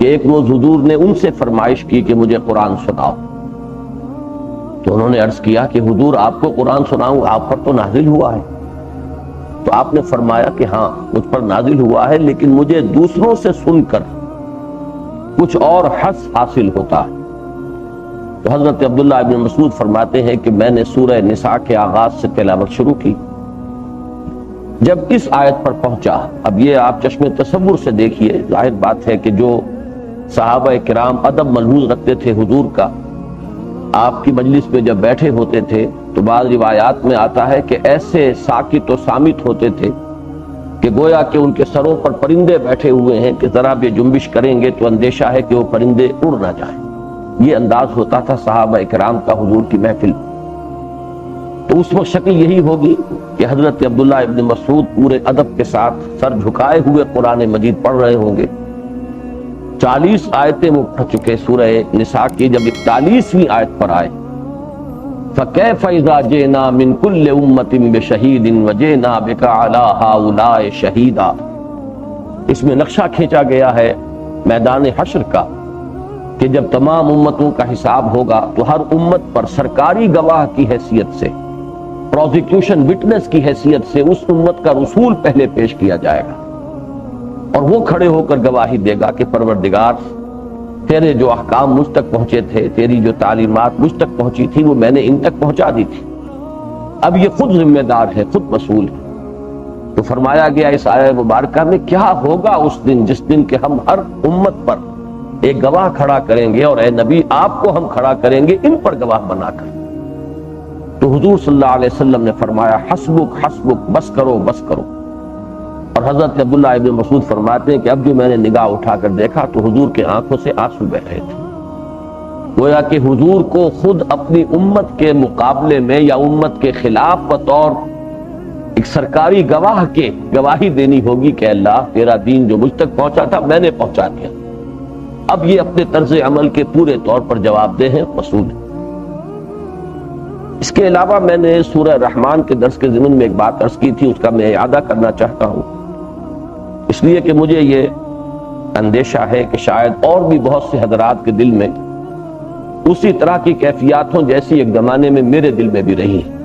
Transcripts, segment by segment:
کہ ایک روز حضور نے ان سے فرمائش کی کہ مجھے قرآن سناؤ، تو انہوں نے عرض کیا کہ حضور آپ کو قرآن سناؤں، آپ پر تو نازل ہوا ہے۔ تو آپ نے فرمایا کہ ہاں مجھ پر نازل ہوا ہے، لیکن مجھے دوسروں سے سن کر کچھ اور حظ حاصل ہوتا ہے۔ تو حضرت عبداللہ ابن مسعود فرماتے ہیں کہ میں نے سورہ نساء کے آغاز سے تلاوت شروع کی، جب اس آیت پر پہنچا، اب یہ آپ چشم تصور سے دیکھیے، ظاہر بات ہے کہ جو صحابہ کرام ادب ملحوظ رکھتے تھے حضور کا، آپ کی مجلس میں جب بیٹھے ہوتے تھے تو بعض روایات میں آتا ہے کہ ایسے ساکت و صامت ہوتے تھے کہ گویا کہ ان کے سروں پر پرندے بیٹھے ہوئے ہیں کہ ذرا بھی جنبش کریں گے تو اندیشہ ہے کہ وہ پرندے اڑ نہ جائیں۔ یہ انداز ہوتا تھا صحابہ کرام کا حضور کی محفل۔ تو اس وقت شکل یہی ہوگی کہ حضرت عبداللہ ابن مسعود پورے ادب کے ساتھ سر جھکائے ہوئے قرآن مجید پڑھ رہے ہوں گے۔ 40 آیتیں وہ پڑھ چکے سورہ نساء کی، جب 41ویں آیت پر آئے فَكَيْفَ إِذَا جِئْنَا مِن كُلِّ أُمَّةٍ بِشَهِيدٍ وَجِئْنَا بِكَ عَلَىٰ هَٰؤُلَاءِ شَهِيدًا۔ اس میں نقشہ کھینچا گیا ہے میدان حشر کا کہ جب تمام امتوں کا حساب ہوگا تو ہر امت پر سرکاری گواہ کی حیثیت سے، پروزیکیوشن وٹنس کی حیثیت سے اس امت کا رسول پہلے پیش کیا جائے گا، اور وہ کھڑے ہو کر گواہی دے گا کہ پروردگار تیرے جو احکام مجھ تک پہنچے تھے، تیری جو تعلیمات مجھ تک پہنچی تھی وہ میں نے ان تک پہنچا دی تھی۔ اب یہ خود ذمہ دار ہے، خود مسئول ہے۔ تو فرمایا گیا اس آیہ مبارکہ میں کیا ہوگا اس دن، جس دن کہ ہم ہر امت پر ایک گواہ کھڑا کریں گے، اور اے نبی آپ کو ہم کھڑا کریں گے ان پر گواہ بنا کر۔ تو حضور صلی اللہ علیہ وسلم نے فرمایا حسبک حسبک، بس کرو بس کرو۔ اور حضرت عبداللہ ابن مسعود فرماتے ہیں کہ اب جو میں نے نگاہ اٹھا کر دیکھا تو حضور کے آنکھوں سے آنسو بہ رہے تھے، گویا کہ حضور کو خود اپنی امت کے مقابلے میں یا امت کے خلاف بطور ایک سرکاری گواہ کے گواہی دینی ہوگی کہ اللہ تیرا دین جو مجھ تک پہنچا تھا میں نے پہنچا دیا۔ اب یہ اپنے طرز عمل کے پورے طور پر جواب دہ ہیں، مسئول ہیں۔ اس کے علاوہ میں نے سورہ رحمان کے درس کے ضمن میں ایک بات عرض کی تھی، اس کا میں اعادہ کرنا چاہتا ہوں، اس لیے کہ مجھے یہ اندیشہ ہے کہ شاید اور بھی بہت سے حضرات کے دل میں اسی طرح کی کیفیات ہوں جیسی ایک زمانے میں میرے دل میں بھی رہی ہے۔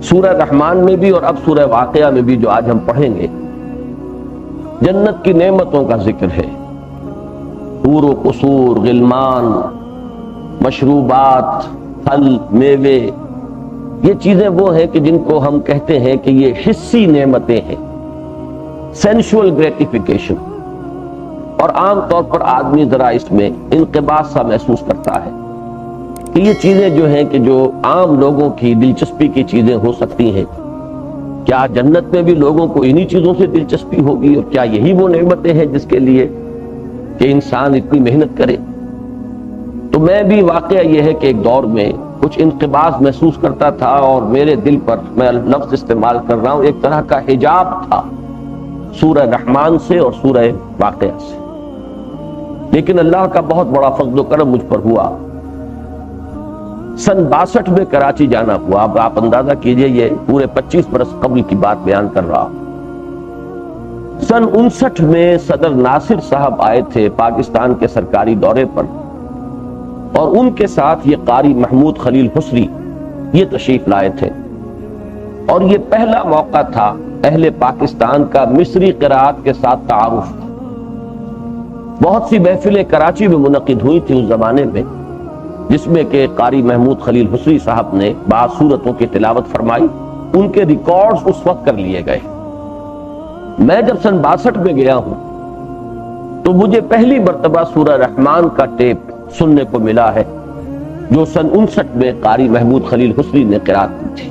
سورہ رحمان میں بھی اور اب سورہ واقعہ میں بھی جو آج ہم پڑھیں گے، جنت کی نعمتوں کا ذکر ہے، حور و قصور، غلمان، مشروبات، پھل، میوے، یہ چیزیں وہ ہیں کہ جن کو ہم کہتے ہیں کہ یہ حسی نعمتیں ہیں، سینشول گریٹیفیکیشن، اور عام طور پر آدمی ذرا اس میں انقباض سا محسوس کرتا ہے کہ یہ چیزیں جو ہیں کہ جو عام لوگوں کی دلچسپی کی چیزیں ہو سکتی ہیں، کیا جنت میں بھی لوگوں کو انہی چیزوں سے دلچسپی ہوگی، اور کیا یہی وہ نعمتیں ہیں جس کے لیے کہ انسان اتنی محنت کرے؟ تو میں بھی واقعہ یہ ہے کہ ایک دور میں کچھ انقباض محسوس کرتا تھا، اور میرے دل پر میں لفظ استعمال کر رہا ہوں، ایک طرح کا حجاب تھا سورہ رحمان سے اور سورہ واقعہ سے۔ لیکن اللہ کا بہت بڑا فضل و کرم مجھ پر ہوا، سن 62 میں کراچی جانا ہوا۔ اب آپ اندازہ کیجئے، یہ پورے 25 برس قبل کی بات بیان کر رہا ہوں۔ سن 59 میں صدر ناصر صاحب آئے تھے پاکستان کے سرکاری دورے پر، اور ان کے ساتھ یہ قاری محمود خلیل حسری یہ تشریف لائے تھے، اور یہ پہلا موقع تھا اہل پاکستان کا مصری قراءت کے ساتھ تعارف۔ بہت سی محفلیں کراچی میں منعقد ہوئی تھی اس زمانے میں، جس میں کہ قاری محمود خلیل حسری صاحب نے بعض سورتوں کی تلاوت فرمائی، ان کے ریکارڈز اس وقت کر لیے گئے۔ میں جب سن 62 میں گیا ہوں تو مجھے پہلی مرتبہ سورہ رحمان کا ٹیپ سننے کو ملا ہے، جو سن 59 میں قاری محمود خلیل حسری نے قرات کی تھی۔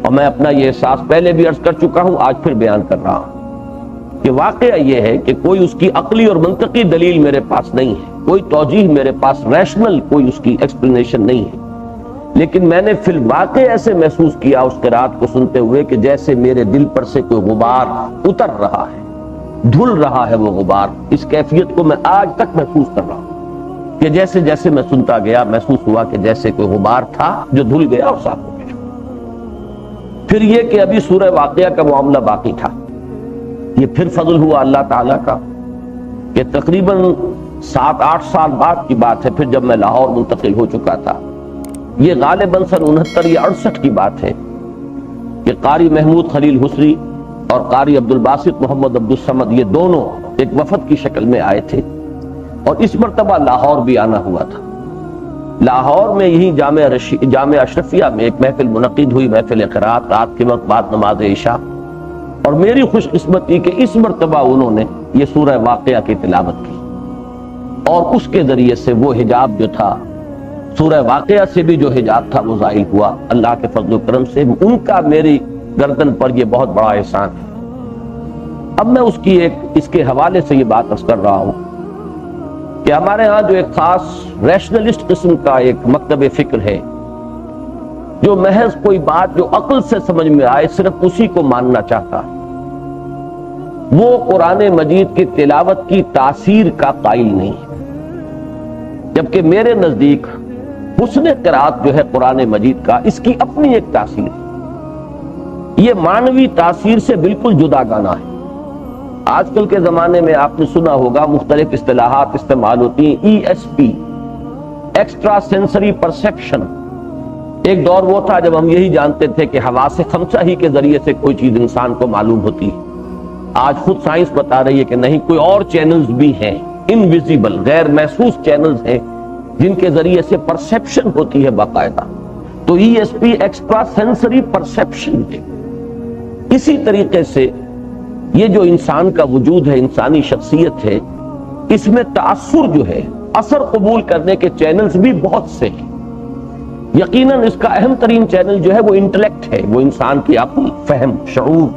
اور میں اپنا یہ احساس پہلے بھی عرض کر چکا ہوں، آج پھر بیان کر رہا ہوں کہ واقعہ یہ ہے کہ کوئی اس کی عقلی اور منطقی دلیل میرے پاس نہیں ہے، کوئی توجیہ میرے پاس ریشنل کوئی اس کی ایکسپلینیشن نہیں ہے، لیکن میں نے فی الواقع ایسے محسوس کیا اس قرات کو سنتے ہوئے کہ جیسے میرے دل پر سے کوئی غبار اتر رہا ہے، دھل رہا ہے وہ غبار۔ اس کیفیت کو میں آج تک محسوس کر رہا ہوں کہ جیسے جیسے میں سنتا گیا محسوس ہوا کہ جیسے کوئی غبار تھا جو دھل گیا اور صاف ہو گیا۔ پھر یہ کہ ابھی سورہ واقعہ کا معاملہ باقی تھا، یہ پھر فضل ہوا اللہ تعالیٰ کا کہ یہ تقریباً 7-8 سال بعد کی بات ہے، پھر جب میں لاہور منتقل ہو چکا تھا، یہ غالباً سن 69 یا 68 کی بات ہے کہ قاری محمود خلیل حسری اور قاری عبدالباسط محمد عبدالصمد یہ دونوں ایک وفد کی شکل میں آئے تھے، اور اس مرتبہ لاہور بھی آنا ہوا تھا۔ لاہور میں یہی جامعہ اشرفیہ میں ایک محفل منعقد ہوئی، محفل قرات، رات کے وقت بعد نماز عشاء، اور میری خوش قسمتی کہ اس مرتبہ انہوں نے یہ سورہ واقعہ کی تلاوت کی، اور اس کے ذریعے سے وہ حجاب جو تھا، سورہ واقعہ سے بھی جو حجاب تھا وہ زائل ہوا اللہ کے فضل و کرم سے۔ ان کا میری گردن پر یہ بہت بڑا احسان ہے۔ اب میں اس کے حوالے سے یہ بات عرض کر رہا ہوں کہ ہمارے ہاں جو ایک خاص ریشنلسٹ قسم کا ایک مکتب فکر ہے، جو محض کوئی بات جو عقل سے سمجھ میں آئے صرف اسی کو ماننا چاہتا ہے، وہ قرآن مجید کی تلاوت کی تاثیر کا قائل نہیں ہے، جبکہ میرے نزدیک حسن قرات جو ہے قرآن مجید کا، اس کی اپنی ایک تاثیر ہے، یہ معنوی تاثیر سے بالکل جدا گانا ہے۔ آج کل کے زمانے میں آپ نے سنا ہوگا مختلف اصطلاحات استعمال ہوتی ہیں، ESP، ایکسٹرا سینسری پرسیپشن۔ ایک دور وہ تھا جب ہم یہی جانتے تھے کہ حواس خمسہ ہی کے ذریعے سے کوئی چیز انسان کو معلوم ہوتی ہے۔ آج خود سائنس بتا رہی ہے کہ نہیں، کوئی اور چینلز بھی ہیں، انویزیبل، غیر محسوس چینلز ہیں جن کے ذریعے سے پرسیپشن ہوتی ہے باقاعدہ۔ تو ESP ایکسٹرا سینسری پرسیپشن ہے۔ اسی طریقے سے یہ جو انسان کا وجود ہے، انسانی شخصیت ہے، اس میں تاثر جو ہے، اثر قبول کرنے کے چینلز بھی بہت سے ہیں۔ یقیناً اس کا اہم ترین چینل جو ہے وہ انٹلیکٹ ہے، وہ انسان کی عقل، فہم، شعور،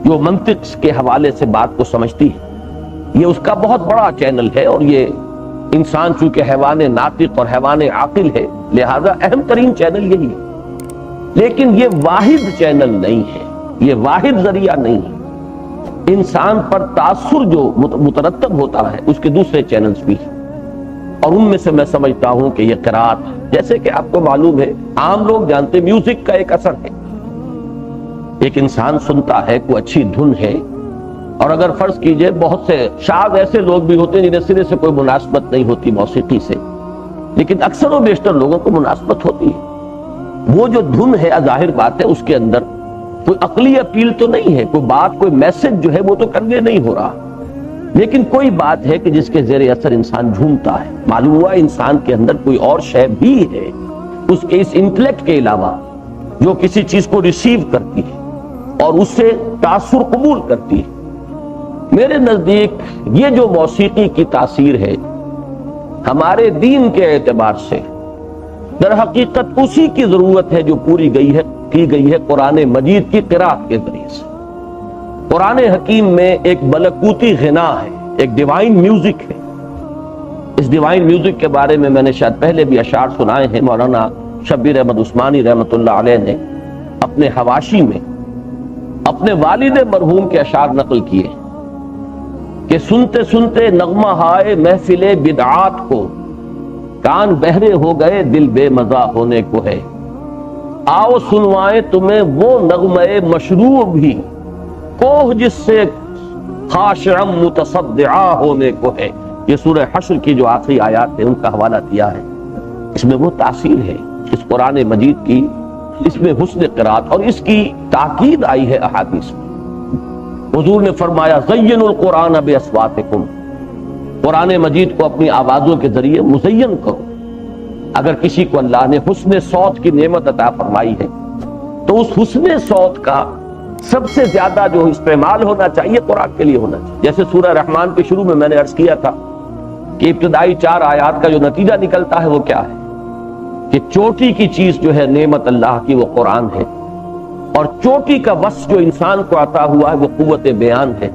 جو منطق کے حوالے سے بات کو سمجھتی ہے، یہ اس کا بہت بڑا چینل ہے۔ اور یہ انسان چونکہ حیوان ناطق اور حیوان عاقل ہے، لہذا اہم ترین چینل یہی ہے، لیکن یہ واحد چینل نہیں ہے، یہ واحد ذریعہ نہیں ہے۔ انسان پر تاثر جو مترتب ہوتا ہے اس کے دوسرے چینلز بھی ہیں، اور ان میں سے میں سمجھتا ہوں کہ یہ قرات، جیسے کہ آپ کو معلوم ہے، عام لوگ جانتے ہیں میوزک کا ایک اثر ہے۔ ایک انسان سنتا ہے، کوئی اچھی دھن ہے، اور اگر فرض کیجئے بہت سے شاذ ایسے لوگ بھی ہوتے ہیں جنہیں سرے سے کوئی مناسبت نہیں ہوتی موسیقی سے، لیکن اکثر و بیشتر لوگوں کو مناسبت ہوتی ہے۔ وہ جو دھن ہے، ظاہر بات ہے اس کے اندر کوئی عقلی اپیل تو نہیں ہے، کوئی بات، کوئی میسج جو ہے وہ تو کنوے نہیں ہو رہا، لیکن کوئی بات ہے کہ جس کے زیر اثر انسان جھومتا ہے۔ معلوم ہوا انسان کے اندر کوئی اور شے بھی ہے اس کے، اس انٹلیکٹ کے علاوہ، جو کسی چیز کو ریسیو کرتی ہے اور اس سے تاثر قبول کرتی ہے۔ میرے نزدیک یہ جو موسیقی کی تاثیر ہے ہمارے دین کے اعتبار سے، در حقیقت اسی کی ضرورت ہے جو پوری کی گئی ہے قرآن مجید کی قرات کے ذریعے سے۔ قرآن حکیم میں ایک ملکوتی غنا ہے، ایک ڈیوائن میوزک ہے۔ اس ڈیوائن میوزک کے بارے میں میں نے شاید پہلے بھی اشعار سنائے ہیں۔ مولانا شبیر احمد عثمانی رحمۃ اللہ علیہ نے اپنے حواشی میں اپنے والد مرحوم کے اشعار نقل کیے کہ سنتے سنتے نغمہ ہائے محفل بدعات کو، کان بہرے ہو گئے دل بے مزہ ہونے کو ہے، آؤ سنوائیں تمہیں وہ نغمہ مشروع بھی، کوہ جس سے خاشعم متصدعا ہونے کو ہے۔ یہ سورہ حشر کی جو آخری آیات ہے ان کا حوالہ دیا ہے۔ اس میں وہ تاثیر ہے اس قرآن مجید کی، اس میں حسن قرات، اور اس کی تاکید آئی ہے احادیث میں۔ حضور نے فرمایا زینوا القرآن باصواتکم، قرآن مجید کو اپنی آوازوں کے ذریعے مزین کرو۔ اگر کسی کو اللہ نے حسن صوت کی نعمت عطا فرمائی ہے تو اس حسن صوت کا سب سے زیادہ جو استعمال ہونا چاہیے قرآن کے لیے ہونا چاہیے۔ جیسے سورہ رحمان کے شروع میں میں نے عرض کیا تھا کہ ابتدائی 4 آیات کا جو نتیجہ نکلتا ہے وہ کیا ہے کہ چوٹی کی چیز جو ہے نعمت اللہ کی وہ قرآن ہے، اور چوٹی کا وصف جو انسان کو عطا ہوا ہے وہ قوت بیان ہے۔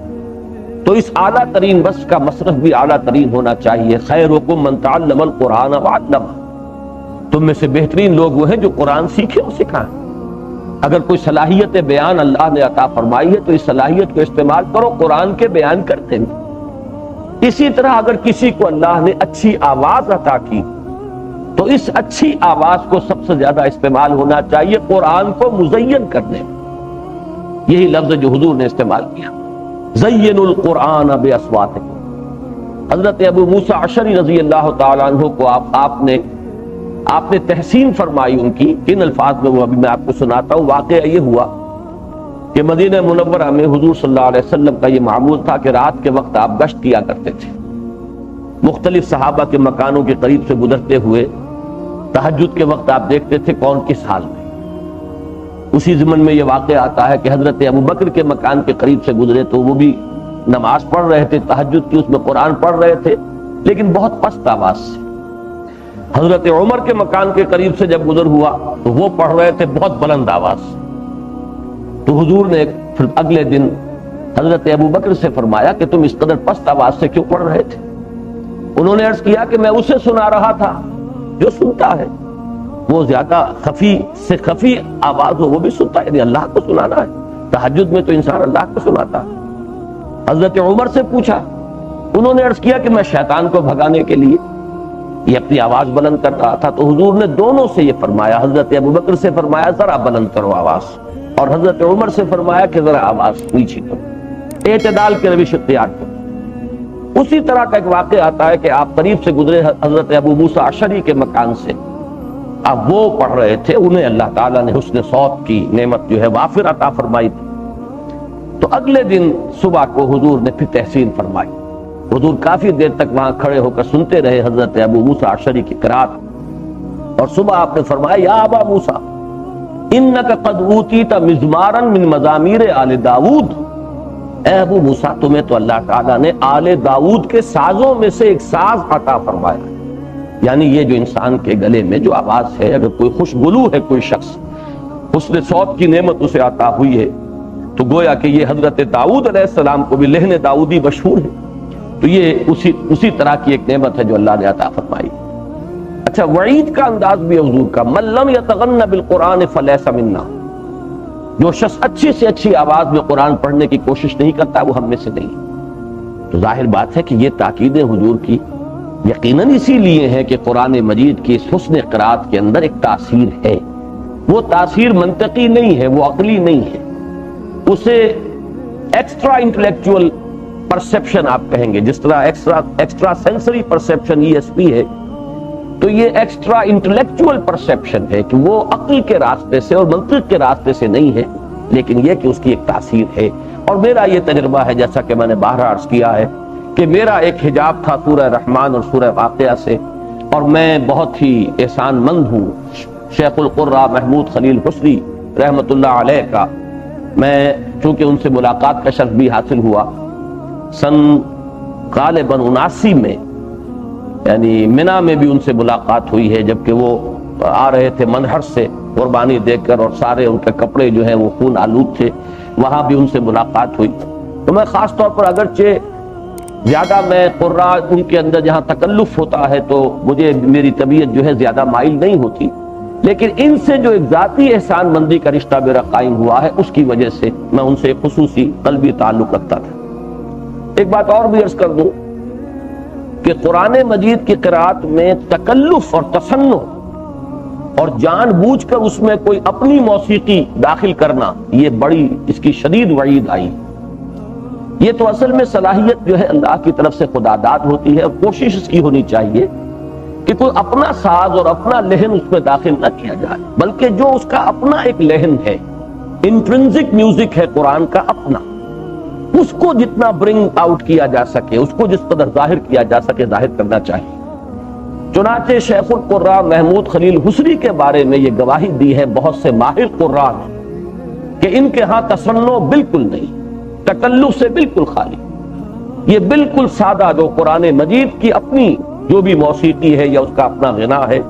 تو اس اعلیٰ ترین وصف کا مصرف بھی اعلیٰ ترین ہونا چاہیے۔ خیرکم من تعلم القرآن وعلمہ، تم میں سے بہترین لوگ وہ ہیں جو قرآن سیکھیں اور سکھائیں۔ اگر کوئی صلاحیت بیان اللہ نے عطا فرمائی ہے تو اس صلاحیت کو استعمال کرو قرآن کے بیان کرتے ہیں۔ اسی طرح اگر کسی کو اللہ نے اچھی آواز عطا کی تو اس اچھی آواز کو سب سے زیادہ استعمال ہونا چاہیے قرآن کو مزین کرنے میں۔ یہی لفظ جو حضور نے استعمال کیا، زینوا القرآن باصواتکم، حضرت ابو موسیٰ اشعری رضی اللہ تعالیٰ عنہ کو آپ نے تحسین فرمائی ان کی. کن الفاظ میں وہ ابھی میں آپ کو سناتا ہوں. واقعہ یہ ہوا کہ مدینہ منورہ میں حضور صلی اللہ علیہ وسلم کا یہ معمول تھا کہ رات کے وقت آپ گشت کیا کرتے تھے. مختلف صحابہ کے مکانوں کے قریب سے گزرتے ہوئے تہجد کے وقت آپ دیکھتے تھے کون کس حال میں. اسی ضمن میں یہ واقعہ آتا ہے کہ حضرت ابو بکر کے مکان کے قریب سے گزرے تو وہ بھی نماز پڑھ رہے تھے تہجد کی, اس میں قرآن پڑھ رہے تھے لیکن بہت پست آواز سے. حضرت عمر کے مکان کے قریب سے جب گزر ہوا تو وہ پڑھ رہے تھے بہت بلند آواز سے. تو حضور نے پھر اگلے دن حضرت ابو بکر سے فرمایا کہ تم اس قدر پست آواز سے کیوں پڑھ رہے تھے؟ انہوں نے عرض کیا کہ میں اسے سنا رہا تھا جو سنتا ہے. وہ زیادہ خفی سے خفی آواز ہو وہ بھی سنتا ہے, یعنی اللہ کو سنانا ہے. تہجد میں تو انسان اللہ کو سناتا ہے. حضرت عمر سے پوچھا, انہوں نے عرض کیا کہ میں شیطان کو بھگانے کے لیے یہ اپنی آواز بلند کر رہا تھا. تو حضور نے دونوں سے یہ فرمایا, حضرت ابو بکر سے فرمایا ذرا بلند کرو آواز, اور حضرت عمر سے فرمایا کہ ذرا آواز نیچی کرو, اعتدال کی روش اختیار کرو. اسی طرح کا ایک واقعہ آتا ہے کہ آپ قریب سے گزرے حضرت ابو موسیٰ اشعری کے مکان سے, اب وہ پڑھ رہے تھے, انہیں اللہ تعالیٰ نے حسن صوت کی نعمت جو ہے وافر عطا فرمائی تھی. تو اگلے دن صبح کو حضور نے پھر تحسین فرمائی. حضور کافی دیر تک وہاں کھڑے ہو کر سنتے رہے حضرت ابو موسیٰ اشعری کی قرات, اور صبح آپ نے فرمایا یا ابا موسیٰ انک قد اوتیت مزمارا من مزامیر آل داود. اے ابو موسیٰ تمہیں تو اللہ تعالیٰ نے آل داود کے سازوں میں سے ایک ساز عطا فرمایا, یعنی یہ جو انسان کے گلے میں جو آواز ہے, اگر کوئی خوشگلو ہے کوئی شخص, حسن صوت کی نعمت اسے عطا ہوئی ہے, تو گویا کہ یہ حضرت داؤد علیہ السلام کو بھی لہن داؤدی مشہور ہے, تو یہ اسی طرح کی ایک نعمت ہے جو اللہ نے عطا فرمائی. اچھا, وعید کا انداز بھی حضور کا, من لم یتغن بالقرآن فلیس منا. جو شخص اچھی سے اچھی آواز میں قرآن پڑھنے کی کوشش نہیں کرتا وہ ہم میں سے نہیں. تو ظاہر بات ہے کہ یہ تاکید حضور کی یقیناً اسی لیے ہے کہ قرآن مجید کی اس حسن قرات کے اندر ایک تاثیر ہے. وہ تاثیر منطقی نہیں ہے, وہ عقلی نہیں ہے, اسے ایکسٹرا انٹلیکچوئل پرسیپشن آپ کہیں گے. جس طرح ایکسٹرا سینسری پرسیپشن ESP ہے, تو یہ ایکسٹرا انٹلیکچوئل پرسیپشن ہے کہ وہ عقل کے راستے سے اور منطق کے راستے سے نہیں ہے, لیکن یہ کہ اس کی ایک تاثیر ہے. اور میرا یہ تجربہ ہے, جیسا کہ میں نے باہر عرض کیا ہے, کہ میرا ایک حجاب تھا سورہ رحمان اور سورہ واقعہ سے, اور میں بہت ہی احسان مند ہوں شیخ القرہ محمود خلیل حسری رحمت اللہ علیہ کا. میں چونکہ ان سے ملاقات کا شرف بھی حاصل ہوا سن غالباً 79 میں, یعنی منا میں بھی ان سے ملاقات ہوئی ہے, جبکہ وہ آ رہے تھے منہر سے قربانی دے کر, اور سارے ان کے کپڑے جو ہیں وہ خون آلود تھے, وہاں بھی ان سے ملاقات ہوئی. تو میں خاص طور پر اگرچہ زیادہ میں قرآ ان کے اندر جہاں تکلف ہوتا ہے تو مجھے میری طبیعت جو ہے زیادہ مائل نہیں ہوتی, لیکن ان سے جو ایک ذاتی احسان مندی کا رشتہ میرا قائم ہوا ہے اس کی وجہ سے میں ان سے خصوصی قلبی تعلق رکھتا تھا. ایک بات اور بھی عرض کر دوں کہ قرآن مجید کی قرات میں تکلف اور تصنع اور جان بوجھ کر اس میں کوئی اپنی موسیقی داخل کرنا, یہ بڑی اس کی شدید وعید آئی. یہ تو اصل میں صلاحیت جو ہے اللہ کی طرف سے خدا داد ہوتی ہے, اور کوشش اس کی ہونی چاہیے کہ کوئی اپنا ساز اور اپنا لہن اس میں داخل نہ کیا جائے, بلکہ جو اس کا اپنا ایک لہن ہے, انٹرنزک میوزک ہے قرآن کا اپنا, اس کو جتنا برنگ آؤٹ کیا جا سکے, اس کو جس قدر ظاہر کیا جا سکے ظاہر کرنا چاہیے. چنانچہ شیخ القرہ محمود خلیل حسری کے بارے میں یہ گواہی دی ہے بہت سے ماہر قراء نے کہ ان کے ہاں تصنع بالکل نہیں, تکلف سے بالکل خالی, یہ بالکل سادہ جو قرآن مجید کی اپنی جو بھی موسیقی ہے یا اس کا اپنا غنا ہے,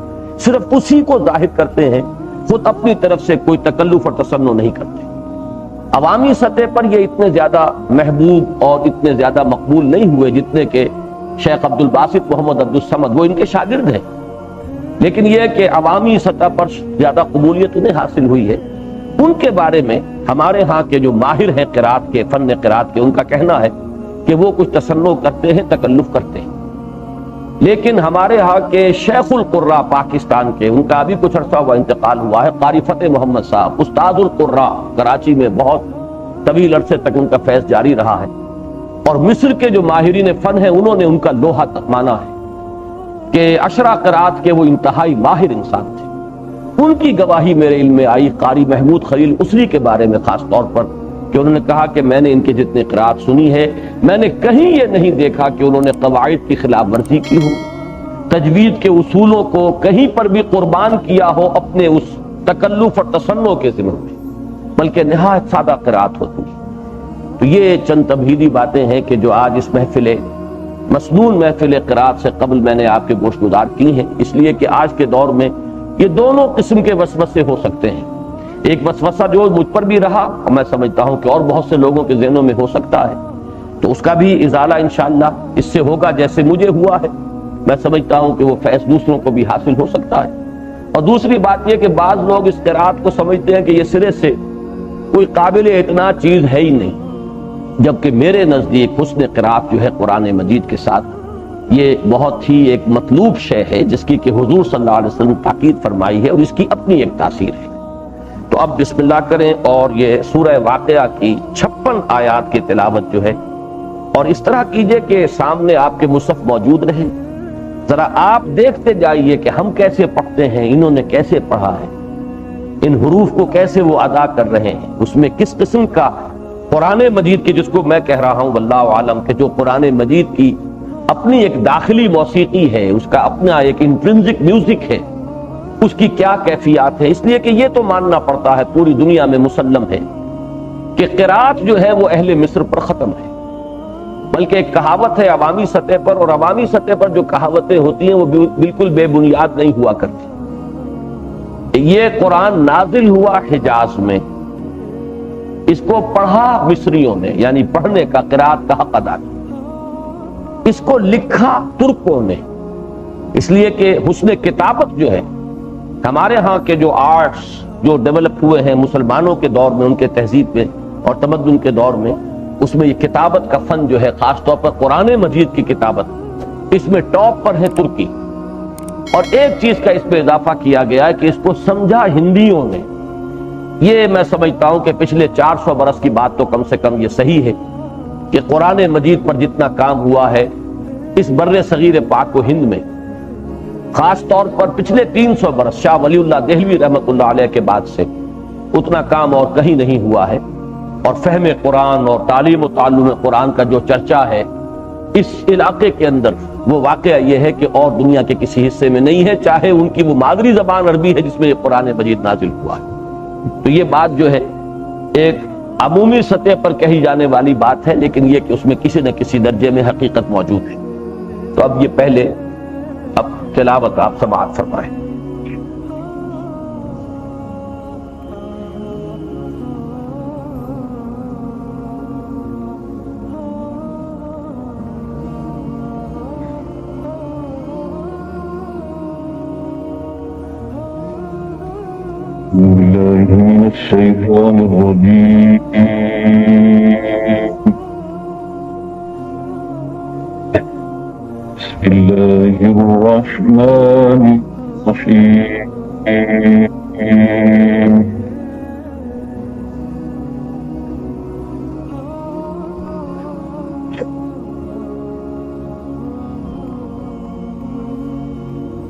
صرف اسی کو ظاہر کرتے ہیں, خود اپنی طرف سے کوئی تکلف اور تصنع نہیں کرتے. عوامی سطح پر یہ اتنے زیادہ محبوب اور اتنے زیادہ مقبول نہیں ہوئے جتنے کہ شیخ عبد الباسط محمد عبد الصمد, وہ ان کے شاگرد ہیں, لیکن یہ کہ عوامی سطح پر زیادہ قبولیت انہیں حاصل ہوئی ہے. ان کے بارے میں ہمارے ہاں کے جو ماہر ہیں قرات کے, فن قرات کے, ان کا کہنا ہے کہ وہ کچھ تصنع کرتے ہیں, تکلف کرتے ہیں. لیکن ہمارے ہاں کے شیخ القرہ پاکستان کے, ان کا ابھی کچھ عرصہ ہوا انتقال ہوا ہے, قاری فتح محمد صاحب, استاد القرہ کراچی میں بہت طویل عرصے تک ان کا فیض جاری رہا ہے. اور مصر کے جو ماہرین فن ہیں انہوں نے ان کا لوہا تک مانا ہے کہ عشرہ قرات کے وہ انتہائی ماہر انسان تھے. ان کی گواہی میرے علم میں آئی قاری محمود خلیل اسری کے بارے میں خاص طور پر کہ انہوں نے کہا کہ میں نے ان کے جتنے قرات سنی ہے میں نے کہیں یہ نہیں دیکھا کہ انہوں نے قواعد کی خلاف ورزی کی ہو، تجوید کے اصولوں کو کہیں پر بھی قربان کیا ہو اپنے اس تکلف اور تصنع کے ذمہ میں، بلکہ نہایت سادہ قرات ہوتی ہیں. تو یہ چند تمہیدی باتیں ہیں کہ جو آج اس محفل مسنون محفل قرات سے قبل میں نے آپ کے گوش گزار کی ہیں، اس لیے کہ آج کے دور میں یہ دونوں قسم کے وسوسے ہو سکتے ہیں. ایک وسوسہ جو مجھ پر بھی رہا اور میں سمجھتا ہوں کہ اور بہت سے لوگوں کے ذہنوں میں ہو سکتا ہے، تو اس کا بھی ازالہ انشاءاللہ اس سے ہوگا جیسے مجھے ہوا ہے. میں سمجھتا ہوں کہ وہ فیض دوسروں کو بھی حاصل ہو سکتا ہے. اور دوسری بات یہ کہ بعض لوگ اس قرات کو سمجھتے ہیں کہ یہ سرے سے کوئی قابل اعتنا چیز ہے ہی نہیں، جبکہ میرے نزدیک حسن قرات جو ہے قرآن مجید کے ساتھ یہ بہت ہی ایک مطلوب شے ہے جس کی کہ حضور صلی اللہ علیہ وسلم تاکید فرمائی ہے اور اس کی اپنی ایک تاثیر ہے. تو اب بسم اللہ کریں اور یہ سورہ واقعہ کی 56 آیات کی تلاوت جو ہے، اور اس طرح کیجئے کہ سامنے آپ کے مصحف موجود رہے، ذرا آپ دیکھتے جائیے کہ ہم کیسے پڑھتے ہیں، انہوں نے کیسے پڑھا ہے، ان حروف کو کیسے وہ ادا کر رہے ہیں، اس میں کس قسم کا قرآن مجید کی، جس کو میں کہہ رہا ہوں واللہ عالم کہ جو قرآن مجید کی اپنی ایک داخلی موسیقی ہے، اس کا اپنا ایک انٹرنسک میوزک ہے، اس کی کیا کیفیات ہے. اس لیے کہ یہ تو ماننا پڑتا ہے پوری دنیا میں مسلم ہے کہ قرات جو ہے وہ اہل مصر پر ختم ہے. بلکہ ایک کہاوت ہے عوامی سطح پر، اور عوامی سطح پر جو کہاوتیں ہوتی ہیں وہ بالکل بے بنیاد نہیں ہوا کرتی. یہ قرآن نازل ہوا حجاز میں، اس کو پڑھا مصریوں نے، یعنی پڑھنے کا قرات کا حق ادا کیا. اس کو لکھا ترکوں نے، اس لیے کہ حسن کتابت جو ہے ہمارے ہاں کے جو آرٹس جو ڈیولپ ہوئے ہیں مسلمانوں کے دور میں، ان کے تہذیب میں اور تمدن کے دور میں، اس میں یہ کتابت کا فن جو ہے خاص طور پر قرآن مجید کی کتابت اس میں ٹاپ پر ہے ترکی. اور ایک چیز کا اس پہ اضافہ کیا گیا ہے کہ اس کو سمجھا ہندیوں نے. یہ میں سمجھتا ہوں کہ پچھلے 400 برس کی بات تو کم سے کم یہ صحیح ہے کہ قرآن مجید پر جتنا کام ہوا ہے اس بر صغیر پاک و ہند میں، خاص طور پر پچھلے 300 برس شاہ ولی اللہ دہلوی رحمۃ اللہ علیہ کے بعد سے اتنا کام اور کہیں نہیں ہوا ہے. اور فہم قرآن اور تعلیم و تعلم قرآن کا جو چرچا ہے اس علاقے کے اندر، وہ واقعہ یہ ہے کہ اور دنیا کے کسی حصے میں نہیں ہے، چاہے ان کی وہ مادری زبان عربی ہے جس میں یہ قرآن مجید نازل ہوا ہے. تو یہ بات جو ہے ایک عمومی سطح پر کہی جانے والی بات ہے، لیکن یہ کہ اس میں کسی نہ کسی درجے میں حقیقت موجود ہے. تو اب یہ پہلے اب تلاوت آپ سماعت فرمائیں. من الشيطان الرجيم بسم الله الرحمن الرحيم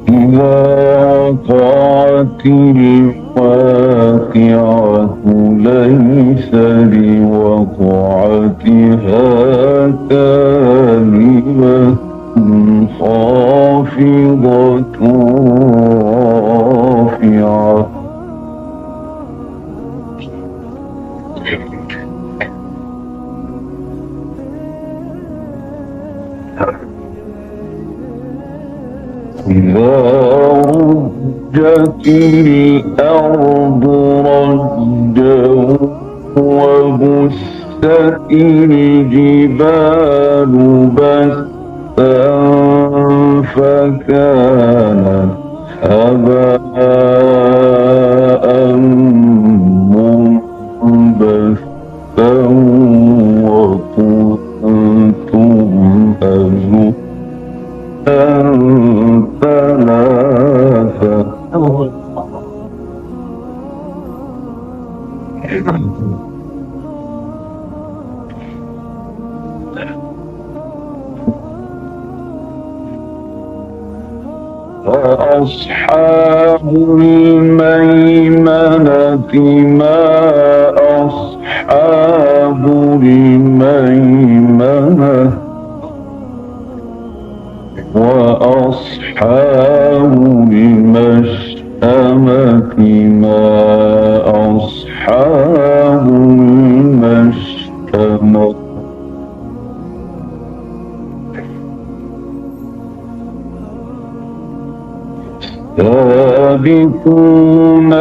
إذا وقعت الواقعة ليس لوقعتها كاذبة خافضة رافعة إذا رجت الأرض رجا وبست الجبال بسا فكانت هباء منبثا وكنتم ثلاثة وأصحاب الميمنة ما أصحاب الميمنة وأصحاب المشأمة ما أصحاب المشأمة السابقون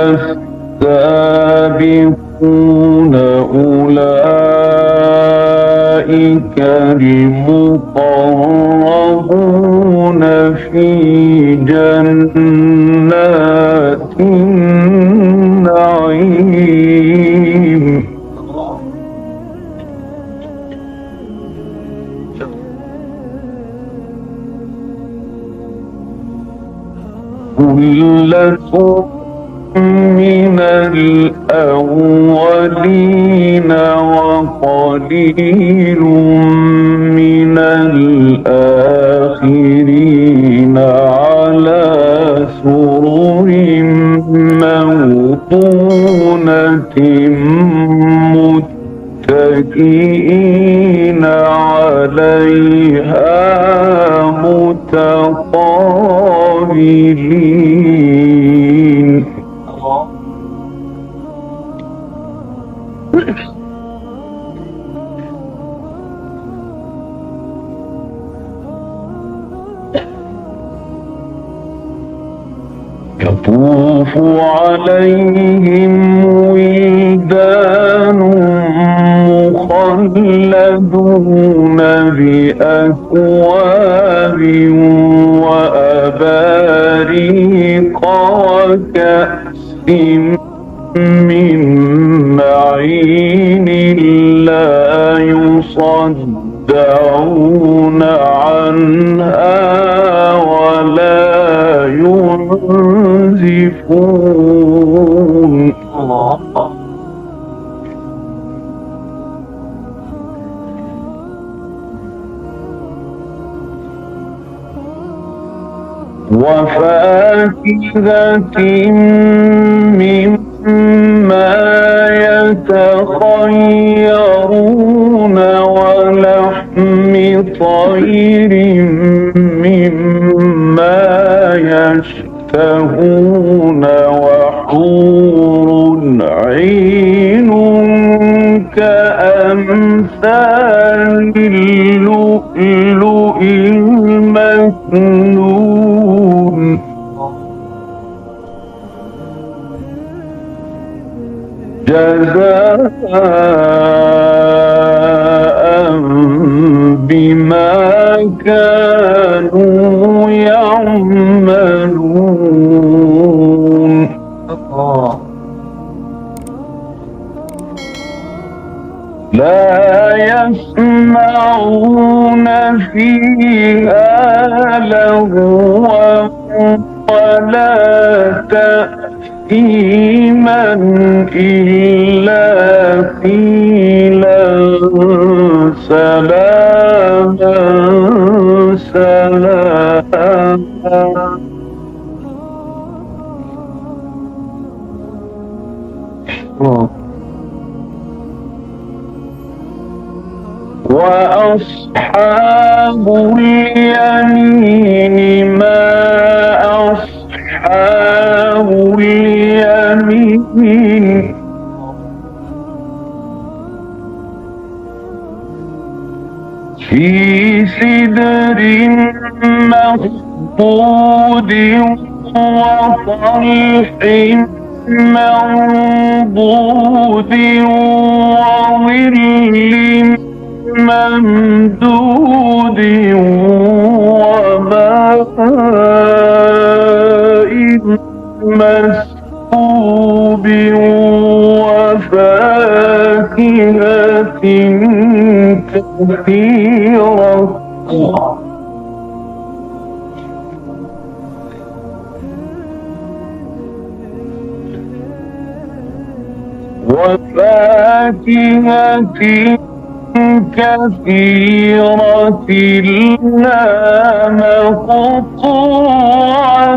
السابقون أولئك المقربون في جنات النعيم ثلة من الأولين وقليل من الآخرين على سرر موضونة متكئين عليها متقابلين يطوف عليهم ولدان مخلدون بأكواب وأباريق وكأس من معين لا يصدعون عنها ولا ينزفون وفاكهة مما يتخيرون ولحم طير مما يشتهون وحور عين كأمثال اللؤلؤ المكنون جزاء بما كانوا يعملون لا يسمعون فيها لغوا ولا تأثيما إلا قيلا سلاما سلاما وأصحاب اليمين ما أصحاب اليمين في سدر مخضود وطلح منضود وظل ممدود وماء مسكوب وفاكهة كثيرة وفاكهة كثيرة لا مقطوعة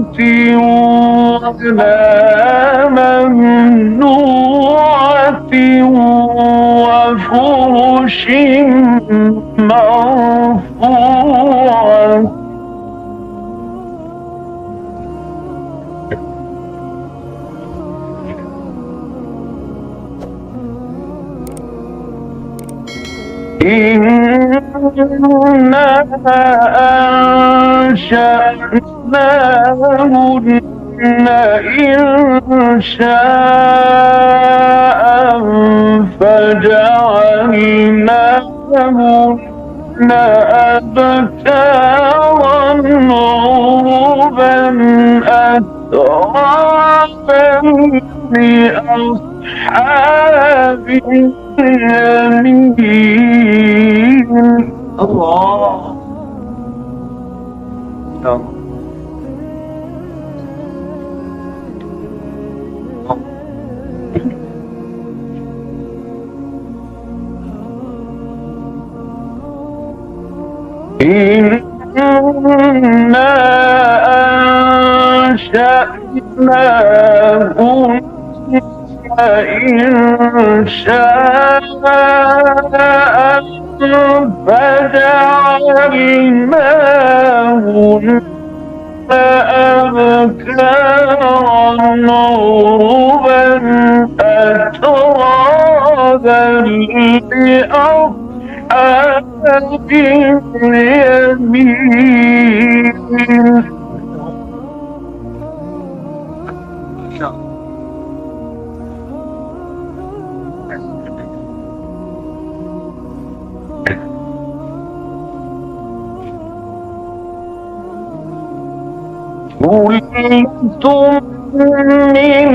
ولا ممنوعة وفرش مرفوعة إنا أنشأناهن إنشاء فجعلناهن أبكارا عربا أترابا لأصحاب اليمين. الله. إنا أنشأناهن إنشاء فجعلناهن أبكارا عربا أترابا لأصحاب اليمين. ثلة من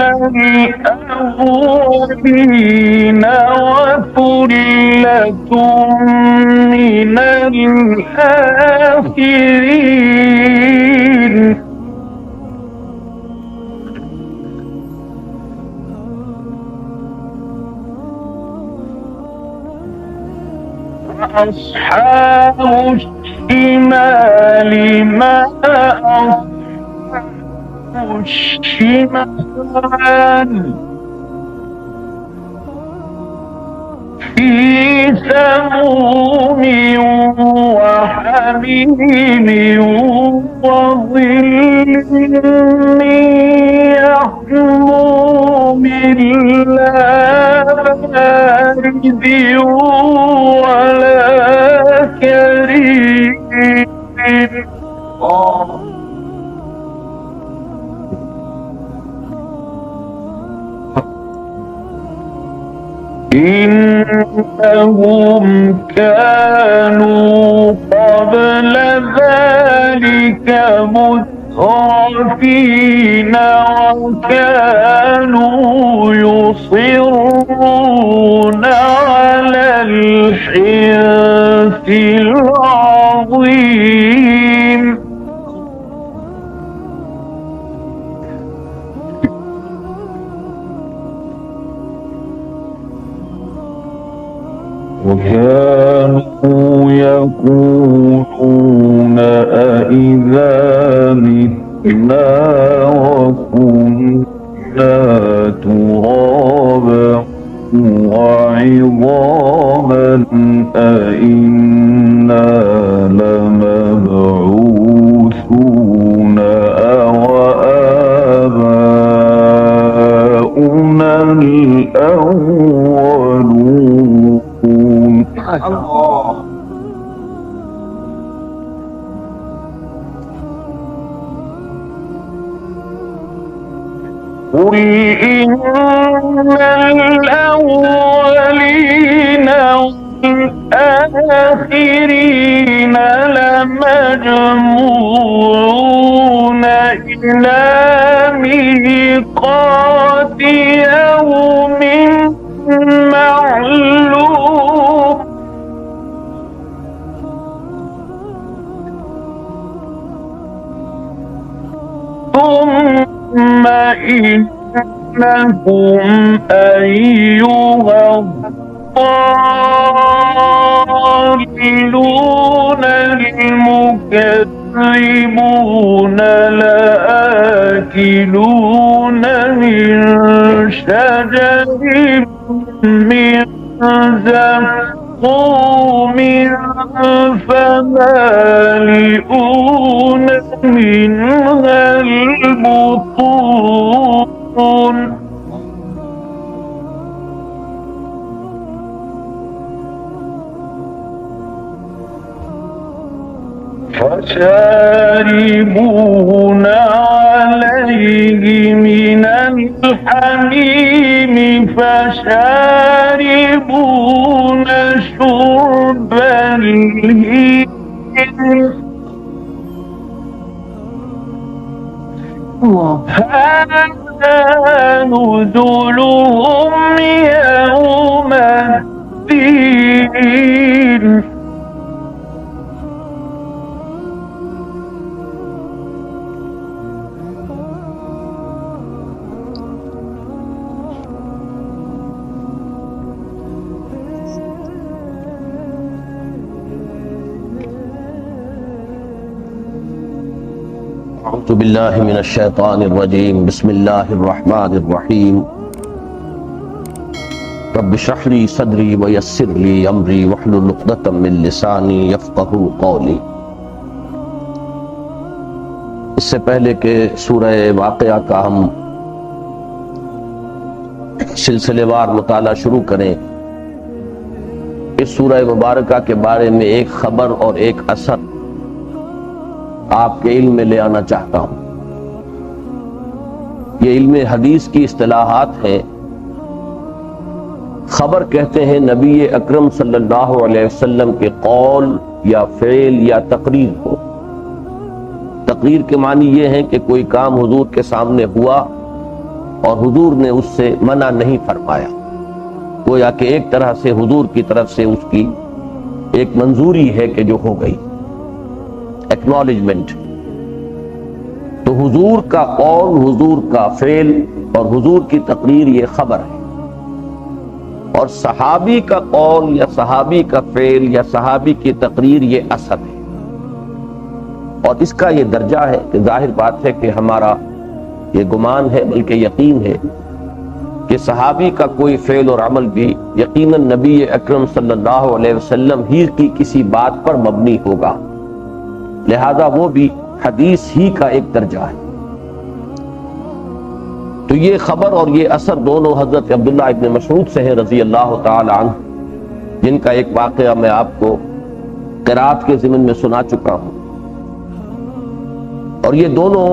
الأولين وثلة من الآخرين. أصحاب الشمال ما أصحاب الشمال في سموم وحميم وظل من يحموم لا بارد ولا كريم. إنهم كانوا قبل ذلك مترفين وكانوا يصرون على الحنث العظيم. وكانوا يقولون أإذا متنا وكنا ترابا وعظاما أإنا لمبعوثون أو آباؤنا الأولون. الله. قل إن الأولين والآخرين لمجموعون إلى ميقات يوم معلوم. ثم إنكم أيها الضالون المكذبون المجرمون لآكلون من شجر من زقوم فمالئون منها البطون فشاربون عليه من الحميم فشاربون شرب الهيم هذا نزلهم يوم الدين اعوذ باللہ من الشیطان الرجیم بسم اللہ الرحمن الرحیم رب اشرح لی صدری ویسر لی امری واحلل عقدۃ من لسانی یفقہوا قولی۔ اس سے پہلے کہ سورہ واقعہ کا ہم سلسلے وار مطالعہ شروع کریں، اس سورہ مبارکہ کے بارے میں ایک خبر اور ایک اثر آپ کے علم میں لے آنا چاہتا ہوں۔ یہ علم حدیث کی اصطلاحات ہیں۔ خبر کہتے ہیں نبی اکرم صلی اللہ علیہ وسلم کے قول یا فعل یا تقریر کو۔ تقریر کے معنی یہ ہے کہ کوئی کام حضور کے سامنے ہوا اور حضور نے اس سے منع نہیں فرمایا، گویا کہ ایک طرح سے حضور کی طرف سے اس کی ایک منظوری ہے کہ جو ہو گئی، ایکنالجمنٹ۔ تو حضور کا قول، حضور کا فعل اور حضور کی تقریر یہ خبر ہے، اور صحابی کا قول یا صحابی کا فعل یا صحابی کی تقریر یہ اثر ہے۔ اور اس کا یہ درجہ ہے کہ ظاہر بات ہے کہ ہمارا یہ گمان ہے بلکہ یقین ہے کہ صحابی کا کوئی فعل اور عمل بھی یقیناً نبی اکرم صلی اللہ علیہ وسلم ہی کی کسی بات پر مبنی ہوگا، لہذا وہ بھی حدیث ہی کا ایک درجہ ہے۔ تو یہ خبر اور یہ اثر دونوں حضرت عبداللہ ابن مسعود سے ہیں رضی اللہ تعالی عنہ، جن کا ایک واقعہ میں آپ کو قرات کے ضمن میں سنا چکا ہوں، اور یہ دونوں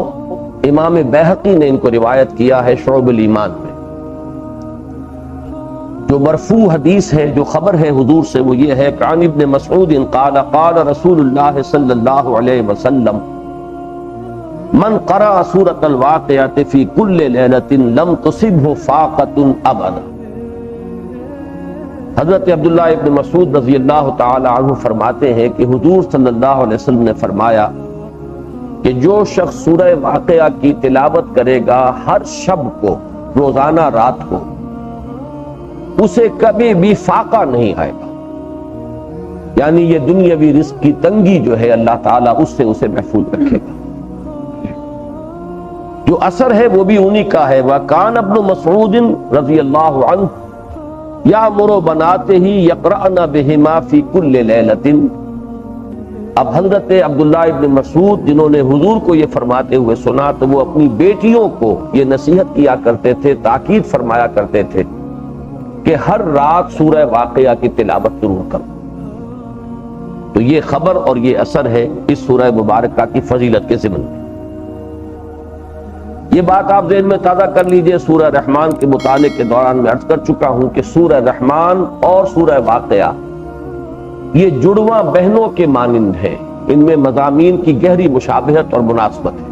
امام بیہقی نے ان کو روایت کیا ہے شعب الایمان میں۔ جو مرفوع حدیث ہے، جو خبر ہے حضور سے، وہ یہ ہے کہ عن ابن مسعود قال قال رسول اللہ صلی اللہ علیہ وسلم من قرأ سورۃ الواقعۃ فی کل لیلۃ لم تصبہ فاقۃ ابدا۔ حضرت عبداللہ ابن مسعود رضی اللہ تعالی عنہ فرماتے ہیں کہ حضور صلی اللہ علیہ وسلم نے فرمایا کہ جو شخص سورہ واقعہ کی تلاوت کرے گا ہر شب کو، روزانہ رات کو، اسے کبھی بھی فاقہ نہیں آئے گا، یعنی یہ دنیاوی رزق کی تنگی جو ہے اللہ تعالیٰ اس سے اسے محفوظ رکھے گا۔ جو اثر ہے وہ بھی انہی کا ہے۔ وَكَانَ ابْنُ مَسْعُودٍ رضی اللہ عنہ يَأْمُرُ بَنَاتِهِ يَقْرَأْنَ بِهِمَا فِي كُلِّ لَيْلَةٍ۔ اب حضرت عبداللہ ابن مسعود جنہوں نے حضور کو یہ فرماتے ہوئے سنا تو وہ اپنی بیٹیوں کو یہ نصیحت کیا کرتے تھے، تاکید فرمایا کرتے تھے کہ ہر رات سورہ واقعہ کی تلاوت ضرور کرو۔ تو یہ خبر اور یہ اثر ہے اس سورہ مبارکہ کی فضیلت کے ضمن میں۔ یہ بات آپ ذہن میں تازہ کر لیجئے، سورہ رحمان کے مطالعے کے دوران میں عرض کر چکا ہوں کہ سورہ رحمان اور سورہ واقعہ یہ جڑواں بہنوں کے مانند ہیں، ان میں مضامین کی گہری مشابہت اور مناسبت ہے،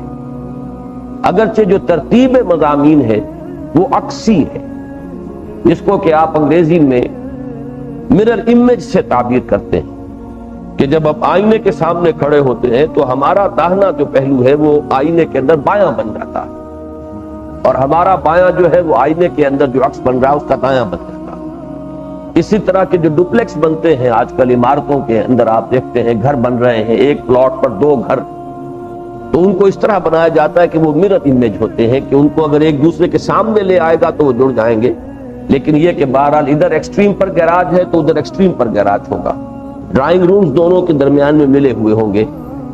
اگرچہ جو ترتیب مضامین ہے وہ عکسی ہے، جس کو کہ آپ انگریزی میں مرر امیج سے تعبیر کرتے ہیں کہ جب آپ آئینے کے سامنے کھڑے ہوتے ہیں تو ہمارا داہنا جو پہلو ہے وہ آئینے کے اندر بایاں بن جاتا ہے، اور ہمارا بایاں جو ہے وہ آئینے کے اندر جو عکس بن رہا ہے اس کا دایاں بن جاتا ہے۔ اسی طرح کے جو ڈپلیکس بنتے ہیں آج کل عمارتوں کے اندر، آپ دیکھتے ہیں گھر بن رہے ہیں، ایک پلاٹ پر دو گھر تو ان کو اس طرح بنایا جاتا ہے کہ وہ مرر امیج ہوتے ہیں کہ ان کو اگر ایک دوسرے کے سامنے لے آئے گا تو وہ جڑ جائیں گے، لیکن یہ کہ بہرحال ادھر ایکسٹریم پر گیراج ہے تو ادھر ایکسٹریم پر گیراج ہوگا، ڈرائنگ رومز دونوں کے درمیان میں ملے ہوئے ہوں گے۔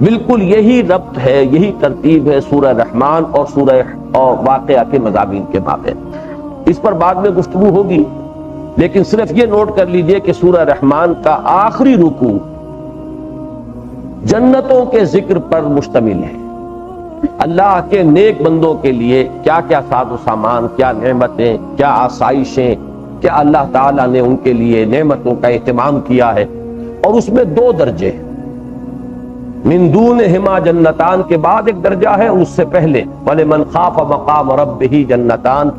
بالکل یہی ربط ہے، یہی ترتیب ہے سورہ رحمان اور سورہ واقعہ کے مضامین کے مابین۔ اس پر بعد میں گفتگو ہوگی، لیکن صرف یہ نوٹ کر لیجئے کہ سورہ رحمان کا آخری رکوع جنتوں کے ذکر پر مشتمل ہے، اللہ کے نیک بندوں کے لیے کیا کیا ساز و سامان، کیا نعمتیں، کیا آسائشیں، کیا اللہ تعالیٰ نے ان کے لیے نعمتوں کا اہتمام کیا ہے، اور اس میں دو درجے، من دونہما جنتان کے بعد ایک درجہ ہے، اس سے پہلے وَلِمَنْ خَافَ مَقَامَ رَبِّهِ جنتان،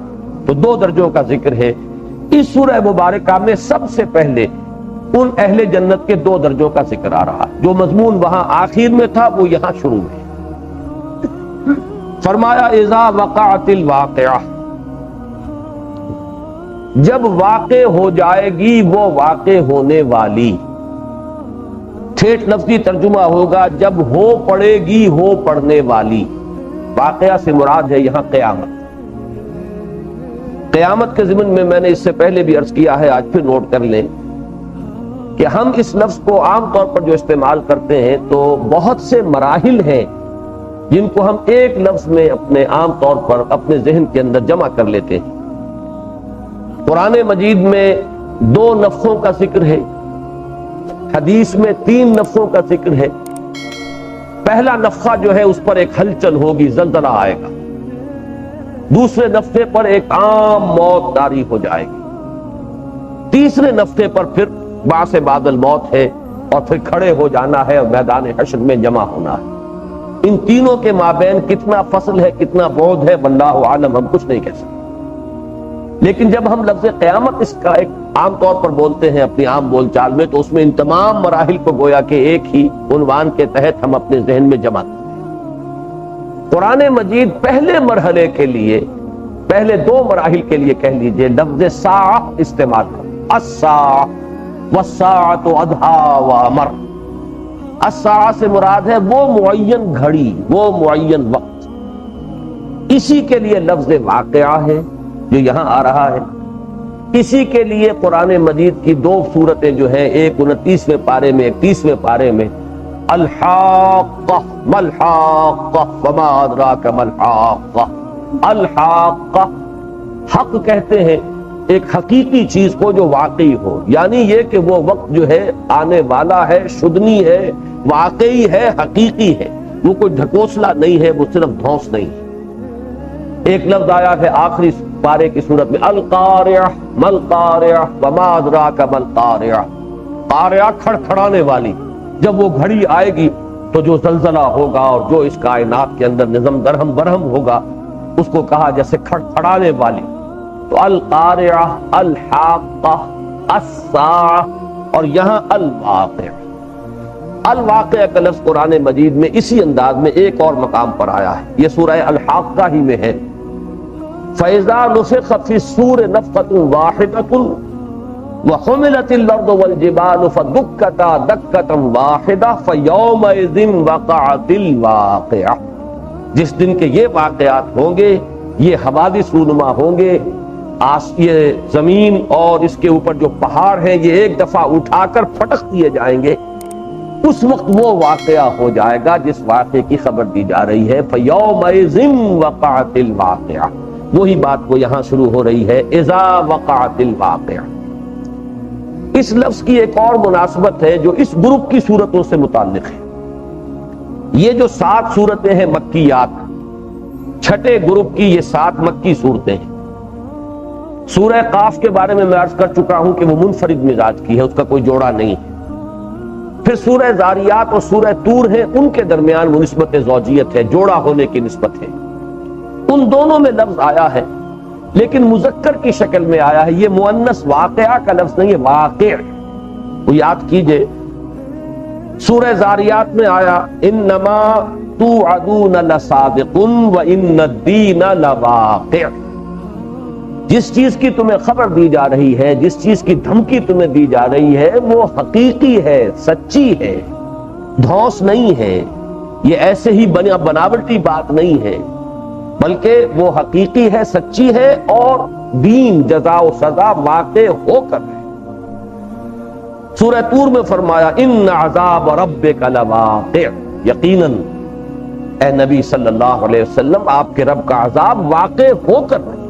تو دو درجوں کا ذکر ہے۔ اس سورہ مبارکہ میں سب سے پہلے ان اہل جنت کے دو درجوں کا ذکر آ رہا ہے، جو مضمون وہاں آخر میں تھا وہ یہاں شروع میں۔ فرمایا اذا وقعت الواقعہ، جب واقع ہو جائے گی وہ واقع ہونے والی، ٹھیٹ لفظی ترجمہ ہوگا جب ہو پڑے گی ہو پڑنے والی۔ واقعہ سے مراد ہے یہاں قیامت۔ قیامت کے ضمن میں نے اس سے پہلے بھی عرض کیا ہے، آج پھر نوٹ کر لیں کہ ہم اس لفظ کو عام طور پر جو استعمال کرتے ہیں تو بہت سے مراحل ہیں جن کو ہم ایک لفظ میں اپنے عام طور پر اپنے ذہن کے اندر جمع کر لیتے ہیں۔ قرآن مجید میں 2 نفخوں کا ذکر ہے، حدیث میں 3 نفخوں کا ذکر ہے۔ پہلا نفخہ جو ہے اس پر ایک ہلچل ہوگی، زلزلہ آئے گا، دوسرے نفخے پر ایک عام موت طاری ہو جائے گی، تیسرے نفخے پر پھر بعث بعد الموت ہے اور پھر کھڑے ہو جانا ہے اور میدان حشر میں جمع ہونا ہے۔ ان تینوں کے مابین کتنا فصل ہے، کتنا بعد ہے، واللہ عالم، ہم کچھ نہیں کہہ سکتے۔ لیکن جب ہم لفظ قیامت اس کا ایک عام طور پر بولتے ہیں اپنی عام بول چال میں، تو اس میں ان تمام مراحل کو گویا کہ ایک ہی عنوان کے تحت ہم اپنے ذہن میں جمع کرتے ہیں۔ قرآن مجید پہلے مرحلے کے لیے، پہلے 2 مراحل کے لیے کہہ لیجئے لفظ ساعہ استعمال کرو، الساعہ والساعۃ اضحیٰ وامر۔ الساعہ سے مراد ہے وہ معین گھڑی، وہ معین وقت۔ اسی کے لیے لفظ واقعہ ہے جو یہاں آ رہا ہے۔ اسی کے لیے قرآن مجید کی 2 سورتیں جو ہیں، ایک 29ویں پارے میں، ایک 30ویں پارے میں، الحاقہ ملحاقہ وما ادراک ملحاقہ۔ الحاقہ حق کہتے ہیں ایک حقیقی چیز کو جو واقعی ہو، یعنی یہ کہ وہ وقت جو ہے آنے والا ہے، شدنی ہے، واقعی ہے، حقیقی ہے، وہ کوئی ڈھکوسلا نہیں ہے، وہ صرف دھونس نہیں ہے۔ ایک لفظ آیا ہے آخری پارے کی صورت میں، القارعہ ملقارعہ وما ادراک ملقارعہ۔ قارعہ کھڑکھڑانے والی، جب وہ گھڑی آئے گی تو جو زلزلہ ہوگا اور جو اس کائنات کے اندر نظم درہم برہم ہوگا، اس کو کہا جیسے کھڑکھڑانے والی۔ تو القارعہ، الحاقہ، الساعہ، اور یہاں الواقعہ۔ الواقعہ کا لفظ قرآن مجید میں اسی انداز میں ایک اور مقام پر آیا ہے، یہ سورہ الحاقہ ہی میں ہے۔ فَإِذَا نُفِخَ فِي الصُّورِ نَفْخَةٌ وَاحِدَةٌ وَحُمِلَتِ الْأَرْضُ وَالْجِبَالُ فَدُكَّتَا دَكَّةً وَاحِدَةً فَيَوْمَئِذٍ وَقَعَتِ الْوَاقِعَةُ۔ جس دن کے یہ واقعات ہوں گے، یہ حوادث رونما ہوں گے، یہ زمین اور اس کے اوپر جو پہاڑ ہیں یہ ایک دفعہ اٹھا کر پٹک دیے جائیں گے، اس وقت وہ واقعہ ہو جائے گا جس واقعے کی خبر دی جا رہی ہے۔ فَيَوْمَئِذٍ وَقَعَتِ الْوَاقِعَةُ، وہی بات وہ یہاں شروع ہو رہی ہے، اذا وقعت الواقعہ۔ اس لفظ کی ایک اور مناسبت ہے جو اس گروپ کی صورتوں سے متعلق ہے۔ یہ جو 7 صورتیں ہیں مکیات، چھٹے گروپ کی یہ 7 مکی صورتیں ہیں۔ سورہ قاف کے بارے میں عرض کر چکا ہوں کہ وہ منفرد مزاج کی ہے، اس کا کوئی جوڑا نہیں ہے۔ پھر سورہ ذاریات اور سورہ طور ہیں، ان کے درمیان وہ نسبت زوجیت ہے، جوڑا ہونے کی نسبت ہے۔ ان دونوں میں لفظ آیا ہے لیکن مذکر کی شکل میں آیا ہے، یہ مؤنث واقعہ کا لفظ نہیں ہے، واقع۔ وہ یاد کیجئے سورہ ذاریات میں آیا، انما توعدون لصادق وان الدین لواقع۔ جس چیز کی تمہیں خبر دی جا رہی ہے، جس چیز کی دھمکی تمہیں دی جا رہی ہے، وہ حقیقی ہے، سچی ہے، دھوس نہیں ہے، یہ ایسے ہی بناوٹی بات نہیں ہے، بلکہ وہ حقیقی ہے، سچی ہے، اور دین جزا و سزا واقع ہو کر ہے۔ سورہ طور میں فرمایا ان عذاب ربک لواقع، یقیناً اے نبی صلی اللہ علیہ وسلم آپ کے رب کا عذاب واقع ہو کر ہے۔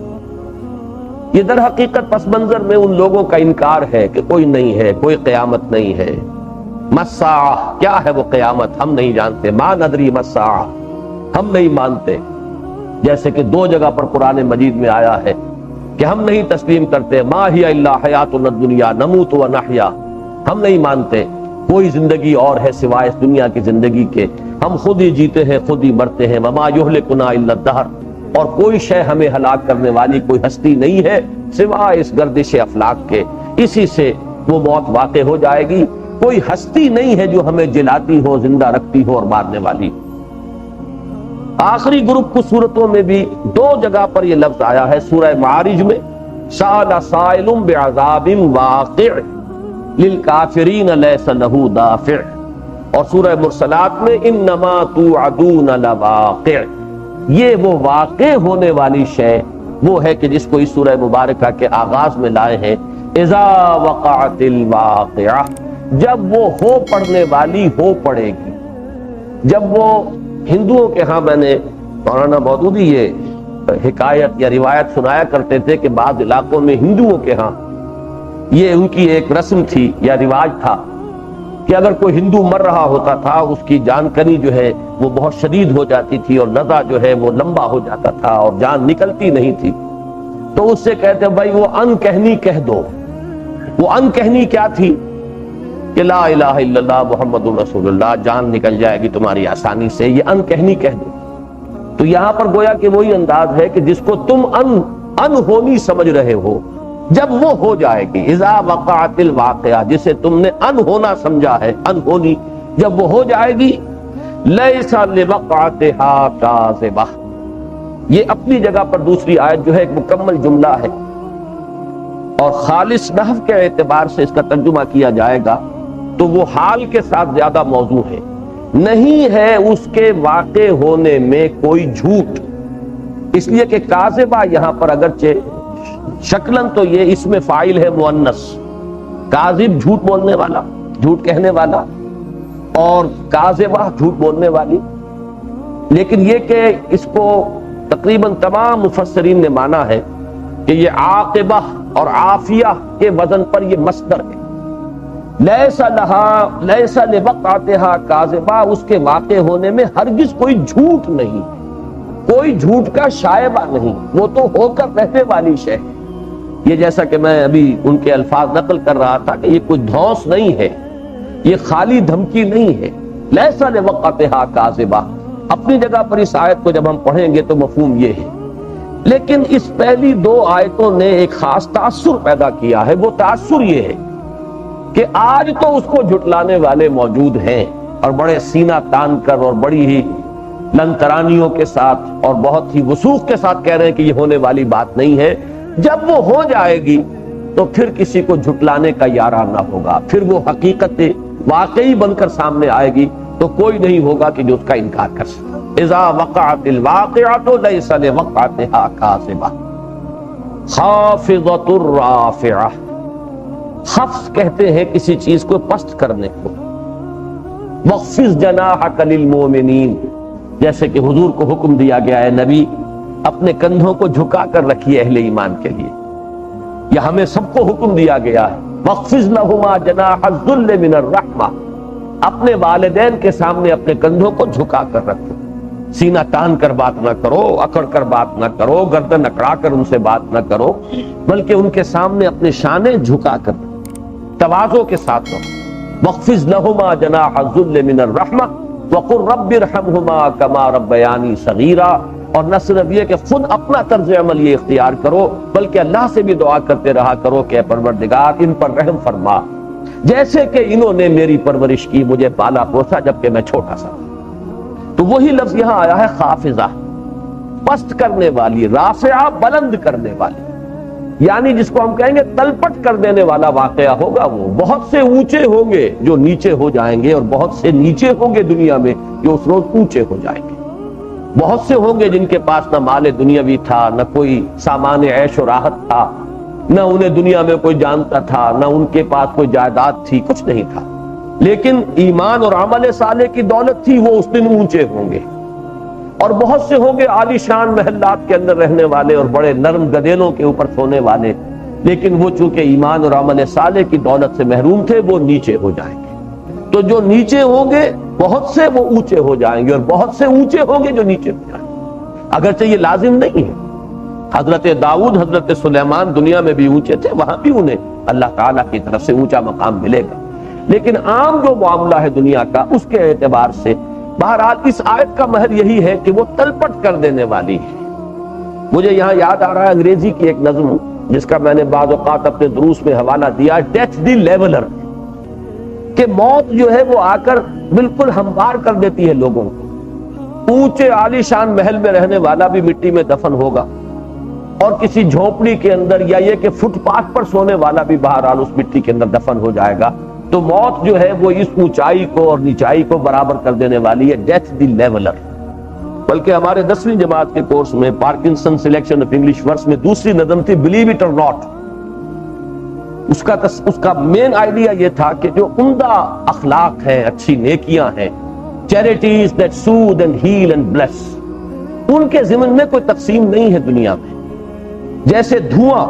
یہ در حقیقت پس منظر میں ان لوگوں کا انکار ہے کہ کوئی نہیں ہے، کوئی قیامت نہیں ہے۔ مساء، کیا ہے وہ قیامت ہم نہیں جانتے، ما ندری مساء، ہم نہیں مانتے۔ جیسے کہ دو جگہ پر قرآن مجید میں آیا ہے کہ ہم نہیں تسلیم کرتے، ما ہی الا حیاتنا الدنیا نموت و نحیا، ہم نہیں مانتے کوئی زندگی اور ہے سوائے اس دنیا کی زندگی کے، ہم خود ہی جیتے ہیں خود ہی مرتے ہیں، وما یہلکنا الا الدہر، اور کوئی شے ہمیں ہلاک کرنے والی کوئی ہستی نہیں ہے سوائے اس گردش افلاک کے، اسی سے وہ موت واقع ہو جائے گی، کوئی ہستی نہیں ہے جو ہمیں جلاتی ہو، زندہ رکھتی ہو اور مارنے والی۔ آخری گروپ کی صورتوں میں بھی دو جگہ پر یہ لفظ آیا ہے، سورہ معارج میں سأل سائل بعذاب واقع للکافرین لیس لہ دافع، اور سورہ مرسلات میں انما توعدون لواقع، یہ وہ واقع ہونے والی شے وہ ہے کہ جس کو اس سورہ مبارکہ کے آغاز میں لائے ہیں، اذا وقعت الواقعہ، جب وہ ہو پڑنے والی ہو پڑے گی۔ جب وہ ہندوؤں کے ہاں، میں نے مولانا مودودی یہ حکایت یا روایت سنایا کرتے تھے کہ بعض علاقوں میں ہندوؤں کے ہاں یہ ان کی ایک رسم تھی یا رواج تھا کہ اگر کوئی ہندو مر رہا ہوتا تھا، اس کی جان کنی جو ہے وہ بہت شدید ہو جاتی تھی اور نزع جو ہے وہ لمبا ہو جاتا تھا اور جان نکلتی نہیں تھی، تو اس سے کہتے بھائی وہ ان کہنی کہہ دو۔ وہ ان کہنی کیا تھی کہ لا الہ الا اللہ محمد رسول اللہ، جان نکل جائے گی تمہاری آسانی سے، یہ ان کہنی کہہ دو۔ تو یہاں پر گویا کہ وہی انداز ہے کہ جس کو تم ان ہونی سمجھ رہے ہو، جب وہ ہو جائے گی، اذا وقعت الواقعہ، جسے تم نے ان ہونا سمجھا ہے، ان ہونی جب وہ ہو جائے گی، لیس لوقعتها کاذبہ، یہ اپنی جگہ پر دوسری آیت جو ہے ایک مکمل جملہ ہے، اور خالص نحو کے اعتبار سے اس کا ترجمہ کیا جائے گا تو وہ حال کے ساتھ زیادہ موضوع ہے، نہیں ہے اس کے واقع ہونے میں کوئی جھوٹ، اس لیے کہ کاذبہ یہاں پر اگرچہ شکلن تو یہ اس میں فاعل ہے مؤنث، کاذب جھوٹ بولنے والا، جھوٹ کہنے والا، اور کاذبہ جھوٹ بولنے والی، لیکن یہ کہ اس کو تقریباً تمام مفسرین نے مانا ہے کہ یہ عاقبہ اور عافیہ کے وزن پر یہ مصدر ہے۔ لیس لوقعتها کاذبہ، اس کے واقع ہونے میں ہرگز کوئی جھوٹ نہیں، کوئی جھوٹ کا شائبہ نہیں، وہ تو ہو کر رہنے والی شے۔ یہ جیسا کہ میں ابھی ان کے الفاظ نقل کر رہا تھا کہ یہ کوئی دھونس نہیں ہے، یہ خالی دھمکی نہیں ہے۔ لیس لوقعتها کاذبہ، اپنی جگہ پر اس آیت کو جب ہم پڑھیں گے تو مفہوم یہ ہے، لیکن اس پہلی دو آیتوں نے ایک خاص تاثر پیدا کیا ہے۔ وہ تاثر یہ ہے کہ آج تو اس کو جھٹلانے والے موجود ہیں اور بڑے سینہ تان کر اور بڑی ہی لنترانیوں کے ساتھ اور بہت ہی وثوق کے ساتھ کہہ رہے ہیں کہ یہ ہونے والی بات نہیں ہے۔ جب وہ ہو جائے گی تو پھر کسی کو جھٹلانے کا یارہ نہ ہوگا، پھر وہ حقیقت واقعی بن کر سامنے آئے گی تو کوئی نہیں ہوگا کہ جو اس کا انکار کر سکے۔ اذا وقعت الواقعۃ لیس لوقعتها کاذبہ خافضۃ الرافعہ، خفض کہتے ہیں کسی چیز کو پست کرنے کو، واخفض جناحک للمؤمنین، جیسے کہ حضور کو حکم دیا گیا ہے نبی اپنے کندھوں کو جھکا کر رکھیے اہل ایمان کے لیے، یا ہمیں سب کو حکم دیا گیا ہے واخفض لہما جناح الذل من الرحمہ، اپنے والدین کے سامنے اپنے کندھوں کو جھکا کر رکھو، سینہ تان کر بات نہ کرو، اکڑ کر بات نہ کرو، گردن اکڑا کر ان سے بات نہ کرو، بلکہ ان کے سامنے اپنے شانے جھکا کر تواضع کے ساتھ رہو۔ واخفض لہما جناح الذل من الرحمہ وقل رب ارحمہما کما ربیانی صغیرا، اور نہ صرف یہ کہ خود اپنا طرز عمل یہ اختیار کرو بلکہ اللہ سے بھی دعا کرتے رہا کرو کہ اے پروردگار ان پر رحم فرما، جیسے کہ انہوں نے میری پرورش کی، مجھے پالا پوسا جبکہ میں چھوٹا سا۔ تو وہی لفظ یہاں آیا ہے خافضہ، پست کرنے والی، رافعہ بلند کرنے والی۔ یعنی جس کو ہم کہیں گے تلپٹ کر دینے والا واقعہ ہوگا، وہ بہت سے اونچے ہوں گے جو نیچے ہو جائیں گے، اور بہت سے نیچے ہوں گے دنیا میں جو اس روز اونچے ہو جائیں گے۔ بہت سے ہوں گے جن کے پاس نہ مال دنیاوی تھا، نہ کوئی سامان عیش و راحت تھا، نہ انہیں دنیا میں کوئی جانتا تھا، نہ ان کے پاس کوئی جائیداد تھی، کچھ نہیں تھا، لیکن ایمان اور عمل صالح کی دولت تھی، وہ اس دن اونچے ہوں گے۔ اور بہت سے ہوں گے عالی شان محلات کے اندر رہنے والے اور بڑے نرم گدیلوں کے اوپر سونے والے، لیکن وہ چونکہ ایمان اور عمل صالح کی دولت سے محروم تھے، وہ نیچے ہو جائیں گے۔ تو جو نیچے ہوں گے بہت سے، وہ اونچے ہو جائیں گے، اور بہت سے اونچے ہوں گے جو نیچے ہو جائیں گے۔ اگرچہ یہ لازم نہیں ہے، حضرت داؤد، حضرت سلیمان دنیا میں بھی اونچے تھے، وہاں بھی انہیں اللہ تعالیٰ کی طرف سے اونچا مقام ملے گا، لیکن عام جو معاملہ ہے دنیا کا، اس کے اعتبار سے بہرحال اس آیت کا محور یہی ہے کہ وہ تلپٹ کر دینے والی ہے۔ مجھے یہاں یاد آ رہا ہے انگریزی کی ایک نظم جس کا میں نے بعض اوقات اپنے دروس میں حوالہ دیا، ڈیتھ دی لیولر، کہ موت جو ہے وہ آ کر بالکل ہموار کر دیتی ہے لوگوں کو۔ اونچے عالی شان محل میں رہنے والا بھی مٹی میں دفن ہوگا، اور کسی جھونپڑی کے اندر یا یہ کہ فٹ پاتھ پر سونے والا بھی بہرحال اس مٹی کے اندر دفن ہو جائے گا۔ تو موت جو ہے وہ اس اونچائی کو اور نیچائی کو برابر کر دینے والی ہے، ڈیتھ دی لیولر۔ بلکہ ہمارے 10ویں جماعت کے کورس میں Parkinson selection of English words میں دوسری نظم تھی بلیو اٹ اور ناٹ۔ اس کا مین آئیڈیا یہ تھا کہ جو عمدہ اخلاق ہیں، اچھی نیکیاں ہیں، charities that soothe and heal and bless, ان کے ضمن میں کوئی تقسیم نہیں ہے دنیا میں۔ جیسے دھواں،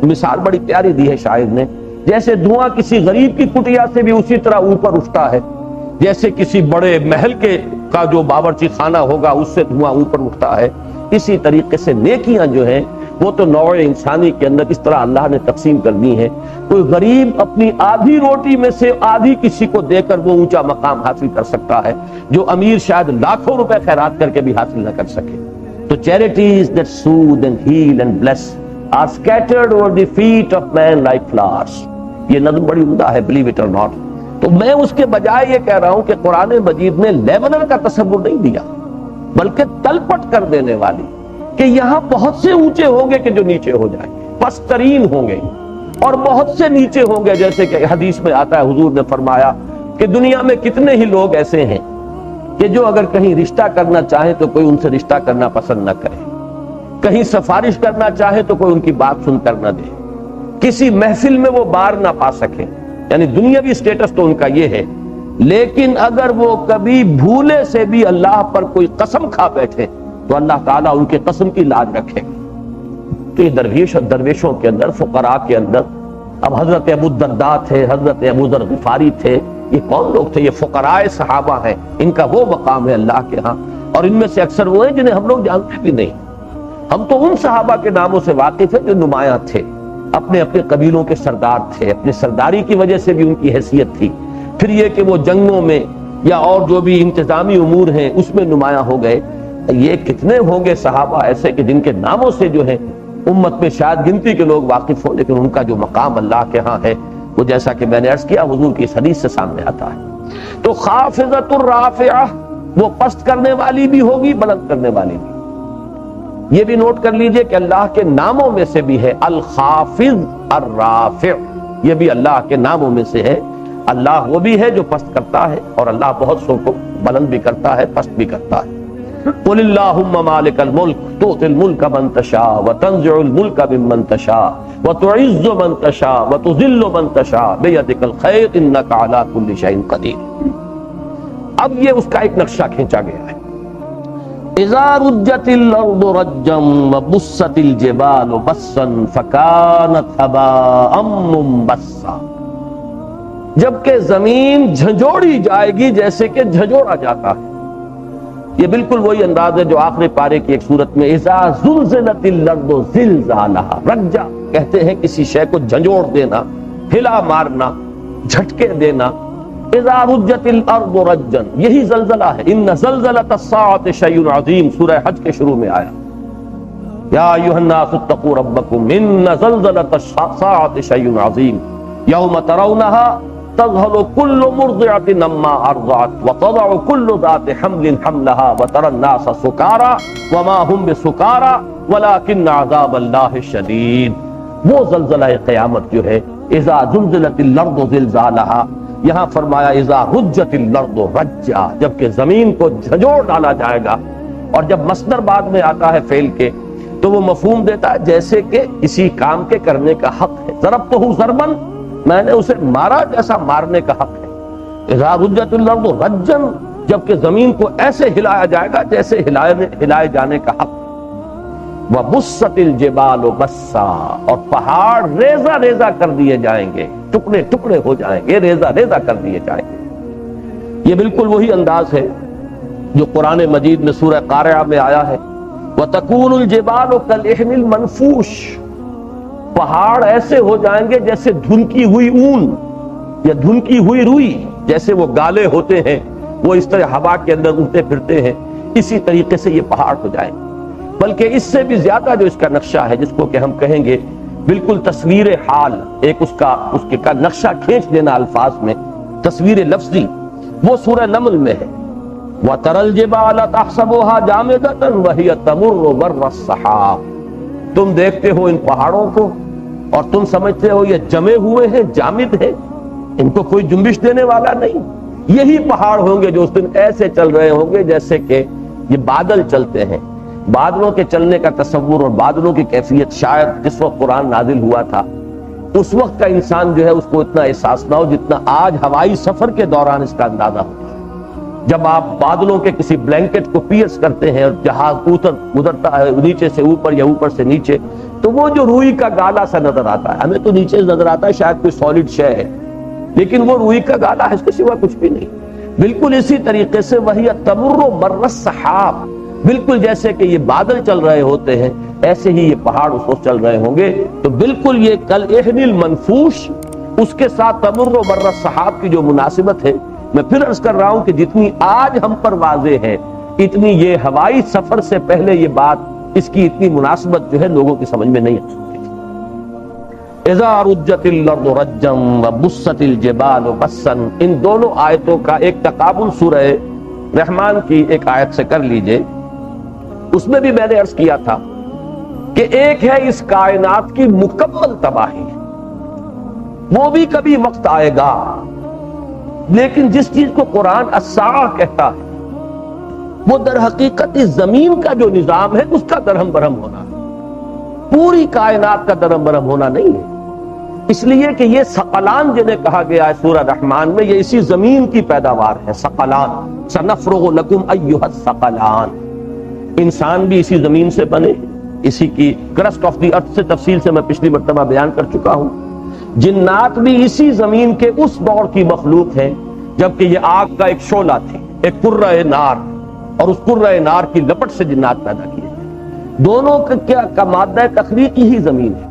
مثال بڑی پیاری دی ہے شاعر نے، جیسے دھواں کسی غریب کی کٹیا سے بھی اسی طرح اوپر اٹھتا ہے، جیسے کسی بڑے محل کا جو باورچی خانہ ہوگا اس سے دھواں اوپر اٹھتا ہے، اسی طریقے سے نیکیاں جو ہیں وہ تو نوع انسانی کے اندر اس طرح اللہ نے تقسیم کرنی ہے۔ کوئی غریب اپنی آدھی روٹی میں سے آدھی کسی کو دے کر وہ اونچا مقام حاصل کر سکتا ہے، جو امیر شاید لاکھوں روپے خیرات کر کے بھی حاصل نہ کر سکے۔ تو charities that soothe and heal and bless are scattered over the feet of man like flowers۔ یہ نظم بڑی عمدہ ہے، believe it or not۔ تو میں اس کے بجائے یہ کہہ رہا ہوں کہ قرآن مجید نے لیولر کا تصور نہیں دیا، بلکہ تلپٹ کر دینے والی، کہ یہاں بہت سے اونچے ہوں گے کہ جو نیچے ہو جائیں گے، پست ترین ہوں گے، اور بہت سے نیچے ہوں گے، جیسے کہ حدیث میں آتا ہے، حضور نے فرمایا کہ دنیا میں کتنے ہی لوگ ایسے ہیں کہ جو اگر کہیں رشتہ کرنا چاہیں تو کوئی ان سے رشتہ کرنا پسند نہ کرے، کہیں سفارش کرنا چاہے تو کوئی ان کی بات سن کر نہ دے، کسی محفل میں وہ بار نہ پا سکے، یعنی دنیاوی سٹیٹس تو ان کا یہ ہے، لیکن اگر وہ کبھی بھولے سے بھی اللہ پر کوئی قسم کھا بیٹھے تو اللہ تعالیٰ ان کے قسم کی لاج رکھے گا۔ تو یہ درویشوں کے اندر، فقراء کے اندر، اب حضرت ابو الدرداء تھے، حضرت ابو ذر غفاری تھے، یہ کون لوگ تھے؟ یہ فقراء صحابہ ہیں، ان کا وہ مقام ہے اللہ کے ہاں، اور ان میں سے اکثر وہ ہیں جنہیں ہم لوگ جانتے بھی نہیں۔ ہم تو ان صحابہ کے ناموں سے واقف ہیں جو نمایاں تھے، اپنے اپنے قبیلوں کے سردار تھے، اپنی سرداری کی وجہ سے بھی ان کی حیثیت تھی، پھر یہ کہ وہ جنگوں میں یا اور جو بھی انتظامی امور ہیں اس میں نمایاں ہو گئے۔ یہ کتنے ہوں گے صحابہ ایسے کہ جن کے ناموں سے جو ہے امت میں شاید گنتی کے لوگ واقف ہوں، لیکن ان کا جو مقام اللہ کے ہاں ہے وہ جیسا کہ میں نے عرض کیا حضور کی اس حدیث سے سامنے آتا ہے۔ تو خافضۃ الرافعہ، وہ پست کرنے والی بھی ہوگی، بلند کرنے والی بھی۔ یہ بھی نوٹ کر لیجئے کہ اللہ کے ناموں میں سے بھی ہے الخافض الرافع، یہ بھی اللہ کے ناموں میں سے ہے۔ اللہ وہ بھی ہے جو پست کرتا ہے، اور اللہ بہت سو کو بلند بھی کرتا ہے، پست بھی کرتا ہے۔ قل اللہم مالک الملک تؤتی الملک من تشاء وتنزع الملک ممن تشاء وتعز من تشاء وتذل من تشاء بیدک الخیر انک علی کل شیء قدیر۔ اب یہ اس کا ایک نقشہ کھینچا گیا ہے۔ اذا رجت الارض رجا وبست الجبال بسا فکانت هباء منبثا، جبکہ زمین جھنجھوڑی جائے گی جیسے کہ جھنجھوڑا جاتا ہے۔ یہ بالکل وہی انداز ہے جو آخری پارے کی ایک صورت میں اذا زلزلت الارض زلزالہا، رجا کہتے ہیں کسی شے کو جھنجھوڑ دینا، ہلا مارنا، جھٹکے دینا۔ اذا رجت الارض رجا، یہی زلزلہ ہے۔ ان زلزلۃ الساعۃ شیء عظیم، سورہ حج کے شروع میں آیا، یا ایھا الناس اتقوا ربکم ان زلزلۃ الساعۃ شیء عظیم یوم ترونھا تذهل كل مرضعة عما أرضعت وتضع كل ذات حمل حملها وترى الناس سكارى وما هم بسكارى ولكن عذاب الله شديد۔ وہ زلزلہ قیامت جو ہے، اذا زلزلت الارض زلزالہا، یہاں فرمایا اذا رجت الارض رجا، جبکہ زمین کو جھنجھوڑ ڈالا جائے گا۔ اور جب مصدر بعد میں آتا ہے فعل کے تو وہ مفہوم دیتا ہے جیسے کہ اسی کام کے کرنے کا حق ہے۔ ضربتہ ضربا، میں نے اسے مارا جیسا مارنے کا حق ہے۔ اذا رجت الارض رجا، جبکہ زمین کو ایسے ہلایا جائے گا جیسے ہلائے جانے کا حق ہے۔ وَبُسَّتِ الْجِبَالُ بَسًّا، اور پہاڑ ریزہ ریزہ کر دیے جائیں گے، ٹکڑے ٹکڑے ہو جائیں گے، ریزہ ریزہ کر دیے جائیں گے۔ یہ بالکل وہی انداز ہے جو قرآن مجید میں سورہ قارعہ میں آیا ہے، وَتَكُونُ الْجِبَالُ كَالْعِهْنِ الْمَنْفُوشِ، پہاڑ ایسے ہو جائیں گے جیسے دھنکی ہوئی اون یا دھنکی ہوئی روئی، جیسے وہ گالے ہوتے ہیں وہ اس طرح ہوا کے اندر اڑتے پھرتے ہیں، اسی طریقے سے یہ پہاڑ ہو جائیں گے۔ بلکہ اس سے بھی زیادہ جو اس کا نقشہ ہے، جس کو کہ ہم کہیں گے بالکل تصویر حال، ایک اس کا نقشہ کھینچ دینا الفاظ میں، تصویر لفظی، وہ سورہ نمل میں ہے۔ وَتَرَى الْجِبَالَ تَحْسَبُهَا جَامِدَةً وَهِيَ تَمُرُّ مَرَّ السَّحَابِ، تم دیکھتے ہو ان پہاڑوں کو اور تم سمجھتے ہو یہ جمے ہوئے ہیں، جامد ہیں، ان کو کوئی جنبش دینے والا نہیں۔ یہی پہاڑ ہوں گے جو اس دن ایسے چل رہے ہوں گے جیسے کہ یہ بادل چلتے ہیں۔ بادلوں کے چلنے کا تصور اور بادلوں کی کیفیت شاید جس وقت قرآن نازل ہوا تھا اس وقت کا انسان جو ہے اس کو اتنا احساس نہ ہو جتنا آج ہوائی سفر کے دوران اس کا اندازہ ہوتا ہے۔ جب آپ بادلوں کے کسی بلینکٹ کو پیئرس کرتے ہیں اور جہاز گزرتا ہے نیچے سے اوپر یا اوپر سے نیچے، تو وہ جو روئی کا گالا سا نظر آتا ہے، ہمیں تو نیچے نظر آتا ہے شاید کوئی سالڈ شے ہے، لیکن وہ روئی کا گالا ہے، اس کے سوا کچھ بھی نہیں۔ بالکل اسی طریقے سے وہی تمر مر السحاب، بالکل جیسے کہ یہ بادل چل رہے ہوتے ہیں ایسے ہی یہ پہاڑ اس وقت چل رہے ہوں گے۔ تو بالکل یہ کالعہن المنفوش، اس کے ساتھ تمر مر السحاب کی جو مناسبت ہے، میں پھر عرض کر رہا ہوں کہ جتنی آج ہم پر واضح ہے اتنی یہ ہوائی سفر سے پہلے یہ بات، اس کی اتنی مناسبت جو ہے لوگوں کی سمجھ میں نہیں آ سکتی تھی۔ اذا رجت الارض رجا وبست الجبال بسا، ان دونوں آیتوں کا ایک تقابل سورہ رحمان کی ایک آیت سے کر لیجئے۔ اس میں بھی میں نے عرض کیا تھا کہ ایک ہے اس کائنات کی مکمل تباہی، وہ بھی کبھی وقت آئے گا، لیکن جس چیز کو قرآن الساعہ کہتا ہے وہ در حقیقت اس زمین کا جو نظام ہے اس کا درہم برہم ہونا ہے، پوری کائنات کا درہم برہم ہونا نہیں ہے۔ اس لیے کہ یہ ثقلان جنہیں کہا گیا ہے سورہ رحمان میں، یہ اسی زمین کی پیداوار ہے، ثقلان، سنفرغ لکم ایھا الثقلان۔ انسان بھی اسی زمین سے بنے، اسی کی کرسٹ آف دی ارتھ سے تفصیل سے میں پچھلی مرتبہ بیان کر چکا ہوں۔ جنات بھی اسی زمین کے اس دور کی مخلوق ہیں جبکہ یہ آگ کا ایک شعلہ تھی، ایک کرہ نار، اور اس کرہ نار کی لپٹ سے جنات پیدا کیے گئے۔ دونوں کا مادہ تخلیق ہی زمین ہے،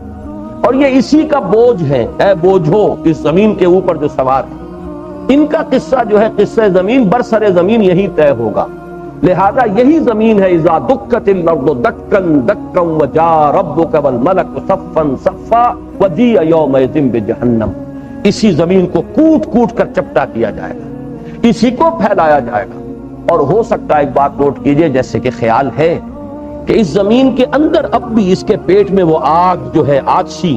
اور یہ اسی کا بوجھ ہے، اے بوجھو اس زمین کے اوپر جو سوار ہے۔ ان کا قصہ جو ہے قصہ زمین برسر زمین یہی طے ہوگا، لہذا یہی زمین ہے اذا دکت الارض دکن دکا وجاء ربک والملک صفا صفا وجیء یومئذ بجہنم، اسی زمین کو کوٹ کوٹ کر چپٹا کیا جائے گا، اسی کو پھیلایا جائے گا۔ اور ہو سکتا ہے ایک بات نوٹ کیجئے، جیسے کہ خیال ہے کہ اس زمین کے اندر اب بھی اس کے پیٹ میں وہ آگ جو ہے آتشی،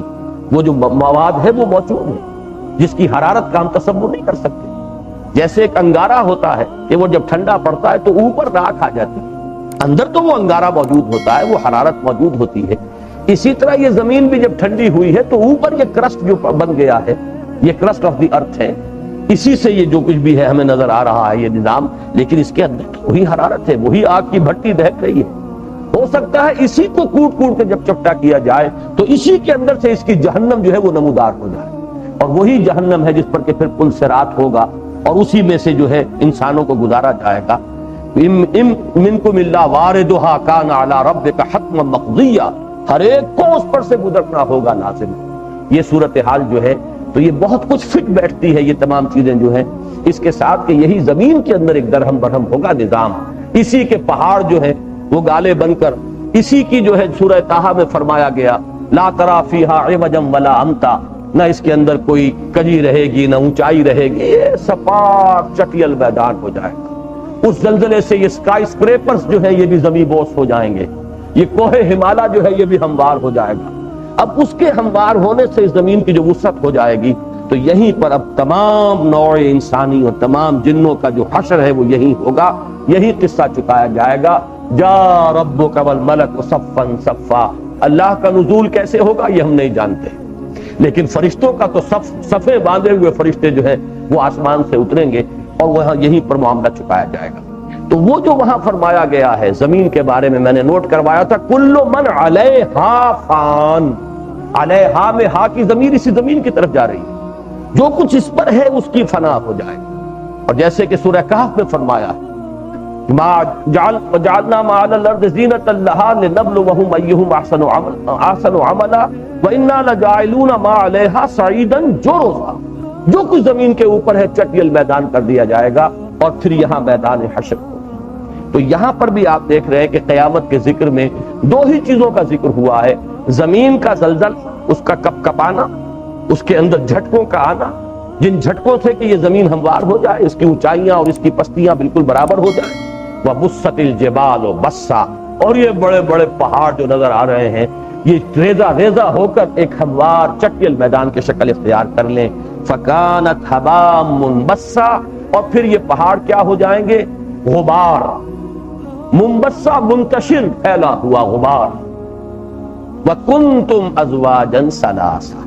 وہ جو مواد ہے وہ موجود ہے جس کی حرارت کا ہم تصور نہیں کر سکتے۔ جیسے ایک انگارہ ہوتا ہے کہ وہ جب ٹھنڈا پڑتا ہے تو اوپر راکھ آ جاتی ہے، اندر تو وہ انگارہ موجود ہوتا ہے، وہ حرارت موجود ہوتی ہے۔ اسی طرح یہ زمین بھی جب ٹھنڈی ہوئی ہے تو اوپر یہ کرسٹ جو بن گیا ہے، یہ کرسٹ آف دی ارتھ ہے، اسی سے یہ جو کچھ بھی ہے ہمیں نظر آ رہا ہے یہ نظام، لیکن اس کے اندر تو وہی حرارت ہے، وہی آگ کی بھٹی دہک رہی ہے۔ ہو سکتا ہے اسی کو کوٹ کوٹ کے جب چپٹا کیا جائے تو اسی کے اندر سے اس کی جہنم جو ہے وہ نمودار ہو جائے، اور وہی جہنم ہے جس پر کہ پھر پل صراط ہوگا اور اسی میں سے جو ہے انسانوں کو گزارا جائے گا۔ منکم الا واردھا کان علی ربک حتما مقضیا، ہر ایک کو اس پر سے گزرنا ہوگا لازم۔ یہ صورتحال جو ہے تو یہ بہت کچھ فٹ بیٹھتی ہے، یہ تمام چیزیں جو ہیں اس کے ساتھ کہ یہی زمین کے اندر ایک درہم برہم ہوگا نظام، اسی کے پہاڑ جو ہے وہ گالے بن کر، اسی کی جو ہے سورہ طٰہٰ میں فرمایا گیا لا تری فیہا عوجا ولا امتا، نہ اس کے اندر کوئی کجی رہے گی نہ اونچائی رہے گی، یہ سپاٹ چٹیل میدان ہو جائے گا۔ اس زلزلے سے یہ اسکائی اسکریپرز جو ہے یہ بھی زمین بوس ہو جائیں گے، یہ کوہ ہمالا جو ہے یہ بھی ہموار ہو جائے گا، اب اس کے ہموار ہونے سے اس زمین کی جو وسعت ہو جائے گی تو یہیں پر اب تمام نوع انسانی اور تمام جنوں کا جو حشر ہے وہ یہی ہوگا، یہی قصہ چکایا جائے گا۔ جا ربک والملک صفا صفا، اللہ کا نزول کیسے ہوگا یہ ہم نہیں جانتے، لیکن فرشتوں کا تو صفے باندھے ہوئے فرشتے جو ہیں وہ آسمان سے اتریں گے اور وہاں یہیں پر معاملہ چکایا جائے گا۔ تو وہ جو وہاں فرمایا گیا ہے زمین کے بارے میں نے نوٹ کروایا تھا، کل من علیہا فان، علیہا میں ہا کی ضمیر اسی زمین کی طرف جا رہی ہے، جو کچھ اس پر ہے اس کی فنا ہو جائے گی۔ اور جیسے کہ سورہ کہف میں فرمایا جعلنا ما علی الارض زینۃ لہا لنبلوہم ایہم احسن عملا وإنا لجاعلون ما علیہا صعیدا جرزا، جو کچھ زمین کے اوپر ہے چٹیل میدان کر دیا جائے گا اور پھر یہاں میدان حشر ہوگا۔ تو یہاں پر بھی آپ دیکھ رہے ہیں کہ قیامت کے ذکر میں دو ہی چیزوں کا ذکر ہوا ہے، زمین کا زلزل، اس کا کپ کپانا، اس کے اندر جھٹکوں کا آنا، جن جھٹکوں سے کہ یہ زمین ہموار ہو جائے، اس کی اونچائیاں اور اس کی پستیاں بالکل برابر ہو جائیں، وَبُسَّتِ الْجِبَالُ بَسًّا، اور یہ بڑے بڑے پہاڑ جو نظر آ رہے ہیں یہ ریزہ ریزہ ہو کر ایک ہموار چٹیل میدان کی شکل اختیار کر لیں، فَكَانَتْ هَبَاءً مُنبَثًّا، اور پھر یہ پہاڑ کیا ہو جائیں گے؟ غبار، منبثہ منتشر پھیلا ہوا غبار۔ وَكُنْتُمْ أَزْوَاجًا ثَلَاثًا،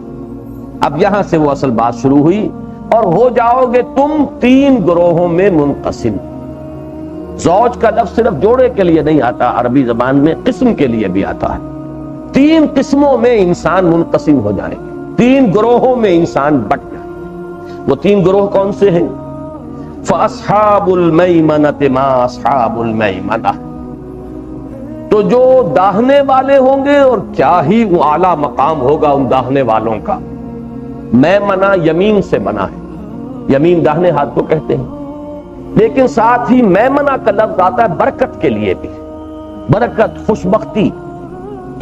اب یہاں سے وہ اصل بات شروع ہوئی، اور ہو جاؤ گے تم تین گروہوں میں منقسم۔ زوج کا لفظ صرف جوڑے کے لیے نہیں آتا، عربی زبان میں قسم کے لیے بھی آتا ہے۔ تین قسموں میں انسان منقسم ہو جائیں گے، تین گروہوں میں انسان بٹ جائے گا۔ وہ تین گروہ کون سے ہیں؟ فَأَصْحَابُ الْمَيْمَنَةِ مَا أَصْحَابُ الْمَيْمَنَةِ، تو جو داہنے والے ہوں گے، اور کیا ہی وہ اعلیٰ مقام ہوگا ان داہنے والوں کا۔ میمنہ یمین سے بنا ہے، یمین داہنے ہاتھ کو کہتے ہیں، لیکن ساتھ ہی میمنہ کا لفظ آتا ہے برکت کے لیے بھی، برکت، خوشبختی۔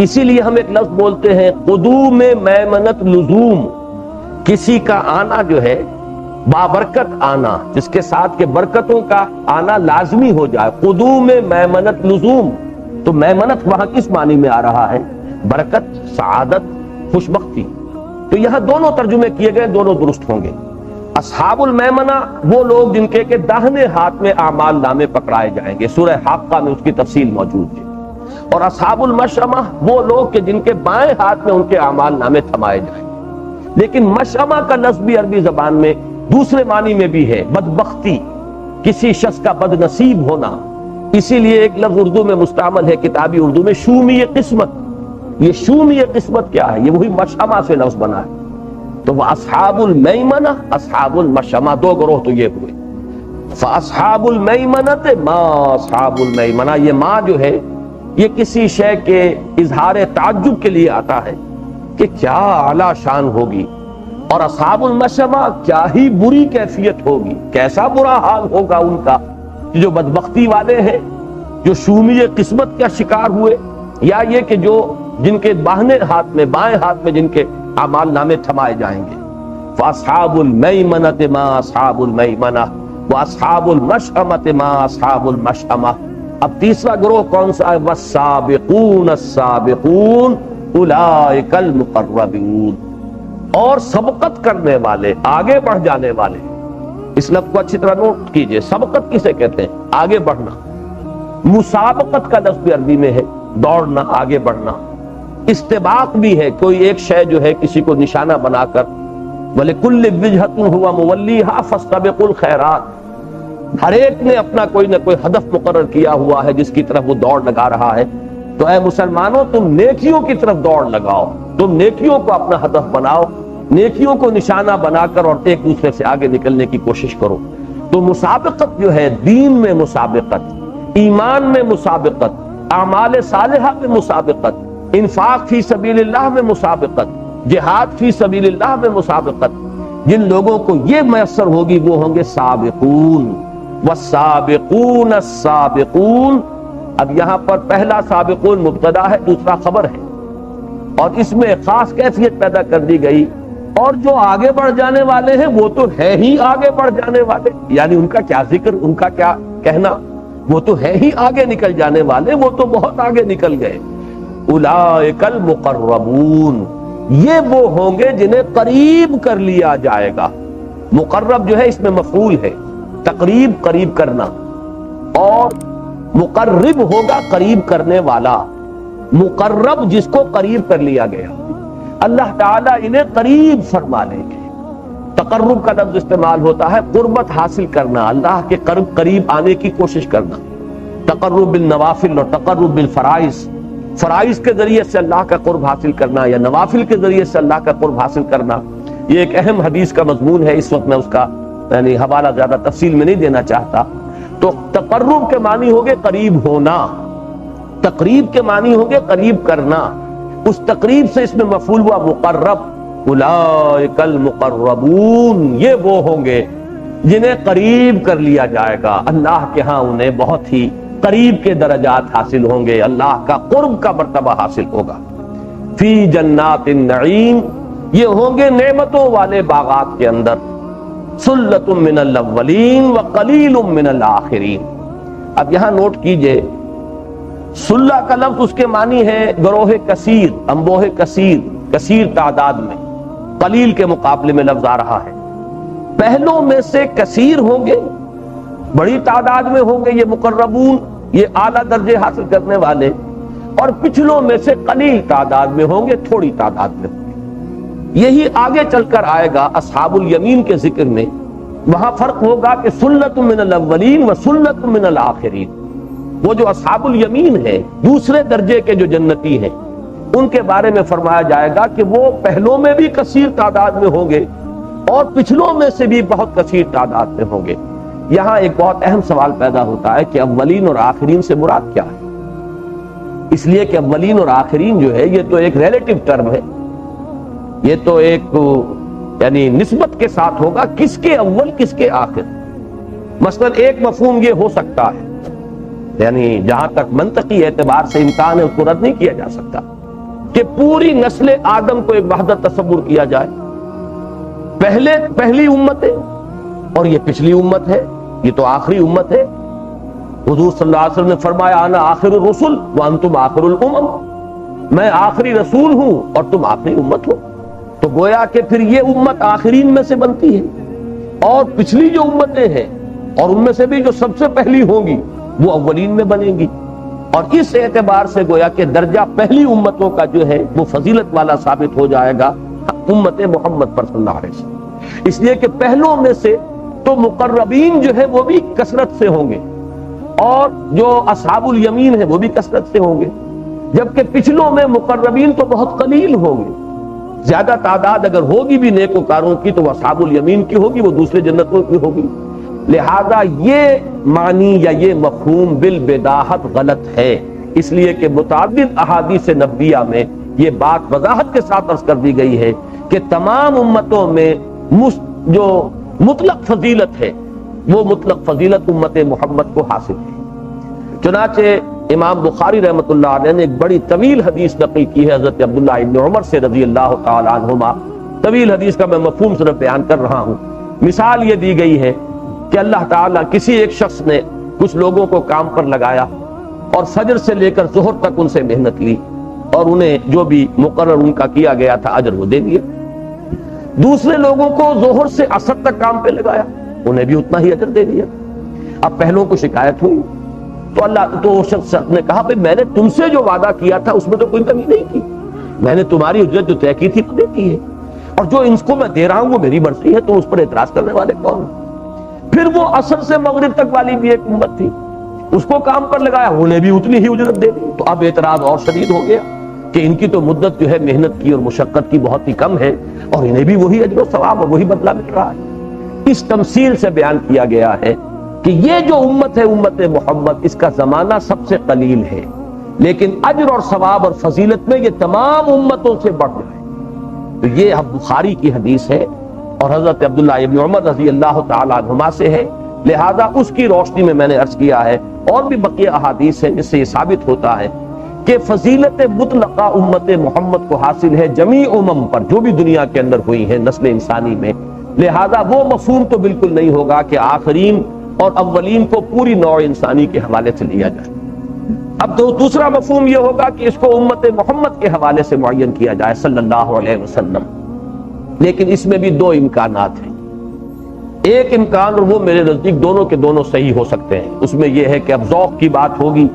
اسی لیے ہم ایک لفظ بولتے ہیں قدوم میمنت لزوم، کسی کا آنا جو ہے بابرکت آنا، جس کے ساتھ کہ برکتوں کا آنا لازمی ہو جائے، قدوم میمنت لزوم۔ تو میمنت وہاں کس معنی میں آ رہا ہے؟ برکت، سعادت، خوشبختی۔ تو یہاں دونوں ترجمے کیے گئے، دونوں درست ہوں گے۔ اصحاب المیمنہ وہ لوگ جن کے داہنے ہاتھ میں اعمال نامے پکڑائے جائیں گے، سورہ حاقہ میں اس کی تفصیل موجود ہے۔ اور اصحاب المشأمہ وہ لوگ کہ جن کے بائیں ہاتھ میں ان کے اعمال نامے تھمائے جائیں گے۔ لیکن مشأمہ کا لفظ بھی عربی زبان میں دوسرے معنی میں بھی ہے، بدبختی، کسی شخص کا بد نصیب ہونا۔ اسی لیے ایک لفظ اردو میں مستعمل ہے، کتابی اردو میں، شومی قسمت۔ یہ شومی قسمت کیا ہے؟ یہ وہی مشأمہ سے لفظ بنا ہے۔ تو وہ اصحاب المیمنہ، اصحاب المشأمہ، دو گروہ تو یہ ہوئے۔ فاصحاب المیمنۃ ما اصحاب المیمنہ، یہ ما جو ہے یہ کسی شے کے اظہار تعجب کے لیے آتا ہے کہ کیا اعلیٰ شان ہوگی، اور اصحاب المشأمہ کیا ہی بری کیفیت ہوگی، کیسا برا حال ہوگا ان کا، جو بدبختی والے ہیں، جو شومی قسمت کا شکار ہوئے، یا یہ کہ جو جن کے باہنے ہاتھ میں، بائیں ہاتھ میں جن کے اعمال نامے تھمائے جائیں گے۔ فاصحاب المیمنۃ ما اصحاب المیمنہ واصحاب المشأمۃ ما اصحاب المشأمہ۔ اب تیسرا گروہ کون سا ہے؟ والسابقون السابقون اولئک المقربون، اور سبقت کرنے والے، آگے بڑھ جانے والے۔ اس لفظ کو اچھی طرح نوٹ کیجئے، سبقت کسے کہتے ہیں؟ آگے بڑھنا۔ مسابقت کا لفظ بھی عربی میں ہے، دوڑنا، آگے بڑھنا۔ استباق بھی ہے، کوئی ایک شے جو ہے کسی کو نشانہ بنا کر، وَلِكُلِّ وِجْهَةٍ هُوَ مُوَلِّيهَا فَاسْتَبِقُوا الْخَيْرَاتِ، ہر ایک نے اپنا کوئی نہ کوئی ہدف مقرر کیا ہوا ہے جس کی طرف وہ دوڑ لگا رہا ہے۔ تو اے مسلمانوں، تم نیکیوں کی طرف دوڑ لگاؤ، تم نیکیوں کو اپنا ہدف بناؤ، نیکیوں کو نشانہ بنا کر اور ایک دوسرے سے آگے نکلنے کی کوشش کرو۔ تو مسابقت جو ہے، دین میں مسابقت، ایمان میں مسابقت، اعمال صالحہ میں مسابقت، انفاق فی سبیل اللہ میں مسابقت، جہاد فی سبیل اللہ میں مسابقت، جن لوگوں کو یہ میسر ہوگی وہ ہوں گے سابقون۔ والسابقون السابقون، اب یہاں پر پہلا سابقون مبتدا ہے، دوسرا خبر ہے، اور اس میں خاص کیفیت پیدا کر دی گئی، اور جو آگے بڑھ جانے والے ہیں وہ تو ہے ہی آگے بڑھ جانے والے، یعنی ان کا کیا ذکر، ان کا کیا کہنا، وہ تو ہے ہی آگے نکل جانے والے، وہ تو بہت آگے نکل گئے۔ اولئک المقربون، یہ وہ ہوں گے جنہیں قریب کر لیا جائے گا. مقرب جو ہے اس میں مفعول ہے، تقریب قریب کرنا، اور مقرب ہوگا قریب کرنے والا. مقرب جس کو قریب کر لیا گیا، اللہ تعالیٰ انہیں قریب فرما لیں گے. تقرب کا لفظ استعمال ہوتا ہے قربت حاصل کرنا، اللہ کے قریب آنے کی کوشش کرنا. تقرب بالنوافل اور تقرب بالفرائض، فرائض کے ذریعے سے اللہ کا قرب حاصل کرنا یا نوافل کے ذریعے سے اللہ کا قرب حاصل کرنا. یہ ایک اہم حدیث کا مضمون ہے، اس وقت میں اس کا یعنی حوالہ زیادہ تفصیل میں نہیں دینا چاہتا. تو تقرب کے معنی ہوگے قریب ہونا، تقریب کے معنی ہوگے قریب کرنا. اس تقریب سے اس میں مفعول ہوا مقرب. اولئک المقربون، یہ وہ ہوں گے جنہیں قریب کر لیا جائے گا. اللہ کے ہاں انہیں بہت ہی قریب کے درجات حاصل ہوں گے، اللہ کا قرب کا مرتبہ حاصل ہوگا. فی جنات النعیم، یہ ہوں گے نعمتوں والے باغات کے اندر. سلۃ من الاولین وقلیل من الاخرین. اب یہاں نوٹ کیجئے، سلہ کا لفظ اس کے معنی ہے گروہ کثیر، انبوہ کثیر، کثیر تعداد میں. قلیل کے مقابلے میں لفظ آ رہا ہے. پہلوں میں سے کثیر ہوں گے، بڑی تعداد میں ہوں گے یہ مقربون، یہ اعلیٰ درجے حاصل کرنے والے، اور پچھلوں میں سے قلیل تعداد میں ہوں گے، تھوڑی تعداد میں ہوں گے. یہی آگے چل کر آئے گا اصحاب الیمین کے ذکر میں. وہاں فرق ہوگا کہ سلۃ من الاولین و سلۃ من الاخرین. وہ جو اصحاب الیمین ہے، دوسرے درجے کے جو جنتی ہیں، ان کے بارے میں فرمایا جائے گا کہ وہ پہلوں میں بھی کثیر تعداد میں ہوں گے اور پچھلوں میں سے بھی بہت کثیر تعداد میں ہوں گے. یہاں ایک بہت اہم سوال پیدا ہوتا ہے کہ اولین اور آخرین سے مراد کیا ہے؟ اس لیے کہ اولین اور آخرین جو ہے یہ تو ایک ریلیٹو ٹرم ہے، یہ تو ایک یعنی نسبت کے ساتھ ہوگا، کس کے اول کس کے آخر. مثلا ایک مفہوم یہ ہو سکتا ہے، یعنی جہاں تک منطقی اعتبار سے امکان ہے اس کو رد نہیں کیا جا سکتا، کہ پوری نسل آدم کو ایک وحدت تصور کیا جائے. پہلی امت ہے اور یہ پچھلی امت ہے، یہ تو آخری امت ہے. حضور صلی اللہ علیہ وسلم نے فرمایا انا آخر الرسل وانتم آخر الامم، میں آخری رسول ہوں اور تم آخری امت ہو. تو گویا کہ پھر یہ امت آخرین میں سے بنتی ہے، اور پچھلی جو امتیں ہیں اور ان میں سے بھی جو سب سے پہلی ہوں گی وہ اولین میں بنیں گی. اور اس اعتبار سے گویا کہ درجہ پہلی امتوں کا جو ہے وہ فضیلت والا ثابت ہو جائے گا امت محمد پر صلی اللہ علیہ وسلم. اس لیے کہ پہلوں میں سے تو مقربین جو ہے وہ بھی کثرت سے ہوں گے، اور جو اصحاب الیمین ہیں وہ بھی کثرت سے ہوں گے، جبکہ پچھلوں میں مقربین تو بہت قلیل ہوں گے. زیادہ تعداد اگر ہوگی بھی نیکوکاروں کی تو وہ اصحاب الیمین کی ہوگی، وہ دوسرے جنتوں کی ہوگی. لہذا یہ معنی یا یہ مفہوم بالبداہت غلط ہے، اس لیے کہ متعدد احادیث نبویہ میں یہ بات وضاحت کے ساتھ عرض کر دی گئی ہے کہ تمام امتوں میں جو مطلق فضیلت ہے وہ مطلق فضیلت امت محمد کو حاصل ہے. چنانچہ امام بخاری رحمۃ اللہ علیہ نے ایک بڑی طویل حدیث نقل کی ہے حضرت عبداللہ ابن عمر سے رضی اللہ تعالی عنہما. طویل حدیث کا میں مفہوم صرف بیان کر رہا ہوں. مثال یہ دی گئی ہے کہ اللہ تعالیٰ کسی ایک شخص نے کچھ لوگوں کو کام پر لگایا اور فجر سے لے کر ظہر تک ان سے محنت لی اور انہیں جو بھی مقرر ان کا کیا گیا تھا اجر وہ دے دیا. دوسرے لوگوں کو ظہر سے عصر تک کام پہ لگایا، انہیں بھی اتنا ہی اجر دے دیا. اب پہلوں کو شکایت ہوئی تو وہ شخص نے کہا بھائی میں نے تم سے جو وعدہ کیا تھا اس میں تو کوئی کمی نہیں کی، میں نے تمہاری اجرت جو طے کی تھی وہ دے دی ہے، اور جو ان کو میں دے رہا ہوں وہ میری مرضی ہے، تو اس پر اعتراض کرنے والے کون؟ پھر وہ عصر سے مغرب تک والی بھی ایک امت تھی، اس کو کام پر لگایا، انہیں بھی اتنی ہی اجرت دے دی. تو اب اعتراض اور شدید ہو گیا کہ ان کی تو مدت جو ہے محنت کی اور مشقت کی بہت ہی کم ہے اور انہیں بھی وہی اجر و ثواب اور وہی بدلہ مل رہا ہے. اس تمثیل سے بیان کیا گیا ہے کہ یہ جو امت ہے امت محمد، اس کا زمانہ سب سے قلیل ہے، لیکن اجر اور ثواب اور فضیلت میں یہ تمام امتوں سے بڑھ جائے. تو یہ اب بخاری کی حدیث ہے اور حضرت عبداللہ ابن عمر رضی اللہ تعالی عنہما سے ہے، لہذا اس کی روشنی میں میں نے عرض کیا ہے. اور بھی بقیہ احادیث ہیں جس سے یہ ثابت ہوتا ہے کہ فضیلت مطلقہ امت محمد کو حاصل ہے جمیع امم پر جو بھی دنیا کے اندر ہوئی ہیں نسل انسانی میں. لہذا وہ مفہوم تو بالکل نہیں ہوگا کہ آخرین اور اولین کو پوری نوع انسانی کے حوالے سے لیا جائے. اب تو دوسرا مفہوم یہ ہوگا کہ اس کو امت محمد کے حوالے سے معین کیا جائے صلی اللہ علیہ وسلم، لیکن اس میں بھی دو امکانات ہیں۔ ایک امکان، اور وہ میرے نزدیک دونوں کے دونوں صحیح ہو سکتے ہیں، اس میں یہ ہے کہ اب ذوق کی بات ہوگی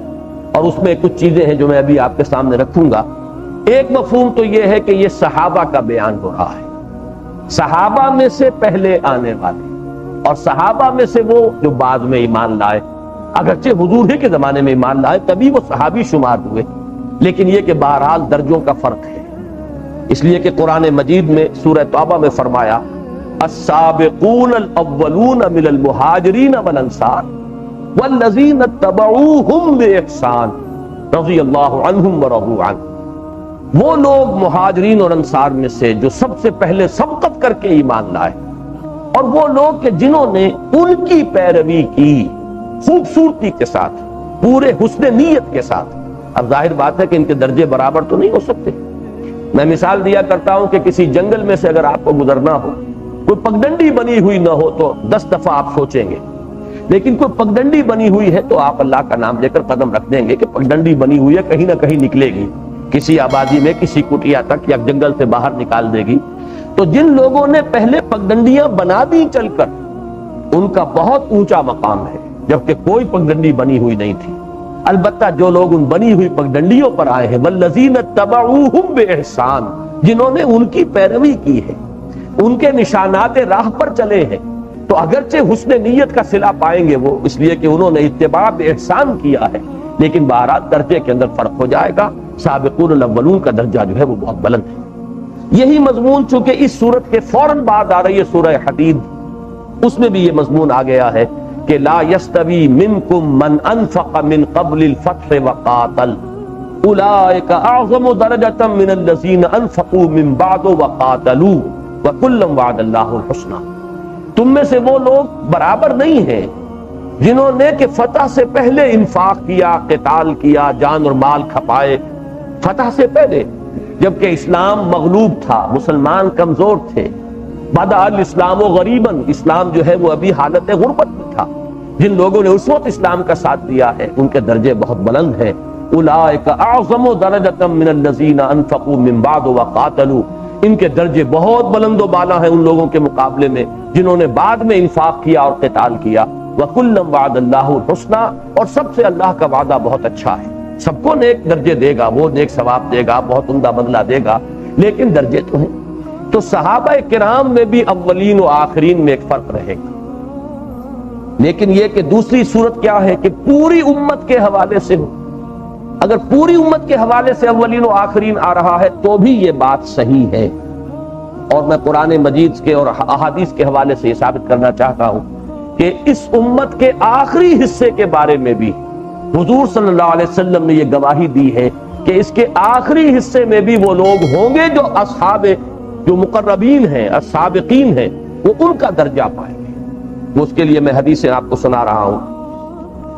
اور اس میں کچھ چیزیں ہیں جو میں ابھی آپ کے سامنے رکھوں گا۔ ایک مفہوم تو یہ ہے کہ یہ صحابہ کا بیان ہو رہا ہے، صحابہ میں سے پہلے آنے والے اور صحابہ میں سے وہ جو بعد میں ایمان لائے، اگرچہ حضور ہی کے زمانے میں ایمان لائے تبھی وہ صحابی شمار ہوئے، لیکن یہ کہ بہرحال درجوں کا فرق ہے، اس لیے کہ قرآن مجید میں سورہ توبہ میں فرمایا السابقون الاولون من المہاجرین والانصار والذین اتبعوہم باحسان رضی اللہ عنہم ورضوا عنہ، وہ لوگ مہاجرین اور انصار میں سے جو سب سے پہلے سبقت کر کے ایمان لائے، اور وہ لوگ کہ جنہوں نے ان کی پیروی کی خوبصورتی کے ساتھ، پورے حسن نیت کے ساتھ۔ اب ظاہر بات ہے کہ ان کے درجے برابر تو نہیں ہو سکتے۔ میں مثال دیا کرتا ہوں کہ کسی جنگل میں سے اگر آپ کو گزرنا ہو، کوئی پگڈنڈی بنی ہوئی نہ ہو تو 10 دفعہ آپ سوچیں گے، لیکن کوئی پگڈنڈی بنی ہوئی ہے تو آپ اللہ کا نام لے کر قدم رکھ دیں گے کہ پگڈنڈی بنی ہوئی ہے، کہیں نہ کہیں نکلے گی، کسی آبادی میں، کسی کٹیا تک یا جنگل سے باہر نکال دے گی۔ تو جن لوگوں نے پہلے پگڈنڈیاں بنا دی چل کر، ان کا بہت اونچا مقام ہے، جبکہ کوئی پگڈنڈی بنی ہوئی نہیں تھی۔ البتہ جو لوگ ان بنی ہوئی پگڈنڈیوں پر آئے ہیں، والذین اتبعوہم باحسان، جنہوں نے ان کی پیروی کی ہے، ان کے نشانات راہ پر چلے ہیں، تو اگرچہ حسن نیت کا صلہ پائیں گے وہ، اس لیے کہ انہوں نے اتباع باحسان کیا ہے، لیکن بہرحال درجے کے اندر فرق ہو جائے گا۔ سابقون الاولون کا درجہ جو ہے وہ بہت بلند ہے۔ یہی مضمون چونکہ اس سورت کے فوراً بعد آ رہی ہے سورہ حدید، اس میں بھی یہ مضمون آ گیا ہے کہ لا یستوی منکم من انفق من قبل الفتح وقاتل اولئک اعظم درجۃ من الذین انفقوا من بعد وقاتلوا وکلا وعد اللہ الحسنى۔ تم میں سے وہ لوگ برابر نہیں ہیں جنہوں نے کہ فتح سے پہلے انفاق کیا، قتال کیا، جان اور مال کھپائے فتح سے پہلے، جبکہ اسلام مغلوب تھا، مسلمان کمزور تھے۔ بدأ الاسلام غریبا، اسلام جو ہے وہ ابھی حالت غربت میں تھا۔ جن لوگوں نے اس وقت اسلام کا ساتھ دیا ہے ان کے درجے بہت بلند ہیں۔ اولئک اعظم درجۃ من الذین انفقوا من بعد وقاتلوا، ان کے درجے بہت بلند و بالا ہیں ان لوگوں کے مقابلے میں جنہوں نے بعد میں انفاق کیا اور قتال کیا۔ وَكُلًّا وَعَدَ اللَّهُ الْحُسْنَى، اور سب سے اللہ کا وعدہ بہت اچھا ہے، سب کو نیک درجے دے گا، وہ نیک ثواب دے گا، بہت عمدہ بدلہ دے گا، لیکن درجے تو ہیں۔ تو صحابہ کرام میں بھی اولین و آخرین میں ایک فرق رہے گا، لیکن یہ کہ دوسری صورت کیا ہے کہ پوری امت کے حوالے سے ہو۔ اگر پوری امت کے حوالے سے اولین و آخرین آ رہا ہے تو بھی یہ بات صحیح ہے، اور میں قرآن مجید کے اور احادیث کے حوالے سے یہ ثابت کرنا چاہتا ہوں کہ اس امت کے آخری حصے کے بارے میں بھی حضور صلی اللہ علیہ وسلم نے یہ گواہی دی ہے کہ اس کے آخری حصے میں بھی وہ لوگ ہوں گے جو اصحاب، جو مقربین ہیں، السابقین ہیں، وہ ان کا درجہ پائیں گے۔ اس کے لیے میں حدیثیں آپ کو سنا رہا ہوں،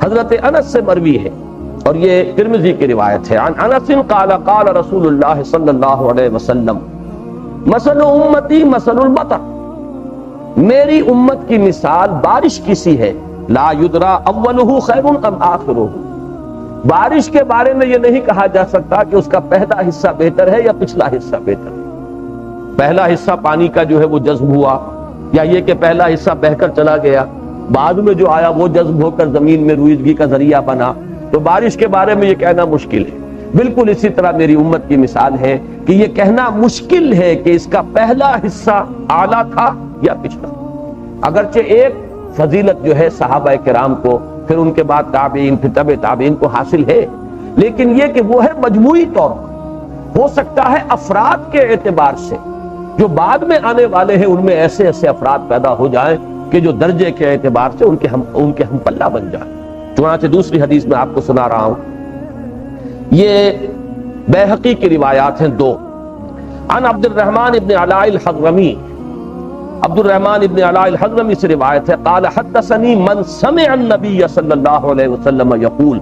حضرت انس سے مروی ہے اور یہ ترمذی کی روایت ہے۔ عن انس قال قال رسول اللہ صلی اللہ علیہ وسلم مثل امتی مثل المطر، میری امت کی مثال بارش کی سی ہے، لا یدرا اولہ خیر ام آخرہ، بارش کے بارے میں یہ نہیں کہا جا سکتا کہ اس کا پہلا حصہ بہتر ہے یا پچھلا حصہ بہتر ہے، پہلا حصہ پانی کا جو ہے وہ جذب ہوا، یا یہ کہ پہلا حصہ بہہ کر چلا گیا، بعد میں جو آیا وہ جذب ہو کر زمین میں رویدگی کا ذریعہ بنا۔ تو بارش کے بارے میں یہ کہنا مشکل ہے۔ بالکل اسی طرح میری امت کی مثال ہے کہ یہ کہنا مشکل ہے کہ اس کا پہلا حصہ اعلیٰ تھا یا پچھلا۔ اگرچہ ایک فضیلت جو ہے صحابہ کرام کو، پھر ان کے بعد تابعین، پھر تبع تابعین کو حاصل ہے، لیکن یہ کہ وہ ہے مجموعی طور پر۔ ہو سکتا ہے افراد کے اعتبار سے جو بعد میں آنے والے ہیں ان میں ایسے ایسے افراد پیدا ہو جائیں کہ جو درجے کے اعتبار سے ان کے ہم پلہ بن جائیں۔ چنانچہ دوسری حدیث میں آپ کو سنا رہا ہوں، یہ بیہقی کی روایات ہیں دو۔ عن عبد الرحمن ابن علاء الحضرمی، عبد الرحمن ابن علاء الحضرمی سے روایت ہے، قال حدثنی من سمع النبی صلی اللہ علیہ وسلم یقول،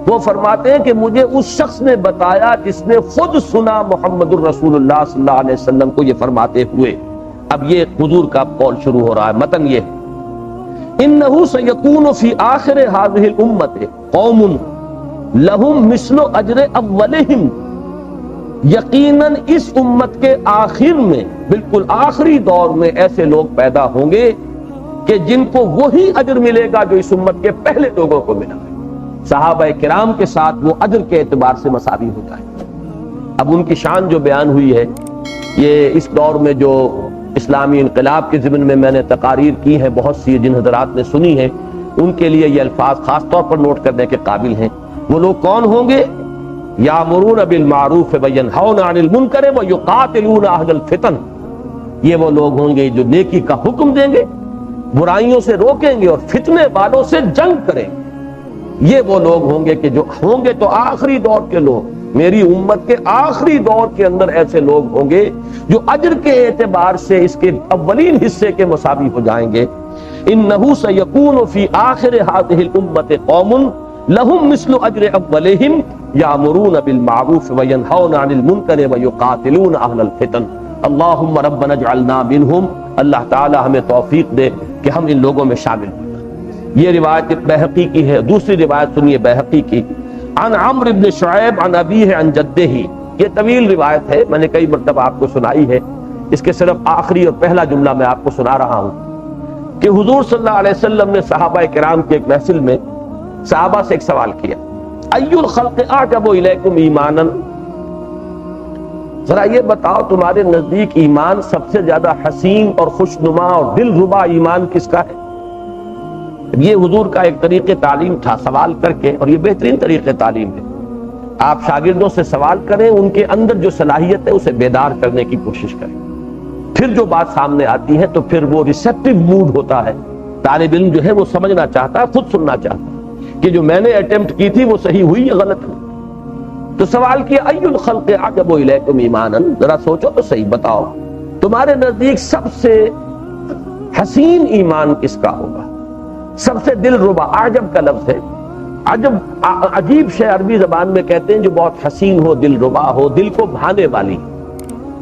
وہ فرماتے ہیں کہ مجھے اس شخص نے بتایا جس نے خود سنا محمد الرسول اللہ صلی اللہ علیہ وسلم کو یہ فرماتے ہوئے۔ اب یہ حضور کا قول شروع ہو رہا ہے، متن یہ انہ سیکون فی آخر هذه الامت قوم لہم مثل اجر اولہم، یقیناً اس امت کے آخر میں، بالکل آخری دور میں ایسے لوگ پیدا ہوں گے کہ جن کو وہی اجر ملے گا جو اس امت کے پہلے لوگوں کو ملا ہے۔ صحابہ کرام کے ساتھ وہ اجر کے اعتبار سے مساوی ہو جائے۔ اب ان کی شان جو بیان ہوئی ہے، یہ اس دور میں جو اسلامی انقلاب کے ضمن میں نے تقاریر کی ہیں بہت سی، جن حضرات نے سنی ہیں، ان کے لیے یہ الفاظ خاص طور پر نوٹ کرنے کے قابل ہیں۔ وہ لوگ کون ہوں گے؟ یامرون بالمعروف وینہون عن المنکر ویقاتلون اہل الفتن، یہ وہ لوگ ہوں گے جو نیکی کا حکم دیں گے، برائیوں سے روکیں گے اور فتنے والوں سے جنگ کریں گے۔ یہ وہ لوگ ہوں گے کہ جو ہوں گے تو آخری دور کے لوگ، میری امت کے آخری دور کے اندر ایسے لوگ ہوں گے جو اجر کے اعتبار سے اس کے اولین حصے کے مساوی ہو جائیں گے۔ انہ سیکون فی آخر ہذہ الامۃ قوم لہم مثل اجر اولہم یامرون بالمعروف وینہون عن المنکر ویقاتلون اہل الفتن۔ اللہم ربنا اجعلنا منہم، اللہ تعالی ہمیں توفیق دے کہ ہم ان لوگوں میں شامل ہوں۔ یہ روایت بیہقی کی ہے۔ دوسری روایت سنیے بیہقی کی، عن عمرو بن شعیب عن ابیہ عن جدہ، یہ طویل روایت ہے، میں نے کئی مرتبہ آپ کو سنائی ہے، اس کے صرف آخری اور پہلا جملہ میں آپ کو سنا رہا ہوں کہ حضور صلی اللہ علیہ وسلم نے صحابہ کرام کی ایک محفل میں صحابہ سے ایک سوال کیا، ای الخلق اعجب الیکم ایمانا، ذرا یہ بتاؤ تمہارے نزدیک ایمان سب سے زیادہ حسین اور خوشنما اور دل ربا ایمان کس کا ہے؟ یہ حضور کا ایک طریقہ تعلیم تھا، سوال کر کے، اور یہ بہترین طریقہ تعلیم ہے۔ آپ شاگردوں سے سوال کریں، ان کے اندر جو صلاحیت ہے اسے بیدار کرنے کی کوشش کریں، پھر جو بات سامنے آتی ہے تو پھر وہ ریسیپٹیو موڈ ہوتا ہے، طالب علم جو ہے وہ سمجھنا چاہتا ہے، خود سننا چاہتا ہے کہ جو میں نے اٹیمپٹ کی تھی وہ صحیح ہوئی یا غلط ہوئی۔ تو سوال کیا، ای الخلق اعجب الیکم ایمانا، ذرا سوچو تو صحیح، بتاؤ تمہارے نزدیک سب سے حسین ایمان کس کا ہوگا، سب سے دل ربا؟ اعجب کا لفظ ہے، عجب عجیب شے عربی زبان میں کہتے ہیں جو بہت حسین ہو، دل ربا ہو، دل کو بھانے والی،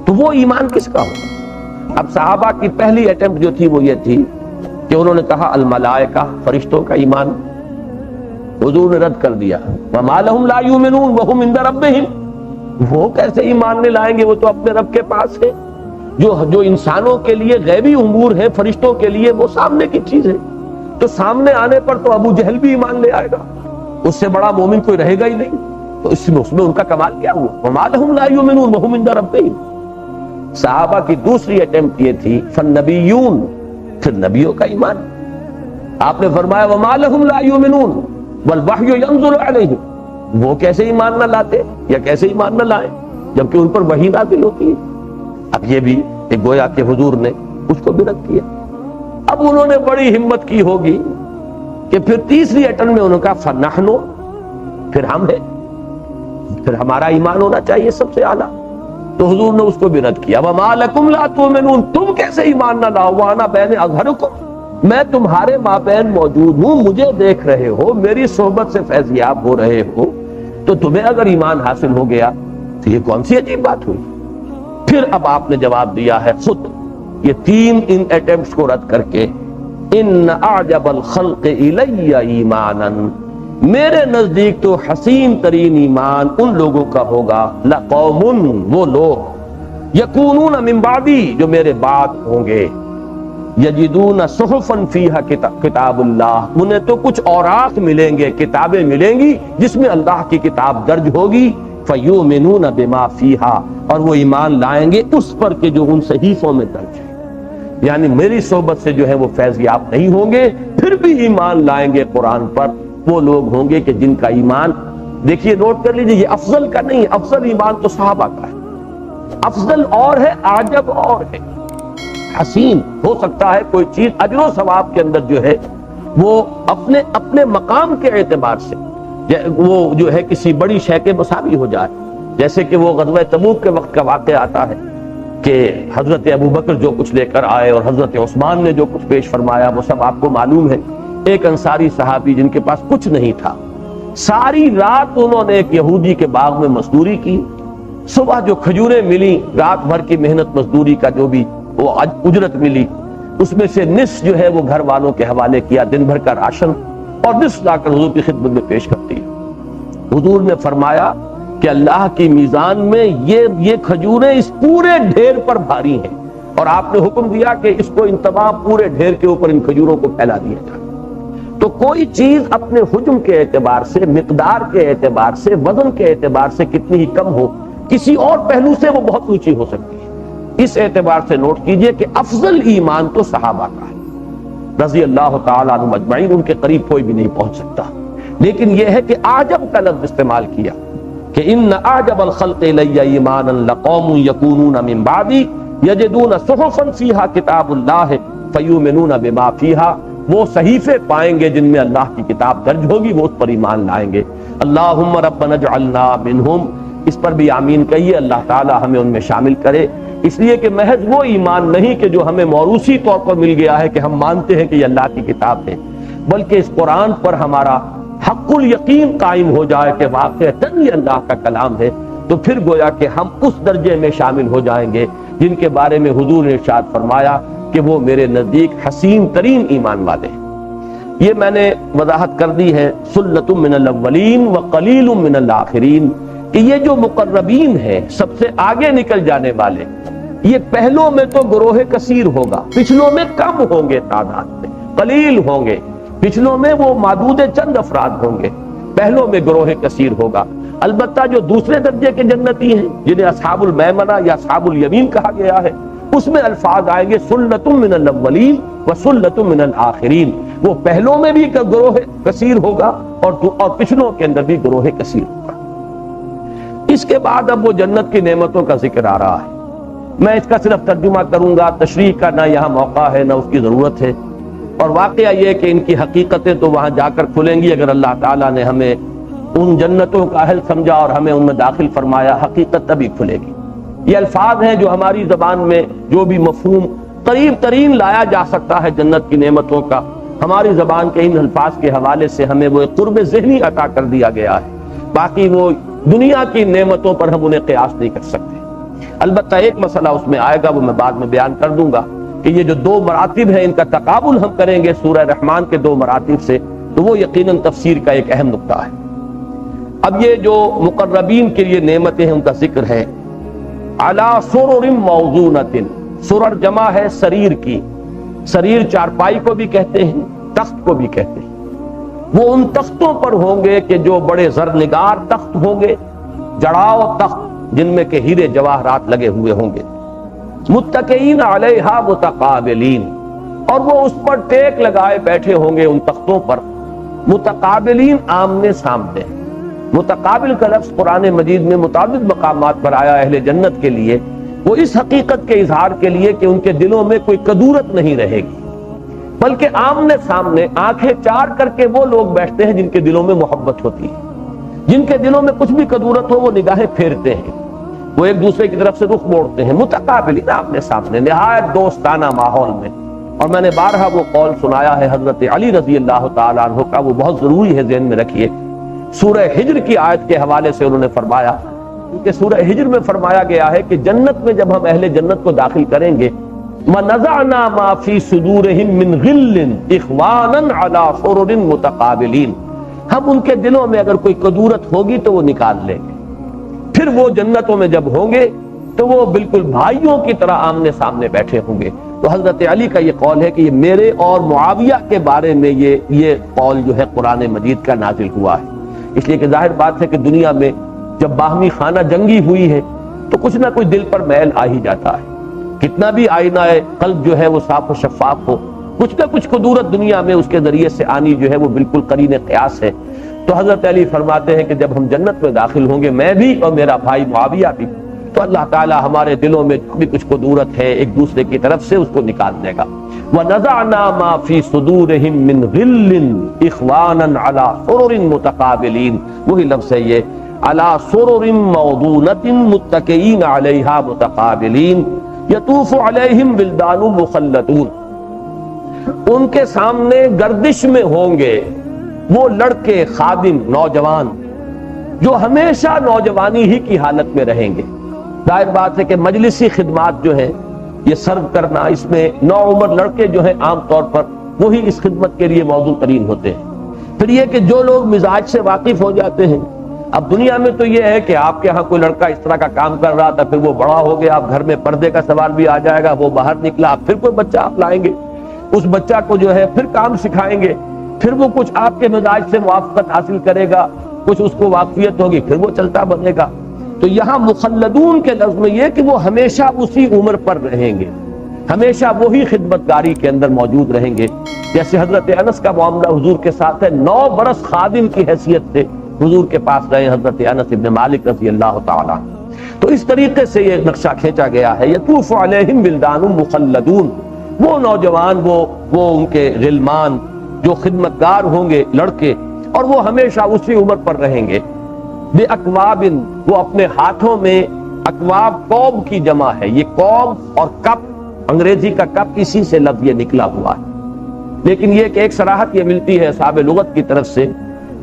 تو وہ ایمان کس کا ہوگا؟ اب صحابہ کی پہلی اٹیمپٹ جو تھی وہ یہ تھی کہ انہوں نے کہا الملائکہ، فرشتوں کا ایمان۔ حضور نے رد کر دیا، وما لهم لا یؤمنون وهم عند ربهم، وہ کیسے ایمان نہیں لائیں گے، وہ تو اپنے رب کے پاس ہے۔ جو انسانوں کے لیے غیبی امور ہے، فرشتوں کے لیے وہ سامنے کی چیز ہے، تو سامنے آنے پر تو ابو جہل بھی ایمان لے آئے گا، اس سے بڑا مومن کوئی رہے گا ہی نہیں، تو اس میں ان کا کمال کیا ہوا؟ وما لهم لا یؤمنون وهم عند ربهم۔ صحابہ کی دوسری اٹیمپٹ یہ تھی فالنبیون، پھر نبیوں کا ایمان۔ آپ نے فرمایا وما لهم لا یؤمنون والوحی ینزل علیہم، وہ کیسے ایمان نہ لاتے یا کیسے ایمان نہ لائیں جبکہ ان پر وحی نازل ہوتی ہے۔ اب یہ بھی ایک گویا کہ حضور نے اس کو بھی رد کیا۔ اب انہوں نے بڑی ہمت کی ہوگی کہ پھر تیسری اٹن میں انہوں نے کہا فنحنو، پھر ہم ہیں، پھر ہمارا ایمان ہونا چاہیے سب سے اعلیٰ۔ تو حضور نے اس کو بھی رد کیا، وما لکم لا تؤمنون، تم کیسے ایمان نہ لاؤ، وانا بین اظہرکم، میں تمہارے مابین موجود ہوں، مجھے دیکھ رہے ہو، میری صحبت سے فیضیاب ہو رہے ہو، تو تمہیں اگر ایمان حاصل ہو گیا تو یہ کون سی عجیب بات ہوئی؟ پھر اب آپ نے جواب دیا ہے خود یہ تین ان اٹیمپٹس کو رد کر کے، ان اعجب الخلق الی ایمانا، میرے نزدیک تو حسین ترین ایمان ان لوگوں کا ہوگا، لقوم، وہ لوگ، یکونون من بعدی، جو میرے بعد ہوں گے، یجدون صحفا فیہا کتاب اللہ، انہیں تو کچھ اوراق ملیں گے، کتابیں ملیں گی جس میں اللہ کی کتاب درج ہوگی، فیؤمنون بما فیہا، اور وہ ایمان لائیں گے اس پر کہ جو ان صحیفوں میں درج ہے۔ یعنی میری صحبت سے جو ہے وہ فیضیاب نہیں ہوں گے، پھر بھی ایمان لائیں گے قرآن پر، وہ لوگ ہوں گے کہ جن کا ایمان، دیکھیے نوٹ کر لیجیے، یہ افضل کا نہیں، افضل ایمان تو صحابہ کا ہے، افضل اور ہے، عجب اور ہے۔ حسین ہو سکتا ہے کوئی چیز اجر و ثواب کے اندر جو ہے وہ اپنے مقام کے اعتبار سے وہ جو ہے کسی بڑی شے کے مساوی ہو جائے، جیسے کہ وہ غزوہ تبوک کے وقت کا واقعہ آتا ہے کہ حضرت ابوبکر جو کچھ لے کر آئے اور حضرت عثمان نے جو کچھ پیش فرمایا وہ سب آپ کو معلوم ہے۔ ایک انصاری صحابی جن کے پاس کچھ نہیں تھا، ساری رات انہوں نے ایک یہودی کے باغ میں مزدوری کی، صبح جو کھجوریں ملی، رات بھر کی محنت مزدوری کا جو بھی وہ اجرت ملی، اس میں سے نصف جو ہے وہ گھر والوں کے حوالے کیا، دن بھر کا راشن، اور نصف لا کر حضور کی خدمت میں پیش کرتی ہے۔ حضور نے فرمایا کہ اللہ کی میزان میں یہ کھجوریں اس پورے ڈھیر پر بھاری ہیں، اور آپ نے حکم دیا کہ اس کو ان تمام پورے ڈھیر کے اوپر ان کھجوروں کو پھیلا دیا جائے۔ تو کوئی چیز اپنے حجم کے اعتبار سے، مقدار کے اعتبار سے، وزن کے اعتبار سے کتنی ہی کم ہو، کسی اور پہلو سے وہ بہت اونچی ہو سکتی ہے۔ اس اعتبار سے نوٹ کیجئے کہ افضل ایمان تو صحابہ کا ہے رضی اللہ تعالیٰ عنہم اجمعین، ان کے قریب کوئی بھی نہیں پہنچ سکتا۔ لیکن یہ ہے کہ اعجب کا لفظ استعمال کیا کہ ان اعجب الخلق الی ایمانا لقوم یکونون من بعدی یجدون صحفا فیہا کتاب اللہ فیؤمنون بما فیہا، وہ صحیفے پائیں گے جن میں اللہ کی کتاب درج ہوگی، وہ اس پر ایمان لائیں گے۔ اللہم ربنا اجعلنا منہم، اس پر بھی آمین کہیے، اللہ تعالی ہمیں ان میں شامل کرے۔ اس لیے کہ محض وہ ایمان نہیں کہ جو ہمیں موروثی طور پر مل گیا ہے کہ ہم مانتے ہیں کہ یہ اللہ کی کتاب ہے، بلکہ اس قرآن پر ہمارا حق الیقین قائم ہو جائے کہ واقعتاً یہ اللہ کا کلام ہے، تو پھر گویا کہ ہم اس درجے میں شامل ہو جائیں گے جن کے بارے میں حضور نے ارشاد فرمایا کہ وہ میرے نزدیک حسین ترین ایمان والے ہیں۔ یہ میں نے وضاحت کر دی ہے سلۃ من الاولین وقلیل من الاخرین، کہ یہ جو مقربین ہیں، سب سے آگے نکل جانے والے، یہ پہلوں میں تو گروہ کثیر ہوگا، پچھلوں میں کم ہوں گے، تعداد میں قلیل ہوں گے، پچھلوں میں وہ معدود چند افراد ہوں گے، پہلوں میں گروہ کثیر ہوگا۔ البتہ جو دوسرے درجے کے جنتی ہیں جنہیں اصحاب المیمنہ یا اصحاب الیمین کہا گیا ہے، اس میں الفاظ آئیں گے سلۃ من الاولین وسلۃ من الاخرین، وہ پہلوں میں بھی گروہ کثیر ہوگا اور پچھلوں کے اندر بھی گروہ کثیر ہوگا۔ اس کے بعد اب وہ جنت کی نعمتوں کا ذکر آ رہا ہے۔ میں اس کا صرف ترجمہ کروں گا، تشریح کا نہ یہاں موقع ہے نہ اس کی ضرورت ہے، اور واقعہ یہ کہ ان کی حقیقتیں تو وہاں جا کر کھلیں گی اگر اللہ تعالیٰ نے ہمیں ان جنتوں کا اہل سمجھا اور ہمیں ان میں داخل فرمایا، حقیقت تبھی کھلے گی۔ یہ الفاظ ہیں جو ہماری زبان میں جو بھی مفہوم قریب ترین لایا جا سکتا ہے جنت کی نعمتوں کا، ہماری زبان کے ان الفاظ کے حوالے سے ہمیں وہ قرب ذہنی عطا کر دیا گیا ہے، باقی وہ دنیا کی نعمتوں پر ہم انہیں قیاس نہیں کر سکتے۔ البتہ ایک مسئلہ اس میں آئے گا، وہ میں بعد میں بیان کر دوں گا کہ یہ جو دو مراتب ہیں ان کا تقابل ہم کریں گے سورہ رحمان کے دو مراتب سے، تو وہ یقیناً تفسیر کا ایک اہم نقطہ ہے۔ اب یہ جو مقربین کے لیے نعمتیں ہیں ان کا ذکر ہے، علی سرر موضونۃ، سرر جمع ہے سریر کی، سریر چارپائی کو بھی کہتے ہیں، تخت کو بھی کہتے ہیں۔ وہ ان تختوں پر ہوں گے کہ جو بڑے زرنگار تخت ہوں گے، جڑاؤ تخت جن میں کہ ہیرے جواہرات لگے ہوئے ہوں گے، متکئین علیہا متقابلین، اور وہ اس پر ٹیک لگائے بیٹھے ہوں گے ان تختوں پر، متقابلین آمنے سامنے۔ متقابل کا لفظ قرآن مجید میں متعدد مقامات پر آیا اہل جنت کے لیے، وہ اس حقیقت کے اظہار کے لیے کہ ان کے دلوں میں کوئی کدورت نہیں رہے گی، بلکہ آمنے سامنے آنکھیں چار کر کے وہ لوگ بیٹھتے ہیں جن کے دلوں میں محبت ہوتی ہے، جن کے دلوں میں کچھ بھی کدورت ہو وہ نگاہیں پھیرتے ہیں، وہ ایک دوسرے کی طرف سے رخ موڑتے ہیں، متقابلین آمنے سامنے، نہایت دوستانہ ماحول میں۔ اور میں نے بارہا وہ قول سنایا ہے حضرت علی رضی اللہ تعالیٰ عنہ کا، وہ بہت ضروری ہے ذہن میں رکھیے۔ سورہ ہجر کی آیت کے حوالے سے انہوں نے فرمایا، کیونکہ سورہ ہجر میں فرمایا گیا ہے کہ جنت میں جب ہم اہل جنت کو داخل کریں گے، وَنَزَعْنَا مَا فِي صُدُورِهِم مِّن غِلٍّ إِخْوَانًا عَلَىٰ سُرُرٍ مُتَقَابِلِينَ، ہم ان کے دلوں میں اگر کوئی کدورت ہوگی تو وہ نکال لیں گے، پھر وہ جنتوں میں جب ہوں گے تو وہ بالکل بھائیوں کی طرح آمنے سامنے بیٹھے ہوں گے۔ تو حضرت علی کا یہ قول ہے کہ یہ میرے اور معاویہ کے بارے میں یہ قول جو ہے قرآن مجید کا نازل ہوا ہے، اس لیے کہ ظاہر بات ہے کہ دنیا میں جب باہمی خانہ جنگی ہوئی ہے تو کچھ نہ کچھ دل پر میل آ ہی جاتا ہے، کتنا بھی آئینہ قلب جو ہے وہ صاف و شفاف ہو، کچھ نہ کچھ قدورت دنیا میں اس کے ذریعے سے آنی جو ہے وہ بالکل قرین قیاس ہے۔ تو حضرت علی فرماتے ہیں کہ جب ہم جنت میں داخل ہوں گے، میں بھی اور میرا بھائی معاویہ بھی، تو اللہ تعالی ہمارے دلوں میں بھی کچھ قدورت ہے ایک دوسرے کی طرف سے اس کو نکال دے گا۔ وَنَزَعْنَا مَا فِي صُدُورِهِم مِّن غِلٍّ إِخْوَانًا عَلَىٰ سُرُرٍ مُتَقَابِلِينَ، وہی لفظ ہے یہ عَلَىٰ سُرُرٍ مَوْضُونَةٍ مُتَّكِئِينَ عَلَيْهَا مُتَقَابِلِينَ يَطُوفُ عَلَيْهِمْ وِلْدَانٌ مُخَلَّدُونَ، ان کے سامنے گردش میں ہوں گے وہ لڑکے خادم نوجوان جو ہمیشہ نوجوانی ہی کی حالت میں رہیں گے۔ ظاہر بات ہے کہ مجلسی خدمات جو ہے یہ سرو کرنا، اس میں نو عمر لڑکے جو ہیں عام طور پر وہی اس خدمت کے لیے موضوع ترین ہوتے ہیں۔ پھر یہ کہ جو لوگ مزاج سے واقف ہو جاتے ہیں اب دنیا میں تو یہ ہے کہ آپ کے ہاں کوئی لڑکا اس طرح کا کام کر رہا تھا، پھر وہ بڑا ہو گیا، اب گھر میں پردے کا سوال بھی آ جائے گا، وہ باہر نکلا، اب پھر کوئی بچہ آپ لائیں گے، اس بچہ کو جو ہے پھر کام سکھائیں گے، پھر وہ کچھ آپ کے مزاج سے موافقت حاصل کرے گا، کچھ اس کو واقفیت ہوگی، پھر وہ چلتا بنے گا۔ تو یہاں مخلدون کے لفظ میں یہ کہ وہ ہمیشہ اسی عمر پر رہیں گے، ہمیشہ وہی خدمت گاری کے اندر موجود رہیں گے۔ جیسے حضرت انس کا معاملہ حضور کے ساتھ ہے، 9 برس خادم کی حیثیت سے حضور کے پاس رہے حضرت انس ابن مالک رضی اللہ تعالیٰ۔ تو اس طریقے سے یہ نقشہ کھینچا گیا ہے، یطوف علیہم ولدان مخلدون، وہ نوجوان، وہ ان کے غلمان جو خدمتگار ہوں گے، لڑکے، اور وہ ہمیشہ اسی عمر پر رہیں گے۔ بے اکواب، وہ اپنے ہاتھوں میں، اکواب کوب کی جمع ہے، یہ کوب اور کپ، انگریزی کا کپ اسی سے لفظ یہ نکلا ہوا ہے، لیکن یہ کہ ایک صراحت یہ ملتی ہے اصحاب لغت کی طرف سے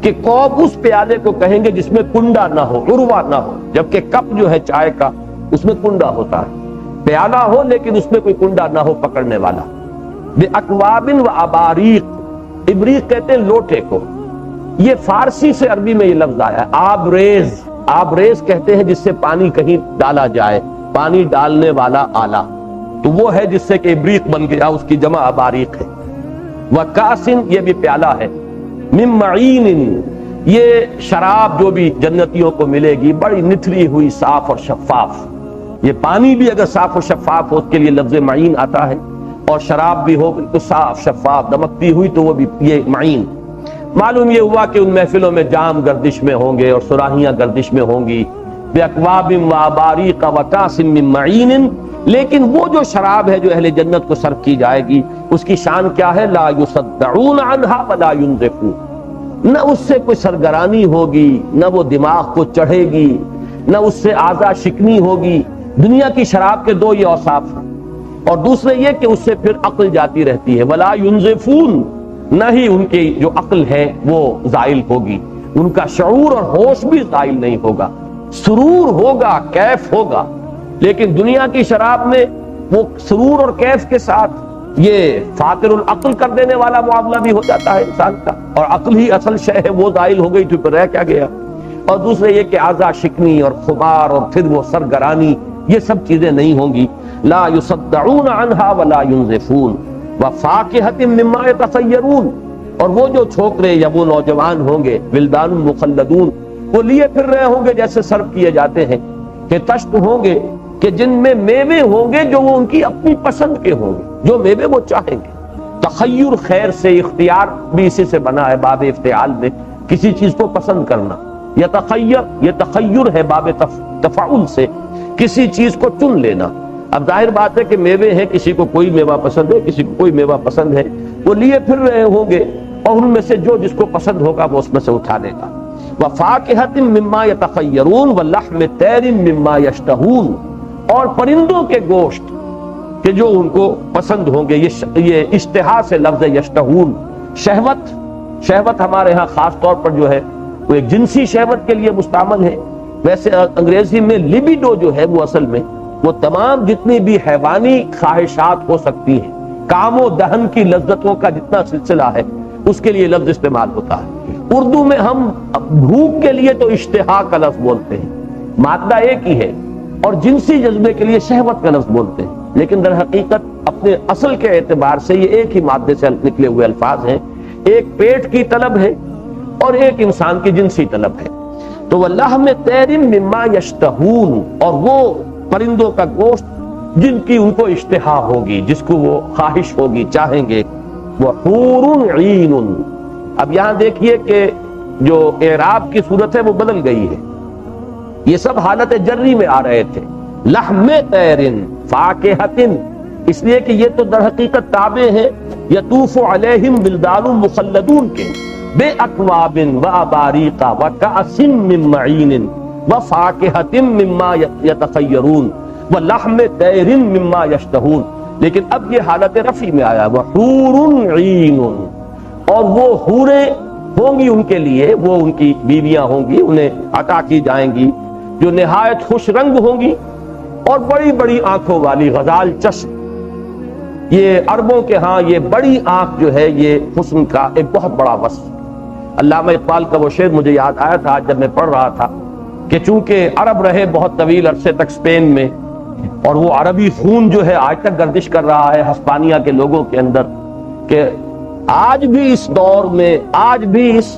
کہ کوب اس پیالے کو کہیں گے جس میں کنڈا نہ ہو، عروہ نہ ہو، جبکہ کپ جو ہے چائے کا اس میں کنڈا ہوتا ہے، پیالہ ہو لیکن اس میں کوئی کنڈا نہ ہو پکڑنے والا۔ بے اکواب و اباریق، ابریق کہتے ہیں لوٹے کو، یہ فارسی سے عربی میں یہ لفظ آیا ہے۔ آبریز، آبریز کہتے ہیں جس سے پانی کہیں ڈالا جائے، پانی ڈالنے والا آلہ، تو وہ ہے جس سے کہ ابریق بن گیا، اس کی جمع اباریق ہے۔ وکاسن، یہ بھی پیالہ ہے، من معین، یہ شراب جو بھی جنتیوں کو ملے گی بڑی نتھری ہوئی، صاف اور شفاف، یہ پانی بھی اگر صاف اور شفاف ہو اس کے لیے لفظ معین آتا ہے، اور شراب بھی ہو تو صاف شفاف دمکتی ہوئی تو وہ بھی یہ معین۔ معلوم یہ ہوا کہ ان محفلوں میں جام گردش میں ہوں گے اور سراہیاں گردش میں ہوں گی، بِأَكْوَابٍ وَأَبَارِيقَ وَكَأْسٍ مِّن مَّعِينٍ، لیکن وہ جو شراب ہے جو اہل جنت کو سرو کی جائے گی اس کی شان کیا ہے؟ لا يُصَدَّعُونَ عَنْهَا وَلَا يُنزِفُونَ، نہ اس سے کوئی سرگرانی ہوگی، نہ وہ دماغ کو چڑھے گی، نہ اس سے اعضاء شکنی ہوگی۔ دنیا کی شراب کے دو یہ اوصاف ہیں، اور دوسرے یہ کہ اس سے پھر عقل جاتی رہتی ہے، وَلَا يُنزِفُونَ، نہ ہی ان کی جو عقل ہے وہ زائل ہوگی، ان کا شعور اور ہوش بھی زائل نہیں ہوگا، سرور ہوگا، کیف ہوگا۔ لیکن دنیا کی شراب میں وہ سرور اور کیف کے ساتھ یہ فاقر العقل کر دینے والا معاملہ بھی ہو جاتا ہے انسان کا، اور عقل ہی اصل شے ہے، وہ زائل ہو گئی تو پھر رہ کیا گیا۔ اور دوسرے یہ کہ اعضاء شکنی اور خمار اور پھر وہ سرگرانی، یہ سب چیزیں نہیں ہوں گی۔ لا يصدعون عنها ولا ينزفون وفاکہۃ مما یتخیرون، اور وہ جو چھوکرے یا وہ نوجوان ہوں گے، ولدان مخلدون، وہ لیے پھر رہے ہوں گے جیسے سرو کیے جاتے ہیں، کہ تشت ہوں گے کہ جن میں میوے ہوں گے جو وہ ان کی اپنی پسند کے ہوں گے، جو میوے وہ چاہیں گے۔ تخیر خیر سے، اختیار بھی اسی سے بنا ہے باب افتعال میں، کسی چیز کو پسند کرنا۔ یتخیر، یہ تخیر ہے باب تفعل سے، کسی چیز کو چن لینا۔ اب ظاہر بات ہے کہ میوے ہیں، کسی کو کوئی میوہ پسند ہے، کسی کو کوئی میوہ پسند ہے، وہ لیے پھر رہے ہوں گے، اور ان میں سے جو جس کو پسند ہوگا وہ اس میں سے اٹھا لے گا۔ وَفَاكِهَةٍ مِّمَّا يَتَخَيَّرُونَ وَلَحْمِ طَيْرٍ مِّمَّا يَشْتَهُونَ، اور پرندوں کے گوشت کہ جو ان کو پسند ہوں گے۔ یہ اشتہا سے لفظ یشتہون، شہوت، شہوت ہمارے ہاں خاص طور پر جو ہے وہ ایک جنسی شہوت کے لیے مستعمل ہے، ویسے انگریزی میں لیبیڈو جو ہے وہ اصل میں وہ تمام جتنی بھی حیوانی خواہشات ہو سکتی ہیں، کام و دہن کی لذتوں کا جتنا سلسلہ ہے اس کے لیے لفظ استعمال ہوتا ہے۔ اردو میں ہم بھوک کے لیے تو اشتہا کا لفظ بولتے ہیں، مادہ ایک ہی ہے، اور جنسی جذبے کے لیے شہوت کا لفظ بولتے ہیں، لیکن در حقیقت اپنے اصل کے اعتبار سے یہ ایک ہی مادے سے نکلے ہوئے الفاظ ہیں، ایک پیٹ کی طلب ہے اور ایک انسان کی جنسی طلب ہے۔ تو وَلَحْمِ طَيْرٍ مِّمَّا يَشْتَهُونَ، اور وہ پرندوں کا گوشت جن کی ان کو اشتہا ہوگی، جس کو وہ خواہش ہوگی، چاہیں گے۔ وَحُورٌ عِینٌ، اب یہاں دیکھیے کہ جو اعراب کی صورت ہے وہ بدل گئی ہے، یہ سب حالت جری میں آ رہے تھے۔ لحم طیرن فاکہۃ، اس لیے کہ یہ تو در حقیقت تابع ہے یطوف علیہم ولدان مخلدون کے، بے اکواب واباریق وکأس من معین وفاکہۃ مما یتخیرون ولحم طیر مما یشتہون۔ لیکن اب یہ حالت رفع میں آیا، وحور عین، اور وہ حوریں ہوں گی ان کے لیے، وہ ان کی بیویاں ہوں گی، انہیں عطا کی جائیں گی، جو نہایت خوش رنگ ہوں گی اور بڑی بڑی آنکھوں والی، غزال چشم۔ یہ عربوں کے ہاں یہ بڑی آنکھ جو ہے یہ حسن کا ایک بہت بڑا وصف، علامہ اقبال کا وہ شعر مجھے یاد آیا تھا جب میں پڑھ رہا تھا کہ چونکہ عرب رہے بہت طویل عرصے تک اسپین میں، اور وہ عربی خون جو ہے آج تک گردش کر رہا ہے ہسپانیہ کے لوگوں کے اندر، کہ آج بھی اس دور میں، آج بھی اس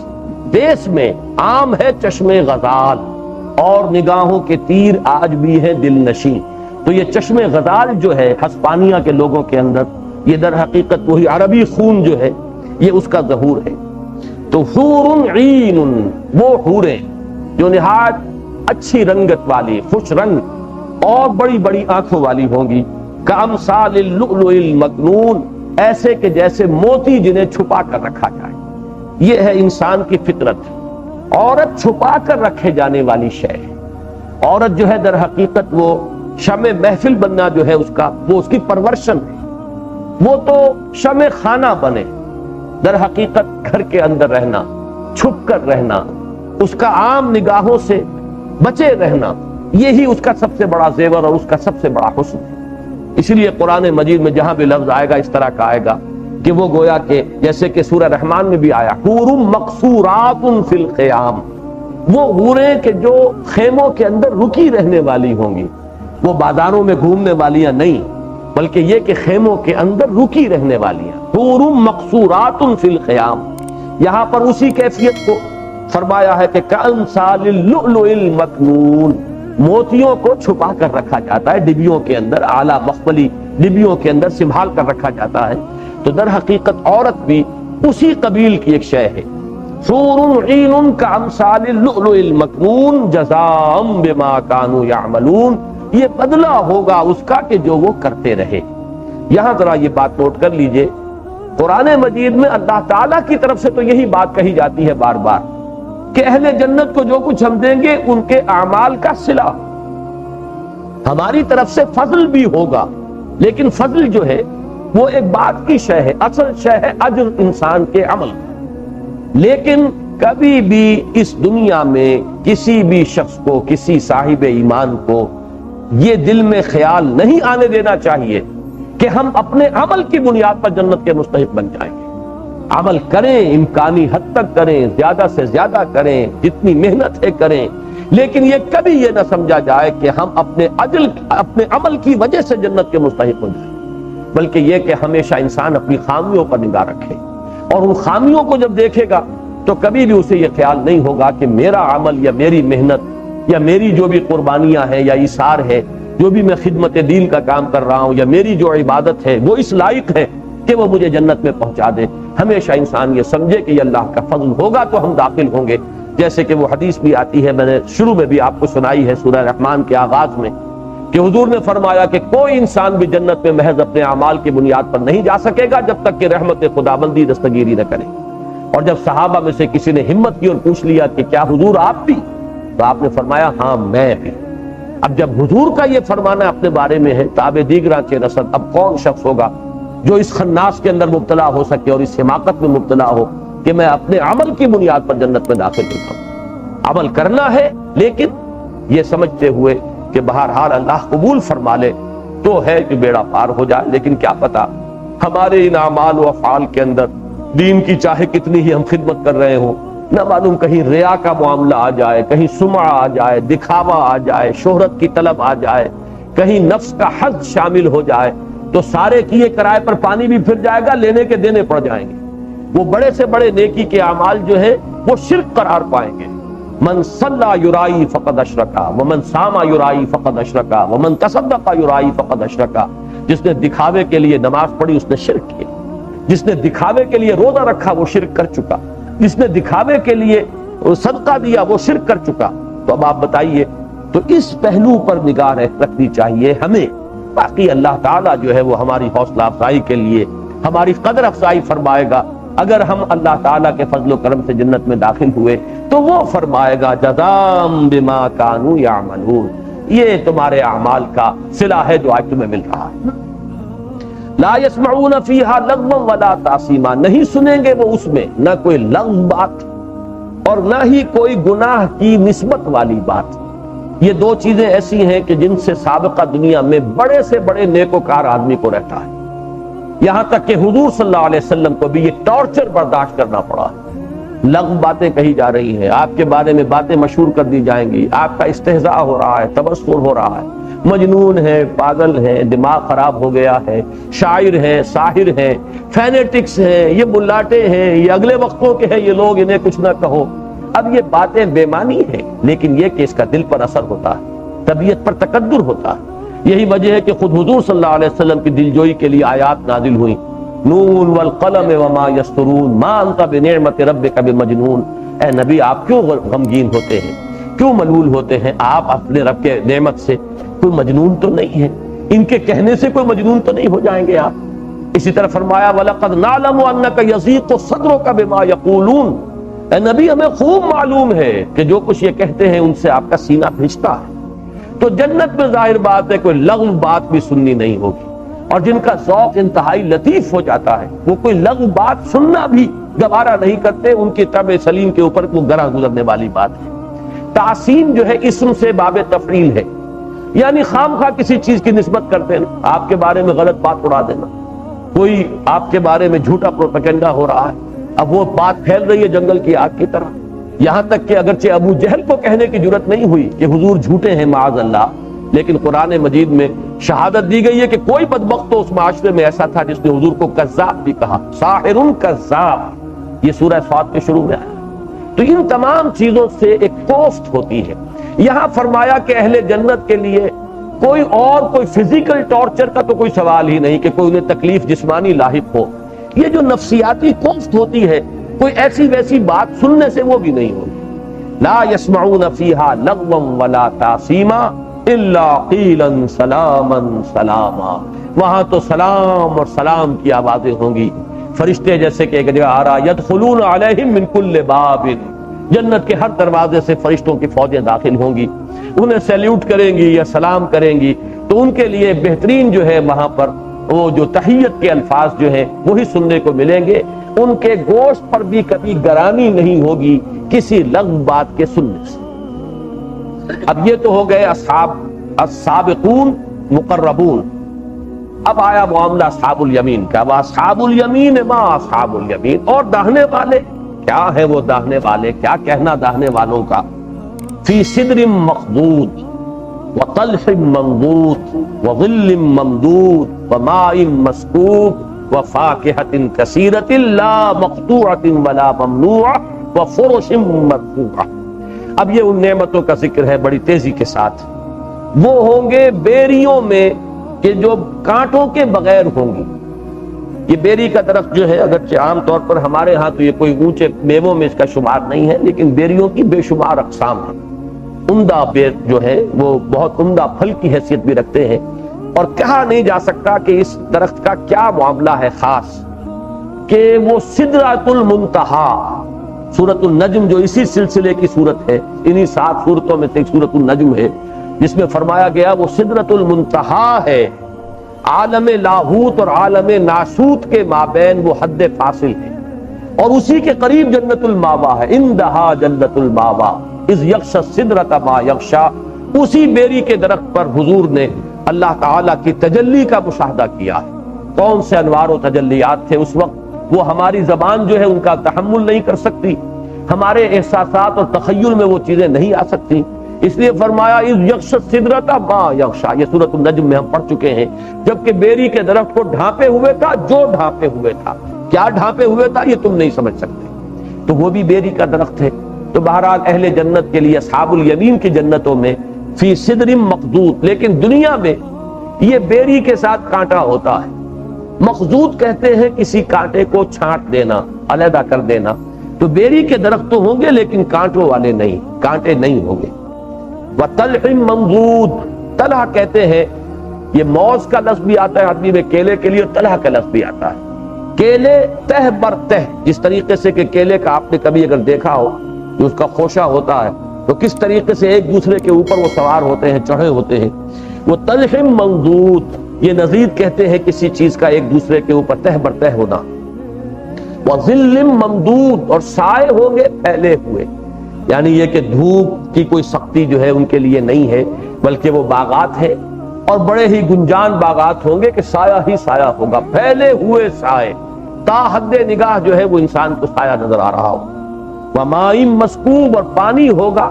دیس میں عام ہے چشم غزال، اور نگاہوں کے تیر آج بھی ہے دل نشین۔ تو یہ چشم غزال جو ہے ہسپانیہ کے لوگوں کے اندر، یہ در حقیقت وہی عربی خون جو ہے یہ اس کا ظہور ہے۔ تو حور عین، وہ حوریں جو نہایت اچھی رنگت والی، خوش رنگ اور بڑی بڑی آنکھوں والی ہوں گی، کامثال اللؤلؤ المکنون، ایسے کہ جیسے موتی جنہیں چھپا کر رکھا جائے۔ یہ ہے انسان کی فطرت، عورت چھپا کر رکھے جانے والی شے ہے۔ عورت جو ہے در حقیقت وہ شمع محفل بننا جو ہے اس کا، وہ اس کی پرورشن ہے، وہ تو شمع خانہ بنے، در حقیقت گھر کے اندر رہنا، چھپ کر رہنا، اس کا عام نگاہوں سے بچے رہنا، یہی اس کا سب سے بڑا زیور اور اس کا سب سے بڑا حسن ہے۔ اسی لیے قرآن مجید میں جہاں بھی لفظ آئے گا اس طرح کا آئے گا کہ وہ گویا کہ جیسے کہ سورہ رحمان میں بھی آیا، حور مقصورات فی الخیام، وہ حوریں کہ جو خیموں کے اندر رکی رہنے والی ہوں گی، وہ بازاروں میں گھومنے والیاں نہیں، بلکہ یہ کہ خیموں کے اندر رکی رہنے والیاں، حور مقصورات فی الخیام۔ یہاں پر اسی کیفیت کو فرمایا ہے کہ کامثال اللؤلؤ المکنون، موتیوں کو چھپا کر رکھا جاتا ہے ڈبیوں کے اندر، اعلیٰ مخملی ڈبیوں کے اندر سنبھال کر رکھا جاتا ہے۔ تو در حقیقت عورت بھی اسی قبیل کی ایک شے ہے۔ حور عین کامثال اللؤلؤ المکنون جزاء بما كانوا يعملون، یہ بدلہ ہوگا اس کا کہ جو وہ کرتے رہے۔ یہاں ذرا یہ بات نوٹ کر لیجئے، قرآن مجید میں اللہ تعالیٰ کی طرف سے تو یہی بات کہی جاتی ہے بار بار کہ اہل جنت کو جو کچھ ہم دیں گے ان کے اعمال کا صلہ، ہماری طرف سے فضل بھی ہوگا، لیکن فضل جو ہے وہ ایک بات کی شے ہے، اصل شے ہے اجر انسان کے عمل۔ لیکن کبھی بھی اس دنیا میں کسی بھی شخص کو، کسی صاحب ایمان کو یہ دل میں خیال نہیں آنے دینا چاہیے کہ ہم اپنے عمل کی بنیاد پر جنت کے مستحق بن جائیں گے۔ عمل کریں، امکانی حد تک کریں، زیادہ سے زیادہ کریں، جتنی محنت ہے کریں، لیکن یہ کبھی یہ نہ سمجھا جائے کہ ہم اپنے عمل کی وجہ سے جنت کے مستحق ہو جائیں، بلکہ یہ کہ ہمیشہ انسان اپنی خامیوں پر نگاہ رکھے، اور ان خامیوں کو جب دیکھے گا تو کبھی بھی اسے یہ خیال نہیں ہوگا کہ میرا عمل یا میری محنت یا میری جو بھی قربانیاں ہیں یا ایثار ہے، جو بھی میں خدمت دین کا کام کر رہا ہوں، یا میری جو عبادت ہے وہ اس لائق ہے کہ وہ مجھے جنت میں پہنچا دے۔ ہمیشہ انسان یہ سمجھے کہ یہ اللہ کا فضل ہوگا تو ہم داخل ہوں گے، جیسے کہ وہ حدیث بھی آتی ہے، میں نے شروع میں بھی آپ کو سنائی ہے سورہ رحمان کے آغاز میں، کہ حضور نے فرمایا کہ کوئی انسان بھی جنت میں محض اپنے اعمال کی بنیاد پر نہیں جا سکے گا جب تک کہ رحمت خداوندی دستگیری نہ کرے۔ اور جب صحابہ میں سے کسی نے ہمت کی اور پوچھ لیا کہ کیا حضور آپ بھی؟ تو آپ نے فرمایا ہاں میں بھی۔ اب جب حضور کا یہ فرمانا اپنے بارے میں ہے، تابع دیگراں چہ رسد، اب کون شخص ہوگا جو اس خناس کے اندر مبتلا ہو سکے اور اس حماقت میں مبتلا ہو کہ میں اپنے عمل کی بنیاد پر جنت میں داخل ہوتا ہوں؟ عمل کرنا ہے، لیکن یہ سمجھتے ہوئے کہ بہرحال اللہ قبول فرما لے تو ہے کہ بیڑا پار ہو جائے، لیکن کیا پتا ہمارے ان اعمال و افعال کے اندر دین کی چاہے کتنی ہی ہم خدمت کر رہے ہوں، نہ معلوم کہیں ریا کا معاملہ آ جائے، کہیں سمعہ آ جائے، دکھاوا آ جائے، شہرت کی طلب آ جائے، کہیں نفس کا حظ شامل ہو جائے، تو سارے کیے کرائے پر پانی بھی پھر جائے گا، لینے کے دینے پڑ جائیں گے۔ وہ بڑے سے بڑے نیکی کے اعمال جو ہیں وہ شرک قرار پائیں گے۔ من صلی یرائی فقد اشرکا ومن صام یرائی فقد اشرکا ومن تصدق یرائی فقد اشرکا، جس نے دکھاوے کے لیے نماز پڑھی اس نے شرک کیا، جس نے دکھاوے کے لیے روزہ رکھا وہ شرک کر چکا، جس نے دکھاوے کے لیے صدقہ دیا وہ شرک کر چکا۔ تو اب آپ بتائیے، تو اس پہلو پر نگاہ رکھنی چاہیے ہمیں۔ باقی اللہ تعالیٰ جو ہے وہ ہماری حوصلہ افزائی کے لیے ہماری قدر افزائی فرمائے گا۔ اگر ہم اللہ تعالیٰ کے فضل و کرم سے جنت میں داخل ہوئے تو وہ فرمائے گا جزاء بما كانوا يعملون، یہ تمہارے اعمال کا صلہ ہے جو آج تمہیں مل رہا ہے۔ لا يسمعون فيها لغوا ولا تاثیما، نہیں سنیں گے وہ اس میں نہ کوئی لغو بات اور نہ ہی کوئی گناہ کی نسبت والی بات۔ یہ دو چیزیں ایسی ہیں کہ جن سے سابقہ دنیا میں بڑے سے بڑے نیکوکار آدمی کو رہتا ہے، یہاں تک کہ حضور صلی اللہ علیہ وسلم کو بھی یہ ٹارچر برداشت کرنا پڑا لغو باتیں کہی جا رہی ہیں، آپ کے بارے میں باتیں مشہور کر دی جائیں گی، آپ کا استہزاء ہو رہا ہے، تبصر ہو رہا ہے، مجنون ہے، پاگل ہے، دماغ خراب ہو گیا ہے، شاعر ہیں، ساحر ہیں، فینیٹکس ہیں، یہ ملاٹے ہیں، یہ اگلے وقتوں کے ہیں، یہ لوگ انہیں کچھ نہ کہو۔ اب یہ باتیں بے معنی ہیں، لیکن یہ کہ اس کا دل پر اثر ہوتا ہے، طبیعت پر تقدر ہوتا ہے۔ یہی وجہ ہے کہ خود حضور صلی اللہ علیہ وسلم کی دلجوئی کے لیے آیات نازل ہوئی، نون والقلم وما یسطرون ما انت بنعمت ربک بمجنون۔ اے نبی آپ کیوں غمگین ہوتے ہیں، کیوں ملول ہوتے ہیں؟ آپ اپنے رب کے نعمت سے کوئی مجنون تو نہیں ہے، ان کے کہنے سے کوئی مجنون تو نہیں ہو جائیں گے آپ۔ اسی طرح فرمایا وَلَقَدْ نَعْلَمُ أَنَّكَ يَضِيقُ صَدْرُكَ بِمَا يَقُولُونَ۔ اے نبی ہمیں خوب معلوم ہے کہ جو کچھ یہ کہتے ہیں ان سے آپ کا سینہ بھیجتا ہے۔ تو جنت میں ظاہر بات ہے کوئی لغو بات بھی سننی نہیں ہوگی، اور جن کا ذوق انتہائی لطیف ہو جاتا ہے وہ کوئی لغو بات سننا بھی گوارا نہیں کرتے، ان کی طبع سلیم کے اوپر وہ گراں گزرنے والی بات ہے۔ تعصیم جو ہے اسم سے باب تفعیل ہے، یعنی خام خواہ کسی چیز کی نسبت کرتے ہیں، آپ کے بارے میں غلط بات اڑا دینا، کوئی آپ کے بارے میں جھوٹا پروپیگنڈا ہو رہا ہے، اب وہ بات پھیل رہی ہے جنگل کی آگ کی طرح، یہاں تک کہ اگرچہ ابو جہل کو کہنے کی جرت نہیں ہوئی کہ حضور جھوٹے ہیں معاذ اللہ، لیکن قرآن مجید میں شہادت دی گئی ہے کہ کوئی بدبخت تو اس معاشرے میں ایسا تھا جس نے حضور کو کذاب بھی کہا، ساحر کذاب، یہ سورہ صاد کے شروع میں آیا۔ تو ان تمام چیزوں سے ایک کوفت ہوتی ہے۔ یہاں فرمایا کہ اہل جنت کے لیے کوئی فزیکل ٹارچر کا تو کوئی سوال ہی نہیں کہ کوئی انہیں تکلیف جسمانی لاحق ہو، یہ جو نفسیاتی کوفت ہوتی ہے کوئی ایسی ویسی بات سننے سے وہ بھی نہیں ہوگی۔ لا يسمعون فيها لغوا ولا تاثیما الا قیلا سلاما سلاما، وہاں تو سلام اور سلام کی آوازیں ہوں گی، فرشتے جیسے کہ ایک جگہ آ رہا یدخلون علیہم من کل باب، جنت کے ہر دروازے سے فرشتوں کی فوجیں داخل ہوں گی، انہیں سیلیوٹ کریں گی یا سلام کریں گی، تو ان کے لیے بہترین جو ہے وہاں پر وہ جو تحیت کے الفاظ جو ہیں وہی سننے کو ملیں گے، ان کے گوشت پر بھی کبھی گرانی نہیں ہوگی کسی لغو بات کے سننے سے۔ اب یہ تو ہو گئے اصحاب السابقون مقربون، اب آیا معاملہ اصحاب الیمین کا، وہ اصحاب الیمین ما اصحاب الیمین، اور داہنے والے کیا ہیں؟ وہ داہنے والے کیا کہنا داہنے والوں کا، فی صدر مخضود وطلح منضود وظل ممدود وماء مسکوب وفاکہۃ کثیرۃ لا مقطوعۃ ولا ممنوعۃ وفرش مرفوعۃ۔ اب یہ ان نعمتوں کا ذکر ہے بڑی تیزی کے ساتھ۔ وہ ہوں گے بیریوں میں کہ جو کانٹوں کے بغیر ہوں گی۔ یہ بیری کا درخت جو ہے اگرچہ عام طور پر ہمارے ہاں تو یہ کوئی اونچے میووں میں اس کا شمار نہیں ہے، لیکن بیریوں کی بے شمار اقسام ہیں۔ عمدہ بیر جو ہے وہ بہت عمدہ پھل کی حیثیت بھی رکھتے ہیں، اور کہا نہیں جا سکتا کہ اس درخت کا کیا معاملہ ہے خاص، کہ وہ سدرۃ المنتہا، سورۃ النجم جو اسی سلسلے کی سورت ہے، انہی 7 سورتوں میں سے ایک سورۃ النجم ہے، جس میں فرمایا گیا وہ سدرۃ المنتہا ہے، عالم لاہوت اور عالم ناسوت کے مابین وہ حد فاصل ہے، اور اسی کے قریب جنت الماوا ہے، اندہا جنت الماوا اذ یغشی السدرۃ ما یغشی۔ اسی بیری کے درخت پر حضور نے اللہ تعالیٰ کی تجلی کا مشاہدہ کیا ہے۔ کون سے انوار و تجلیات تھے اس وقت، وہ ہماری زبان جو ہے ان کا تحمل نہیں کر سکتی، ہمارے احساسات اور تخیل میں وہ چیزیں نہیں آ سکتی، اس لیے فرمایا اذ یغشی السدرۃ ما یغشی، یہ سورۃ النجم میں ہم پڑھ چکے ہیں، جبکہ بیری کے درخت کو ڈھانپے ہوئے تھا، جو ڈھانپے ہوئے تھا، کیا ڈھانپے ہوئے تھا یہ تم نہیں سمجھ سکتے، تو وہ بھی بیری کا درخت ہے۔ تو بہرحال اہل جنت کے لیے اصحاب الیمین کی جنتوں میں فی صدر مخضود، لیکن دنیا میں یہ بیری کے ساتھ کانٹا ہوتا ہے۔ مخضود کہتے ہیں کسی کانٹے کو چھانٹ دینا، علیحدہ کر دینا، تو بیری کے درخت تو ہوں گے لیکن کانٹوں والے نہیں، کانٹے نہیں ہوں گے۔ وطلح منضود، طلح کہتے ہیں، یہ موز کا لفظ بھی آتا ہے عربی میں کیلے کے لیے، اور طلح کا لفظ بھی آتا ہے۔ کیلے تہ بر تہ، جس طریقے سے کہ کیلے کا آپ نے کبھی اگر دیکھا ہو جو اس کا خوشہ ہوتا ہے تو کس طریقے سے ایک دوسرے کے اوپر وہ سوار ہوتے ہیں، چڑھے ہوتے ہیں، وہ طلح منضود، یہ نظیر کہتے ہیں کسی چیز کا ایک دوسرے کے اوپر تہ بر تہ ہونا۔ وظل ممدود، اور سائے ہوں گے پھیلے ہوئے، یعنی یہ کہ دھوپ کی کوئی سختی جو ہے ان کے لیے نہیں ہے، بلکہ وہ باغات ہیں اور بڑے ہی گنجان باغات ہوں گے کہ سایہ ہی سایہ ہوگا، پھیلے ہوئے سائے، تا حد نگاہ جو ہے وہ انسان کو سایہ نظر آ رہا ہو۔ وماء مسکوب، اور پانی ہوگا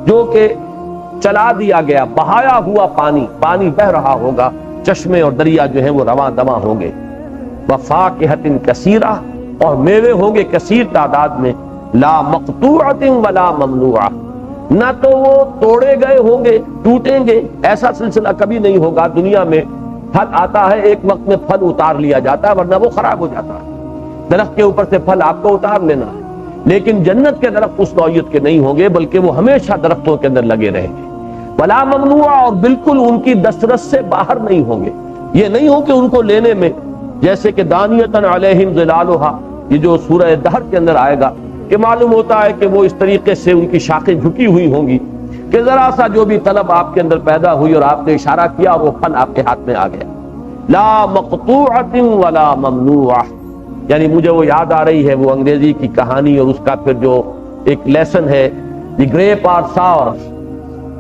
جو کہ چلا دیا گیا، بہایا ہوا پانی، پانی بہ رہا ہوگا، چشمے اور دریا جو ہیں وہ رواں دواں ہوں گے، وفاکہۃ کثیرہ، اور میوے ہوں گے کثیر تعداد میں، لا مقطوعۃ ولا ممنوعہ، نہ تو وہ توڑے گئے ہوں گے، ٹوٹیں گے، ایسا سلسلہ کبھی نہیں ہوگا۔ دنیا میں پھل آتا ہے، ایک وقت میں پھل اتار لیا جاتا ہے ورنہ وہ خراب ہو جاتا ہے، درخت کے اوپر سے پھل آپ کو اتار لینا ہے، لیکن جنت کے درخت اس نوعیت کے نہیں ہوں گے، بلکہ وہ ہمیشہ درختوں کے اندر لگے رہیں گے، ولا ممنوع، اور بالکل ان کی دسترس سے باہر نہیں ہوں گے، یہ نہیں ہو کہ ان کو لینے میں جیسے کہ دانیۃ علیہم ظلالھا، یہ جو سورہ دہر کے اندر آئے گا کہ معلوم ہوتا ہے کہ وہ اس طریقے سے ان کی شاخیں جھکی ہوئی ہوں گی کہ ذرا سا جو بھی طلب آپ کے اندر پیدا ہوئی اور آپ نے اشارہ کیا اور وہ پھل آپ کے ہاتھ میں آ گیا، لا مقطوعۃ ولا ممنوعہ۔ یعنی مجھے وہ یاد آ رہی ہے وہ انگریزی کی کہانی اور اس کا پھر جو ایک لیسن ہے، دی گریپ آر ساور،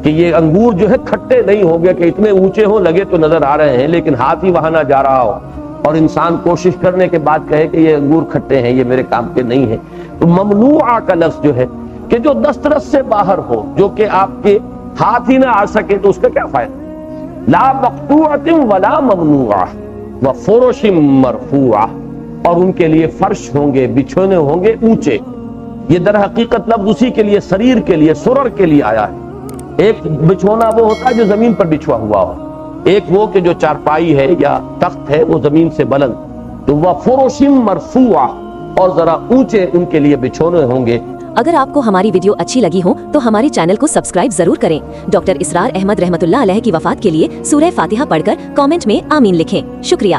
کہ یہ انگور جو ہے کھٹے نہیں ہوں گے کہ اتنے اونچے ہوں، لگے تو نظر آ رہے ہیں لیکن ہاتھ ہی وہاں نہ جا رہا ہو، اور انسان کوشش کرنے کے بعد کہے کہ یہ انگور کھٹے ہیں، یہ میرے کام کے نہیں ہیں۔ تو ممنوعہ کا لفظ جو ہے کہ جو دسترس سے باہر ہو، جو کہ آپ کے ہاتھ ہی نہ آ سکے، تو اس کا کیا فائدہ؟ لا مقطوعۃ ولا ممنوعہ وفرش مرفوعہ، اور ان کے لیے فرش ہوں گے، بچھونے ہوں گے اونچے۔ یہ در حقیقت لفظ اسی کے لیے سریر کے لیے، سرر کے لیے آیا ہے۔ ایک بچھونا وہ ہوتا ہے جو زمین پر بچھوا ہوا ہو، ایک وہ کہ جو چارپائی ہے یا تخت ہے وہ زمین سے بلند، تو وفرش مرفوعہ، اور ذرا اونچے ان کے لیے بچھونے ہوں گے۔ اگر آپ کو ہماری ویڈیو اچھی لگی ہو تو ہمارے چینل کو سبسکرائب ضرور کریں۔ ڈاکٹر اسرار احمد رحمۃ اللہ علیہ کی وفات کے لیے سورہ فاتحہ پڑھ کر کامنٹ میں آمین لکھیں۔ شکریہ۔